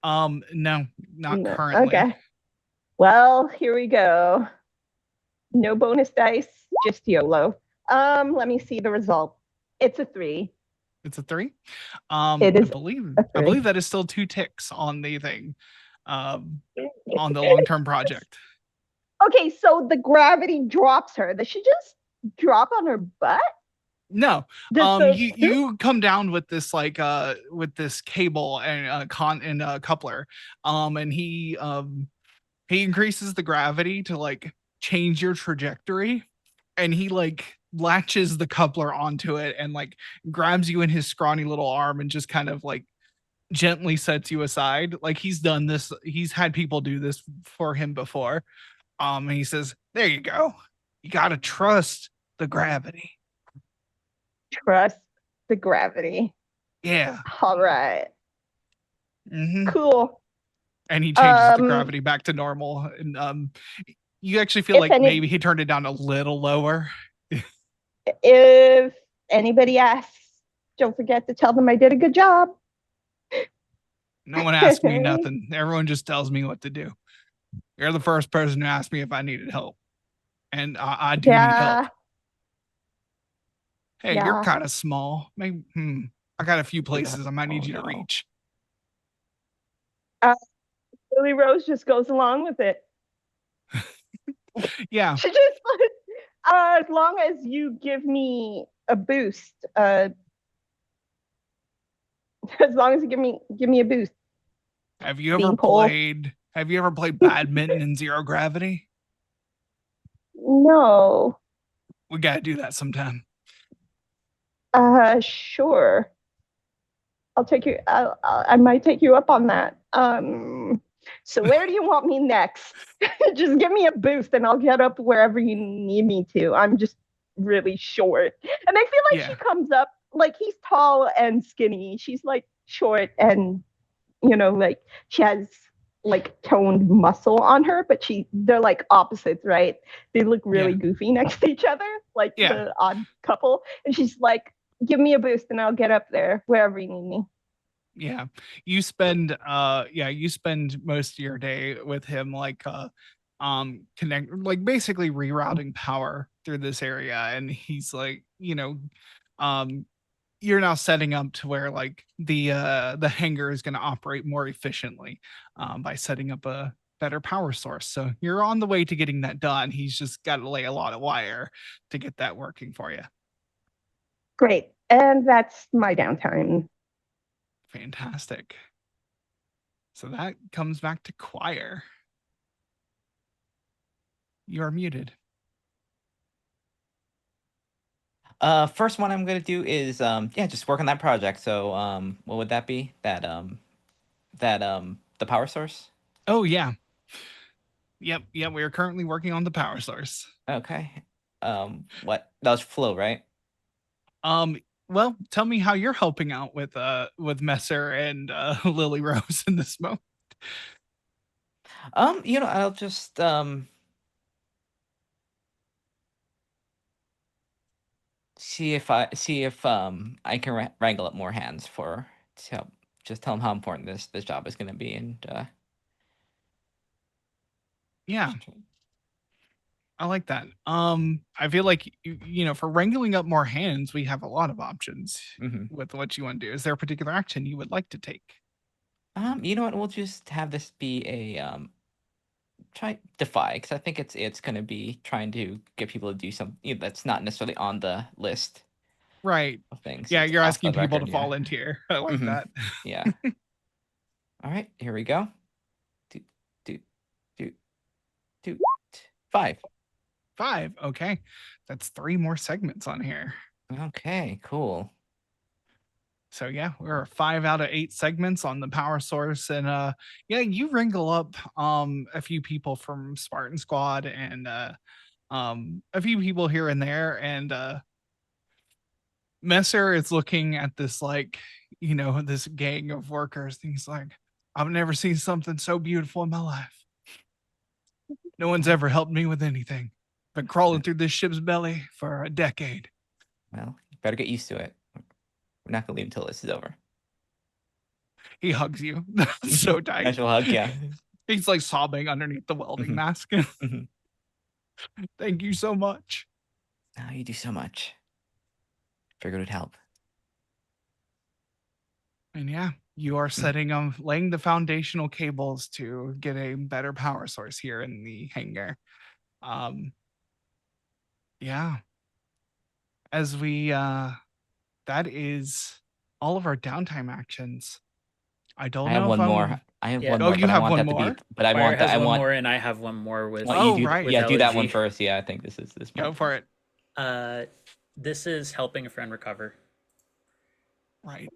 No, not No. currently. Okay. Well, here we go. No bonus dice, just YOLO. Let me see the result. It's a 3. It's a 3. It is I believe a 3. that is still 2 ticks on the thing, on the long-term project. Okay, so the gravity drops her. Does she just drop on her butt? No, Does you come down with this with this cable and coupler, and he increases the gravity to like change your trajectory, and he like latches the coupler onto it and like grabs you in his scrawny little arm and just kind of like gently sets you aside. Like he's done this, he's had people do this for him before. And he says, "There you go. You gotta trust the gravity." trust the gravity? Yeah. All right. Mm-hmm. Cool. And he changes the gravity back to normal. And you actually feel like maybe he turned it down a little lower. If anybody asks, don't forget to tell them I did a good job. No one asked me nothing. Everyone just tells me what to do. You're the first person to ask me if I needed help. And I do need help. Hey, you're kind of small. Maybe I got a few places I might need you to reach. Lily Rose just goes along with it. Yeah. She just as long as you give me a boost. As long as you give me a boost. Have you ever played badminton in zero gravity? No. We gotta do that sometime. Sure. I'll take you. I might take you up on that. So where do you want me next? Just give me a boost and I'll get up wherever you need me to. I'm just really short. And I feel like she comes up, like he's tall and skinny. She's like short and, like she has like toned muscle on her, but they're like opposites, right? They look really goofy next to each other, like the odd couple. And she's like, give me a boost and I'll get up there wherever you need me. Yeah. You spend most of your day with him basically rerouting power through this area. And he's like, you're now setting up to where like the hangar is going to operate more efficiently by setting up a better power source. So you're on the way to getting that done. He's just got to lay a lot of wire to get that working for you. Great. And that's my downtime. Fantastic. So that comes back to Choir. You are muted. First one I'm gonna do is just work on that project. So what would that be? The power source? Oh yeah. Yep, we are currently working on the power source. Okay. What? That was Flow, right? Well, tell me how you're helping out with Messer and Lily Rose in this moment. I'll just see if I can wrangle up more hands to help. Just tell them how important this job is going to be, and yeah, I like that. I feel like for wrangling up more hands, we have a lot of options with what you want to do. Is there a particular action you would like to take? You know what? We'll just have this be a try defy, because I think it's going to be trying to get people to do something that's not necessarily on the list. Right. Of things. Yeah, it's you're asking people record, to volunteer. I like that. Yeah. All right, here we go. 5. 5. Okay. That's 3 more segments on here. Okay, cool. So yeah, we're 5 out of 8 segments on the power source. And you wrangle up a few people from Spartan Squad and a few people here and there. And Messer is looking at this this gang of workers, and he's like, I've never seen something so beautiful in my life. No one's ever helped me with anything. Been crawling through this ship's belly for a decade. Well, you better get used to it. We're not gonna leave until this is over. He hugs you so tight. Actual hug, yeah. He's like sobbing underneath the welding Mhm. mask. Mhm. Thank you so much. Oh, you do so much. Figured it'd help. And yeah, you are setting laying the foundational cables to get a better power source here in the hangar. Yeah. As we that is all of our downtime actions. I don't I have know if one more. I'm I have Yeah. one Oh, more, you but I have want one that to be. more? But I Fire want that. has I one want. more, and I have one more with. Want Oh, you do. right. Yeah, do that one Elegy. first. Yeah, I think this. Go Might, for it. This is helping a friend recover. Right.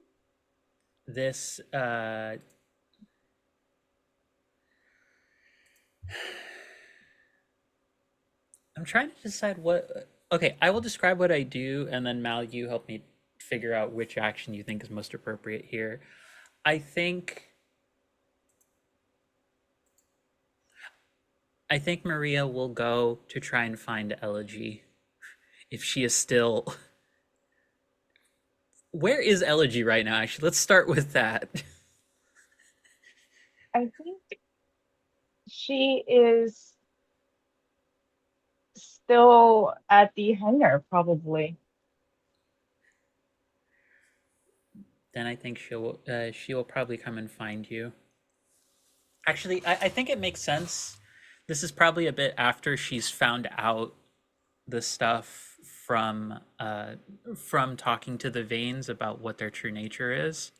This I'm trying to decide what. Okay, I will describe what I do, and then Mal, you help me figure out which action you think is most appropriate here. I think Maria will go to try and find Elegy if she is still. Where is Elegy right now? Actually, let's start with that. I think she is still at the hangar, probably. Then I think she will probably come and find you. Actually, I think it makes sense. This is probably a bit after she's found out the stuff from talking to the veins about what their true nature is.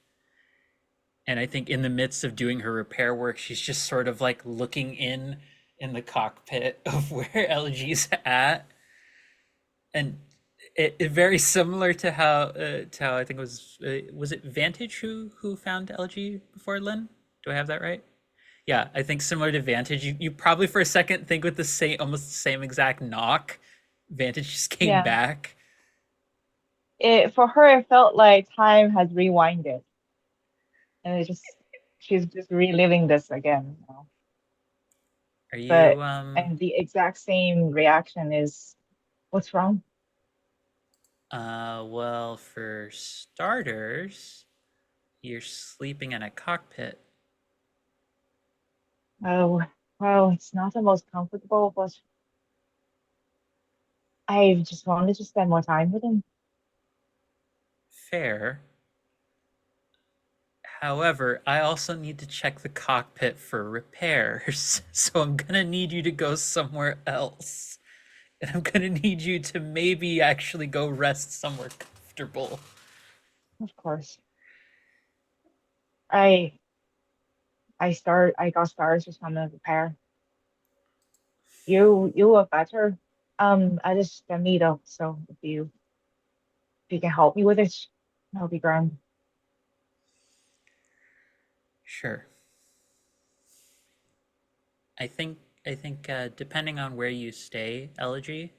And I think in the midst of doing her repair work, she's just sort of like looking in the cockpit of where LG's at, and it very similar to how I think it was it Vantage who found LG before Lynn? Do I have that right? Yeah, I think similar to Vantage, you probably for a second think with the same almost the same exact knock. Vantage just came Yeah. back. It for her, it felt like time has rewinded, and she's just reliving this again now. Are But you and the exact same reaction is, what's wrong? well, for starters, you're sleeping in a cockpit. Oh, well, it's not the most comfortable, but I just wanted to spend more time with him. Fair. However, I also need to check the cockpit for repairs. So I'm gonna need you to go somewhere else. And I'm gonna need you to maybe actually go rest somewhere comfortable. Of course. I I got stars just on the repair. You look better. I just need up, so if you can help me with it, that'll be grand. Sure. I think depending on where you stay, Elegy,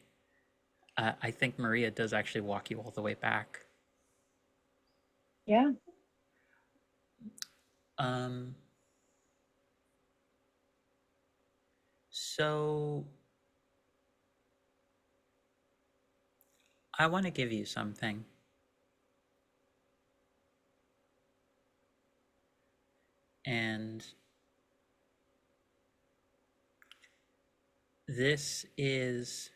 I think Maria does actually walk you all the way back. Yeah. Um, so I want to give you something. And this is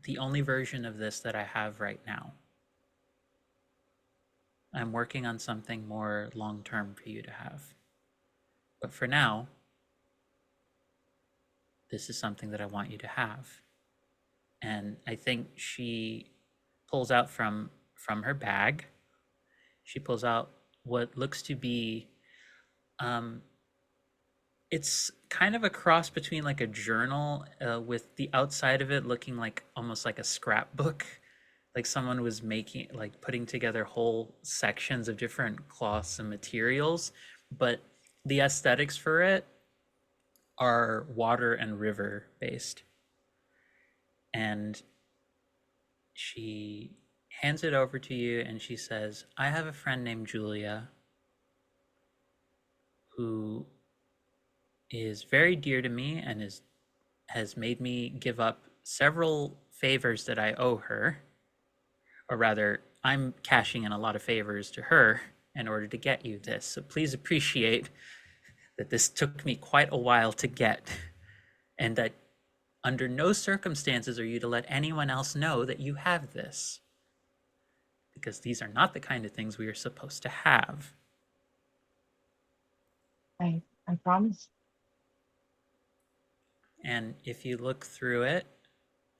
the only version of this that I have right now. I'm working on something more long-term for you to have. But for now, this is something that I want you to have. And I think she pulls out from her bag, she pulls out what looks to be it's kind of a cross between like a journal with the outside of it looking like almost like a scrapbook, like someone was making like putting together whole sections of different cloths and materials, but the aesthetics for it are water and river based. And she hands it over to you and she says, I have a friend named Julia who is very dear to me and has made me give up several favors that I owe her, or rather, I'm cashing in a lot of favors to her in order to get you this. So please appreciate that this took me quite a while to get, and that under no circumstances are you to let anyone else know that you have this, because these are not the kind of things we are supposed to have. I promise. And if you look through it,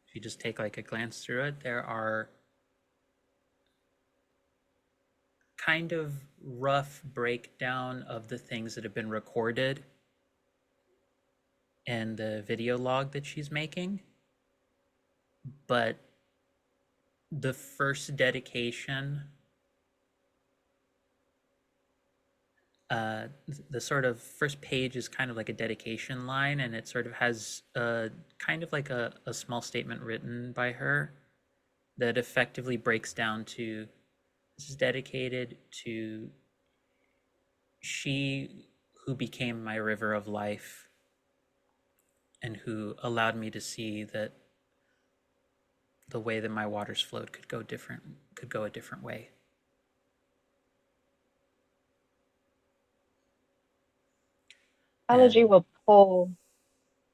if you just take like a glance through it, there are kind of rough breakdown of the things that have been recorded in the video log that she's making. But the first dedication, the sort of first page is kind of like a dedication line, and it sort of has kind of like a small statement written by her that effectively breaks down to, this is dedicated to she who became my river of life and who allowed me to see that the way that my waters flowed could go a different way. Elegy And will pull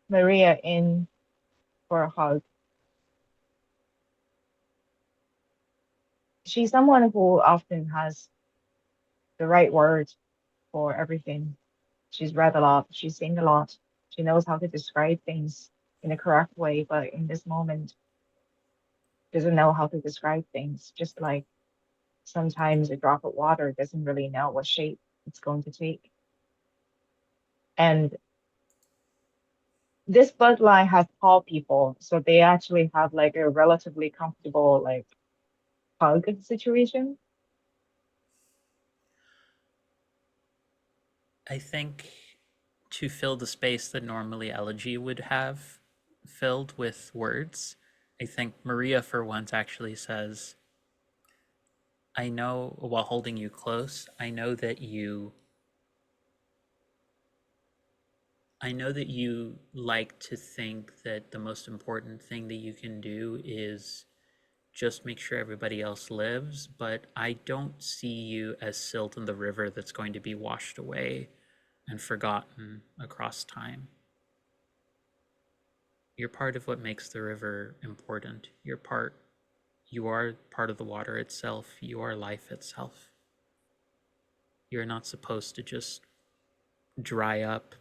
Maria in for a hug. She's someone who often has the right word for everything. She's read a lot, she's seen a lot, she knows how to describe things in the correct way, but in this moment, doesn't know how to describe things. Just like sometimes a drop of water doesn't really know what shape it's going to take. And this bloodline has tall people, so they actually have like a relatively comfortable like hug situation. I think to fill the space that normally Elegy would have filled with words, I think Maria for once actually says, I know, while holding you close, I know that you like to think that the most important thing that you can do is just make sure everybody else lives, but I don't see you as silt in the river that's going to be washed away and forgotten across time. You're part of what makes the river important. You are part of the water itself. You are life itself. You're not supposed to just dry up,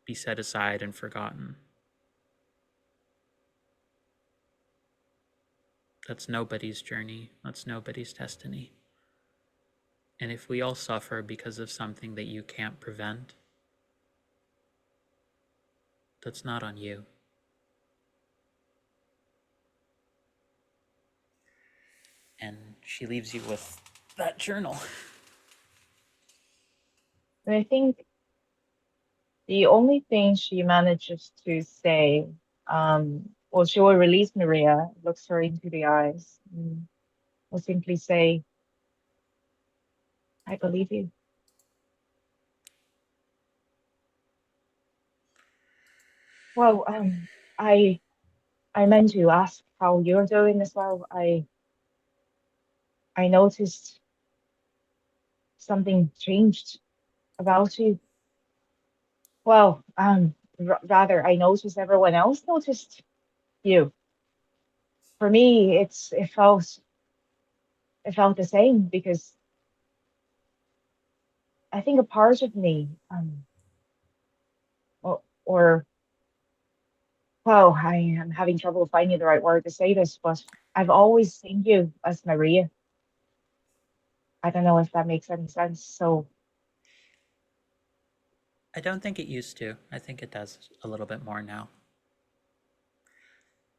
be set aside and forgotten. That's nobody's journey. That's nobody's destiny. And if we all suffer because of something that you can't prevent, that's not on you. And she leaves you with that journal. And I think the only thing she manages to say, well, she will release Maria, looks her into the eyes, and will simply say, I believe you. Well, I meant to ask how you're doing as well. I noticed something changed about you. Well, rather, I noticed everyone else noticed you. For me, it felt the same because I think a part of me, or well, I am having trouble finding the right word to say this, but I've always seen you as Maria. I don't know if that makes any sense. So I don't think it used to. I think it does a little bit more now.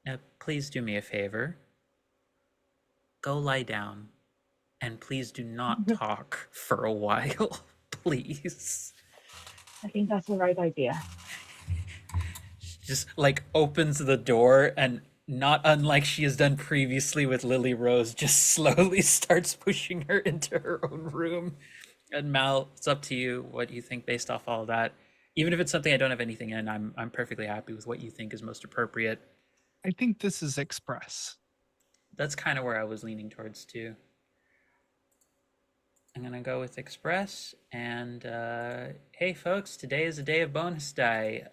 Now, please do me a favor. Go lie down, and please do not talk for a while, please. I think that's the right idea. Just like opens the door, and not unlike she has done previously with Lily Rose, just slowly starts pushing her into her own room. And Mal, it's up to you what you think based off all that. Even if it's something I don't have anything in, I'm perfectly happy with what you think is most appropriate. I think this is express. That's kind of where I was leaning towards too. I'm gonna go with express. And hey, folks, today is a day of bonus die.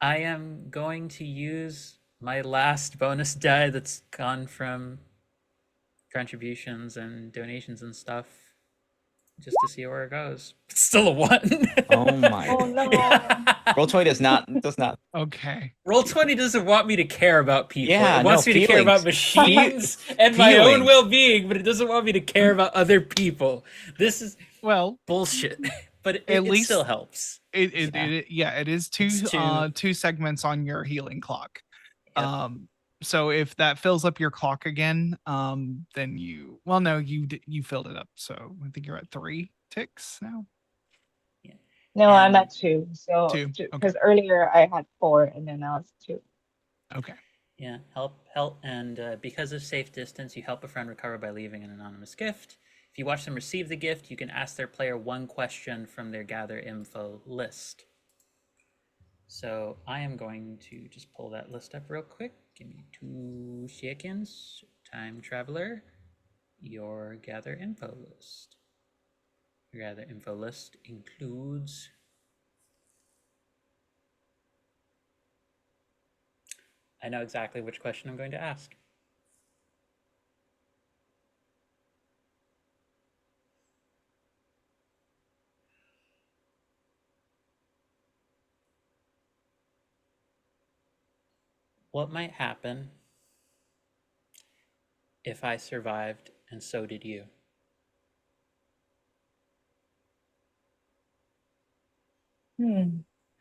I am going to use my last bonus die that's gone from contributions and donations and stuff, just to see where it goes. It's still a 1. Oh my. Oh no. Roll20 does not. Okay. Roll20 doesn't want me to care about people. Yeah, It wants no, me to care about feelings. machines and my own Feelings. well-being, but it doesn't want me to care about other people. This is Well, bullshit. But At it least- still helps. Yeah. it is two It's two. two segments on your healing clock. Yep. So if that fills up your clock again, then you you filled it up. So I think you're at 3 ticks now. No, I'm And- at 2. So 2, okay. because earlier I had 4 and then now it's 2. Okay. Yeah, help, and because of safe distance, you help a friend recover by leaving an anonymous gift. If you watch them receive the gift, you can ask their player one question from their gather info list. So I am going to just pull that list up real quick. Give me 2 seconds. Time traveler, your gather info list. Your gather info list includes I know exactly which question I'm going to ask. What might happen if I survived and so did you?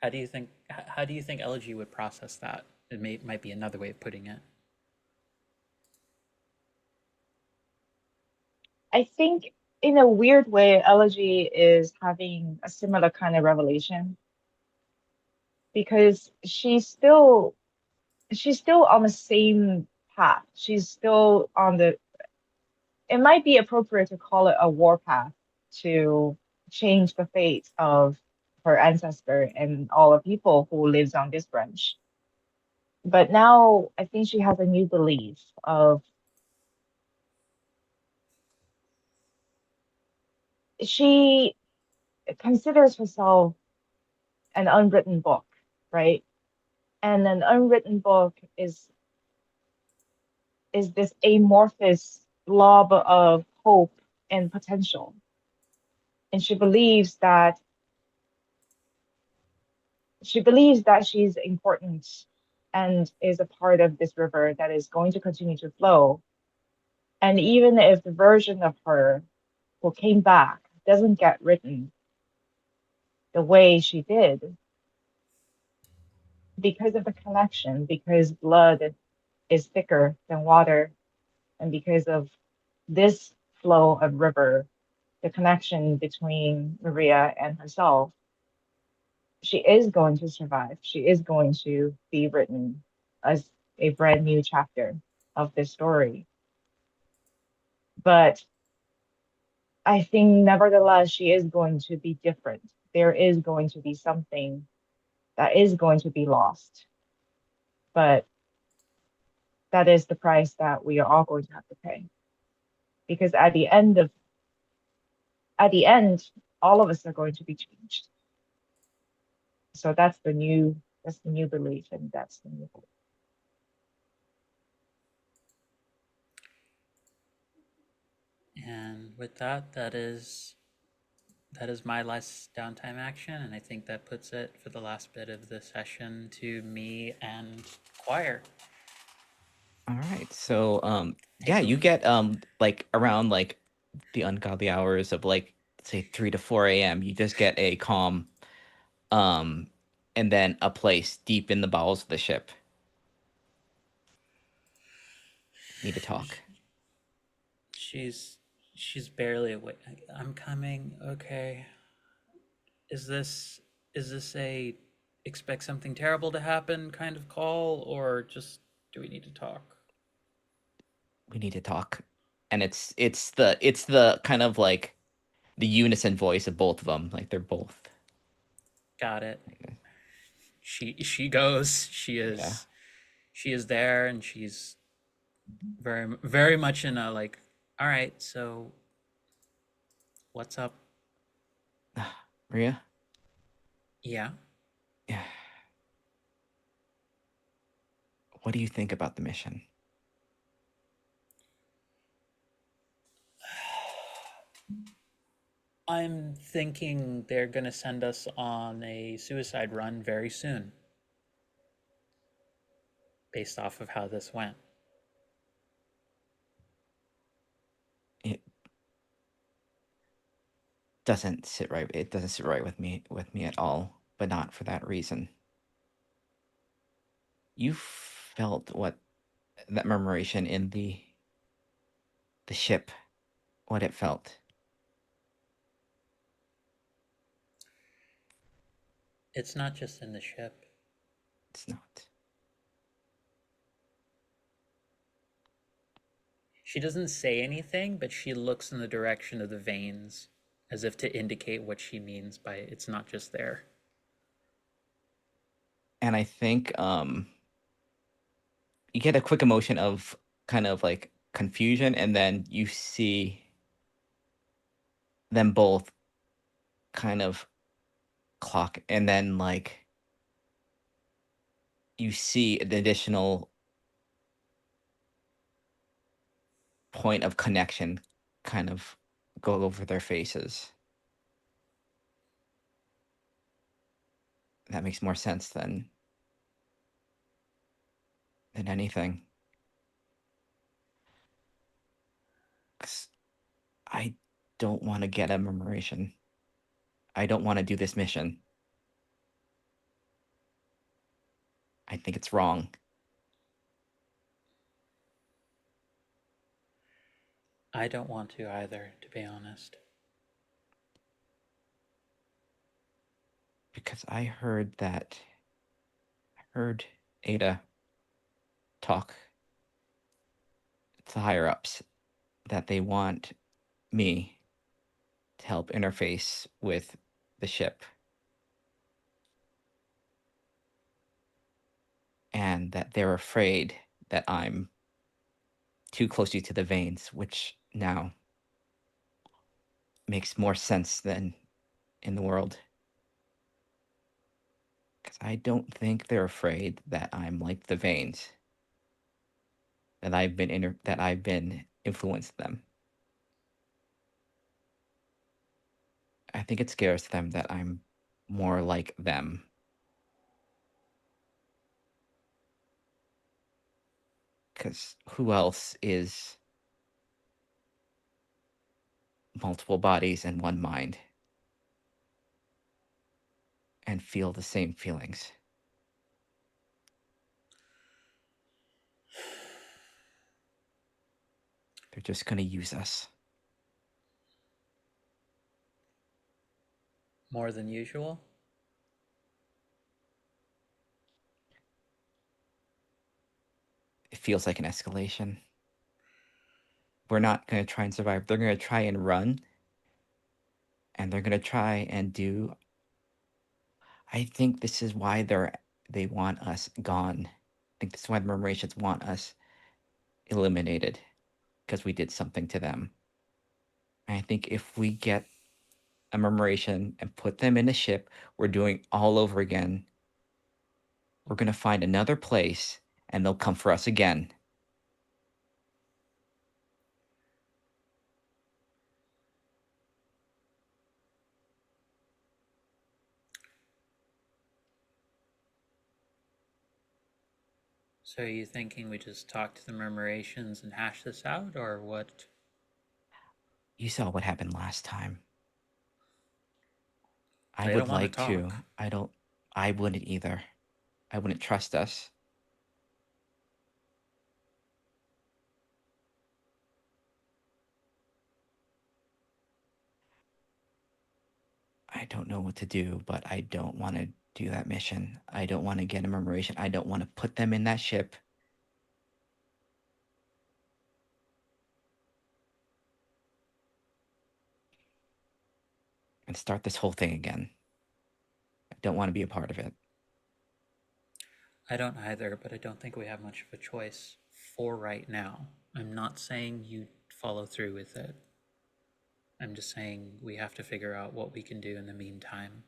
How do you think LG would process that? It might be another way of putting it. I think in a weird way, Elegy is having a similar kind of revelation because she's still on the same path. She's still on the, it might be appropriate to call it a war path to change the fate of her ancestor and all the people who lives on this branch. But now I think she has a new belief of she considers herself an unwritten book, right? And an unwritten book is this amorphous blob of hope and potential. And she believes that she's important and is a part of this river that is going to continue to flow. And even if the version of her who came back doesn't get written the way she did, because of the connection, because blood is thicker than water, and because of this flow of river, the connection between Maria and herself, she is going to survive. She is going to be written as a brand new chapter of this story. But I think nevertheless, she is going to be different. There is going to be something that is going to be lost. But that is the price that we are all going to have to pay. Because at the end, all of us are going to be changed. So that's the new belief, and that's the new hope. And with that, that is my last downtime action, and I think that puts it for the last bit of the session to me and Choir. All right. So yeah, you get like around like the ungodly hours of like say 3 to 4 a.m. You just get a calm and then a place deep in the bowels of the ship. Need to talk. She's barely awake. I'm coming. Okay. Is this a expect something terrible to happen kind of call, or just do we need to talk? We need to talk. And it's the kind of like the unison voice of both of them. Like they're both. Got it. she goes. Yeah. She is there, and she's very much in a like, all right, so what's up? Maria? Yeah. Yeah. What do you think about the mission? I'm thinking they're going to send us on a suicide run very soon, based off of how this went. It doesn't sit right. It doesn't sit right with me at all, but not for that reason. You felt what that murmuration in the ship, what it felt. It's not just in the ship. It's not. She doesn't say anything, but she looks in the direction of the veins as if to indicate what she means by it's not just there. And I think you get a quick emotion of kind of like confusion, and then you see them both kind of clock, and then like you see an additional point of connection kind of go over their faces. That makes more sense than anything. 'Cause I don't want to get a murmuration. I don't want to do this mission. I think it's wrong. I don't want to either, to be honest. Because I heard Ada talk to higher ups that they want me to help interface with the ship. And that they're afraid that I'm too closely to the veins, which now makes more sense than in the world. Because I don't think they're afraid that I'm like the veins, that I've been influenced them. I think it scares them that I'm more like them. Because who else is multiple bodies and one mind and feel the same feelings? They're just going to use us. More than usual? It feels like an escalation. We're not going to try and survive. They're going to try and run. And they're going to try and do. I think this is why they want us gone. I think this is why the Murmurations want us eliminated. Because we did something to them. And I think if we get a Murmuration and put them in a ship, we're doing all over again. We're going to find another place and they'll come for us again. So are you thinking we just talk to the murmurations and hash this out, or what? You saw what happened last time. I They would don't want like to to. talk. I wouldn't either. I wouldn't trust us. I don't know what to do, but I don't want to do that mission. I don't want to get a murmuration. I don't want to put them in that ship. And start this whole thing again. I don't want to be a part of it. I don't either, but I don't think we have much of a choice for right now. I'm not saying you follow through with it. I'm just saying we have to figure out what we can do in the meantime.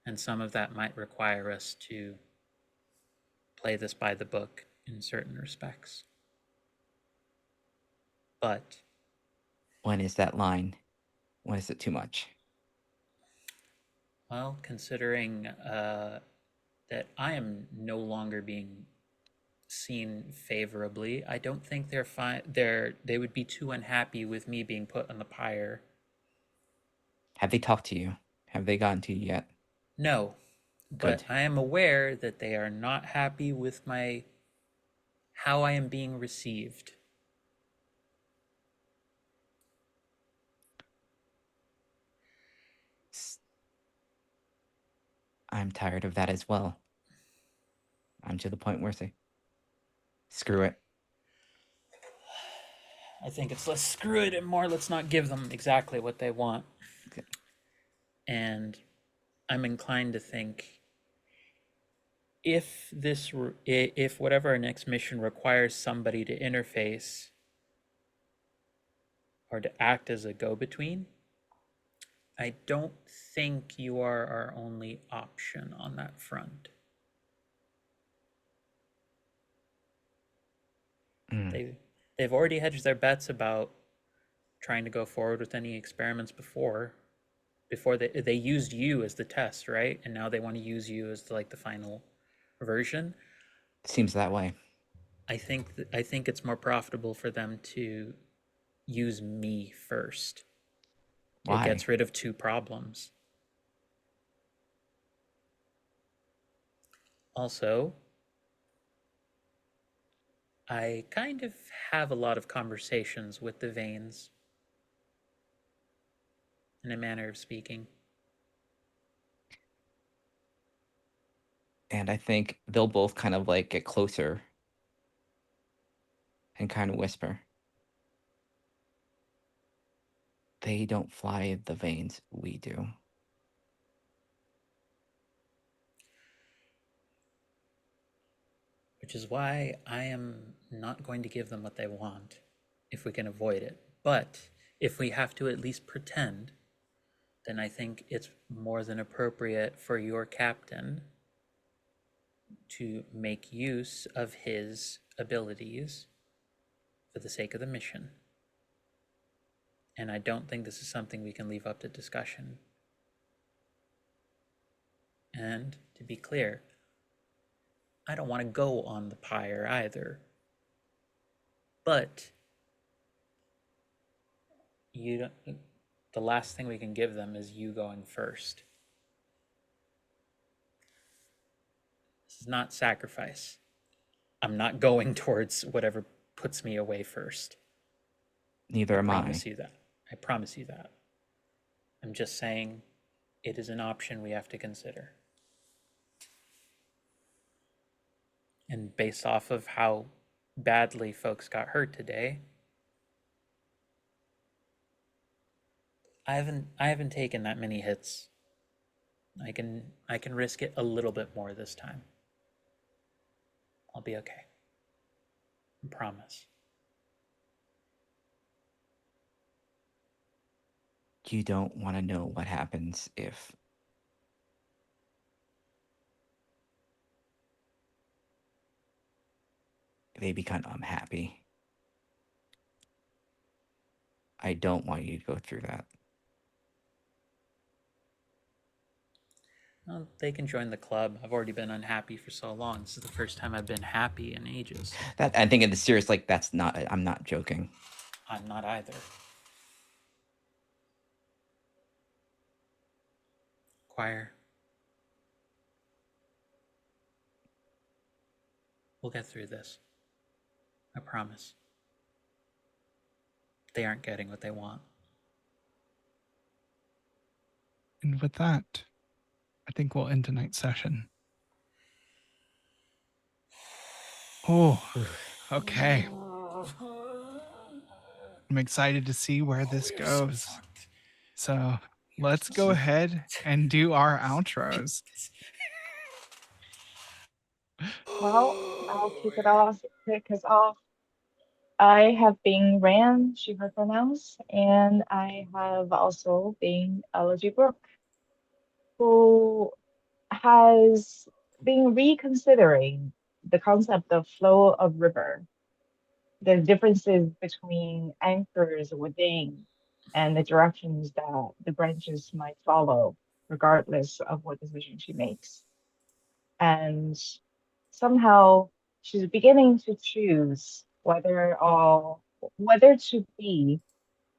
And some of that might require us to play this by the book in certain respects. But When is that line? When is it too much? well, considering that I am no longer being seen favorably, I don't think they would be too unhappy with me being put on the pyre. Have they talked to you? Have they gotten to you yet? No, but Good. I am aware that they are not happy with how I am being received. I'm tired of that as well. I'm to the point where screw it. I think it's less screw it and more let's not give them exactly what they want. Okay. And I'm inclined to think if whatever our next mission requires somebody to interface or to act as a go-between, I don't think you are our only option on that front. They've already hedged their bets about trying to go forward with any experiments before they used you as the test, right? And now they want to use you as the final version. Seems that way. I think it's more profitable for them to use me first. Why? It gets rid of two problems. Also, I kind of have a lot of conversations with the veins, in a manner of speaking. And I think they'll both kind of get closer and kind of whisper. They don't fly the veins, we do. Which is why I am not going to give them what they want, if we can avoid it. But if we have to at least pretend, then I think it's more than appropriate for your captain to make use of his abilities for the sake of the mission. And I don't think this is something we can leave up to discussion. And to be clear, I don't want to go on the pyre either. But the last thing we can give them is you going first. This is not sacrifice. I'm not going towards whatever puts me away first. Neither am I. I promise you that. I'm just saying it is an option we have to consider. And based off of how badly folks got hurt today, I haven't taken that many hits. I can risk it a little bit more this time. I'll be okay. I promise. You don't want to know what happens if they become unhappy. I don't want you to go through that. Well, they can join the club. I've already been unhappy for so long. This is the first time I've been happy in ages. That I think in the serious, that's not. I'm not joking. I'm not either. Choir. We'll get through this. I promise. They aren't getting what they want. And with that, I think we'll end tonight's session. Oh, okay. I'm excited to see where this goes. So let's go ahead and do our outros. Well, I'll kick us off. I have been Ran, she, her pronouns, and I have also been Elegy Brooke, who has been reconsidering the concept of flow of river, the differences between anchors within and the directions that the branches might follow, regardless of what decision she makes. And somehow she's beginning to choose whether to be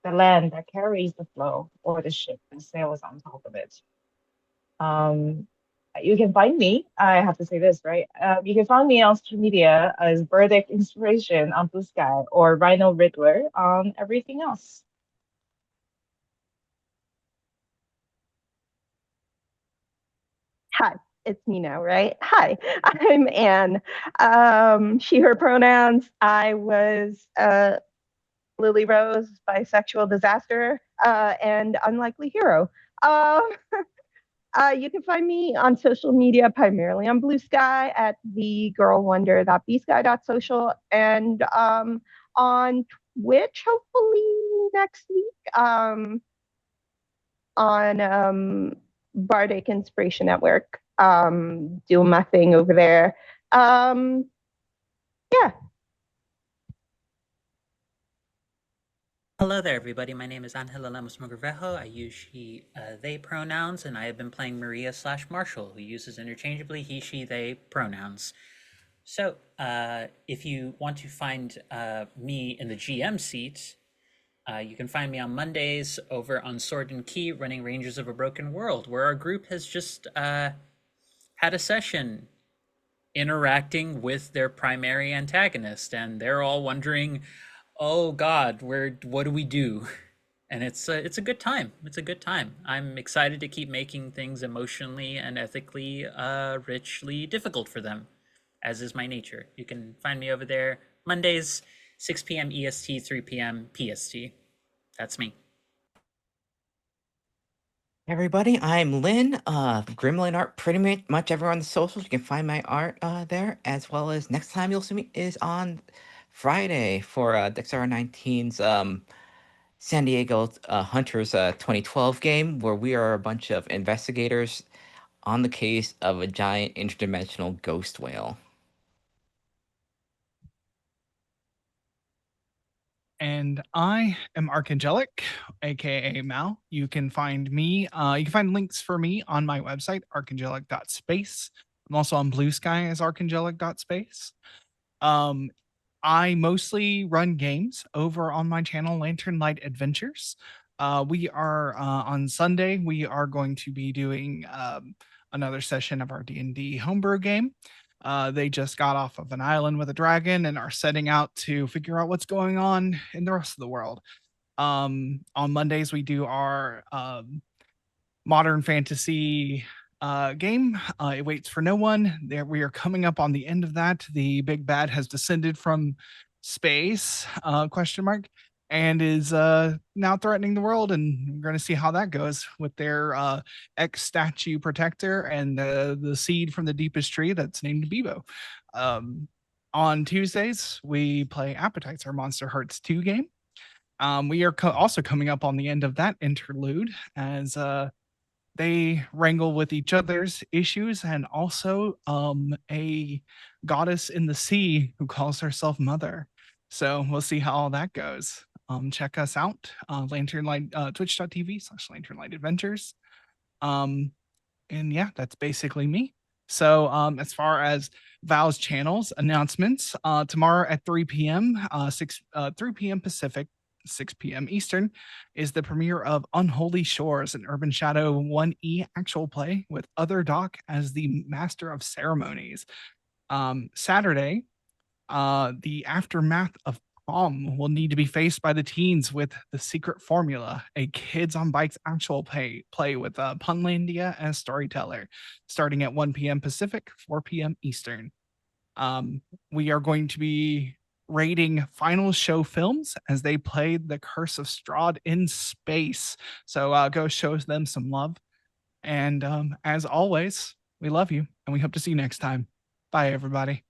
the land that carries the flow or the ship that sails on top of it. Um, you can find me. I have to say this, right? You can find me on social media as Burdick Inspiration on Blue Sky or Rhino Riddler on everything else. Hi, it's me now, right? Hi, I'm Anne. She, her pronouns. I was Lily Rose, bisexual disaster, and unlikely hero. Uh, you can find me on social media, primarily on Blue Sky at thegirlwonder.bsky.social, and on Twitch, hopefully next week, on Bardic Inspiration Network, doing my thing over there. Yeah. Hello there, everybody. My name is Angela Lemos Mogrovejo. I use she, they pronouns, and I have been playing Maria / Marshall, who uses interchangeably he, she, they pronouns. So, if you want to find me in the GM seat, you can find me on Mondays over on Sword and Key, running Rangers of a Broken World, where our group has just had a session interacting with their primary antagonist, and they're all wondering, oh God, what do we do? And it's a good time. It's a good time. I'm excited to keep making things emotionally and ethically richly difficult for them, as is my nature. You can find me over there Mondays, 6 p.m. EST, 3 p.m. PST. That's me. Everybody, I'm Lynn, Grimlin Art, pretty much everywhere on the socials. You can find my art there, as well as next time you'll see me is on Friday for XR19's San Diego Hunters 2012 game, where we are a bunch of investigators on the case of a giant interdimensional ghost whale. And I am Archangelic, aka Mal. You can find me, you can find links for me on my website, archangelic.space. I'm also on Blue Sky as archangelic.space. I mostly run games over on my channel, Lantern Light Adventures. We are on Sunday. We are going to be doing another session of our D&D homebrew game. They just got off of an island with a dragon and are setting out to figure out what's going on in the rest of the world. On Mondays, we do our modern fantasy game. It waits for no one. There, we are coming up on the end of that. The big bad has descended from space? Question mark. And is now threatening the world, and we're going to see how that goes with their ex statue protector and the seed from the deepest tree that's named Bebo. On Tuesdays, we play Appetites, our Monster Hearts 2 game. We are also coming up on the end of that interlude as they wrangle with each other's issues and also a goddess in the sea who calls herself Mother. So we'll see how all that goes. Check us out, Lantern Light, twitch.tv/Lantern Light Adventures. And yeah, that's basically me. So as far as Val's channels announcements, tomorrow at 3 p.m., 3 p.m. Pacific, 6 p.m. Eastern, is the premiere of Unholy Shores, an Urban Shadow 1E actual play with Other Doc as the master of ceremonies. Saturday, the aftermath of prom will need to be faced by the teens with The Secret Formula, a Kids on Bikes actual play with Punlandia as storyteller, starting at 1 p.m. Pacific, 4 p.m. Eastern. We are going to be rating Final Show Films as they played The Curse of Strahd in space. So go show them some love. And as always, we love you and we hope to see you next time. Bye, everybody.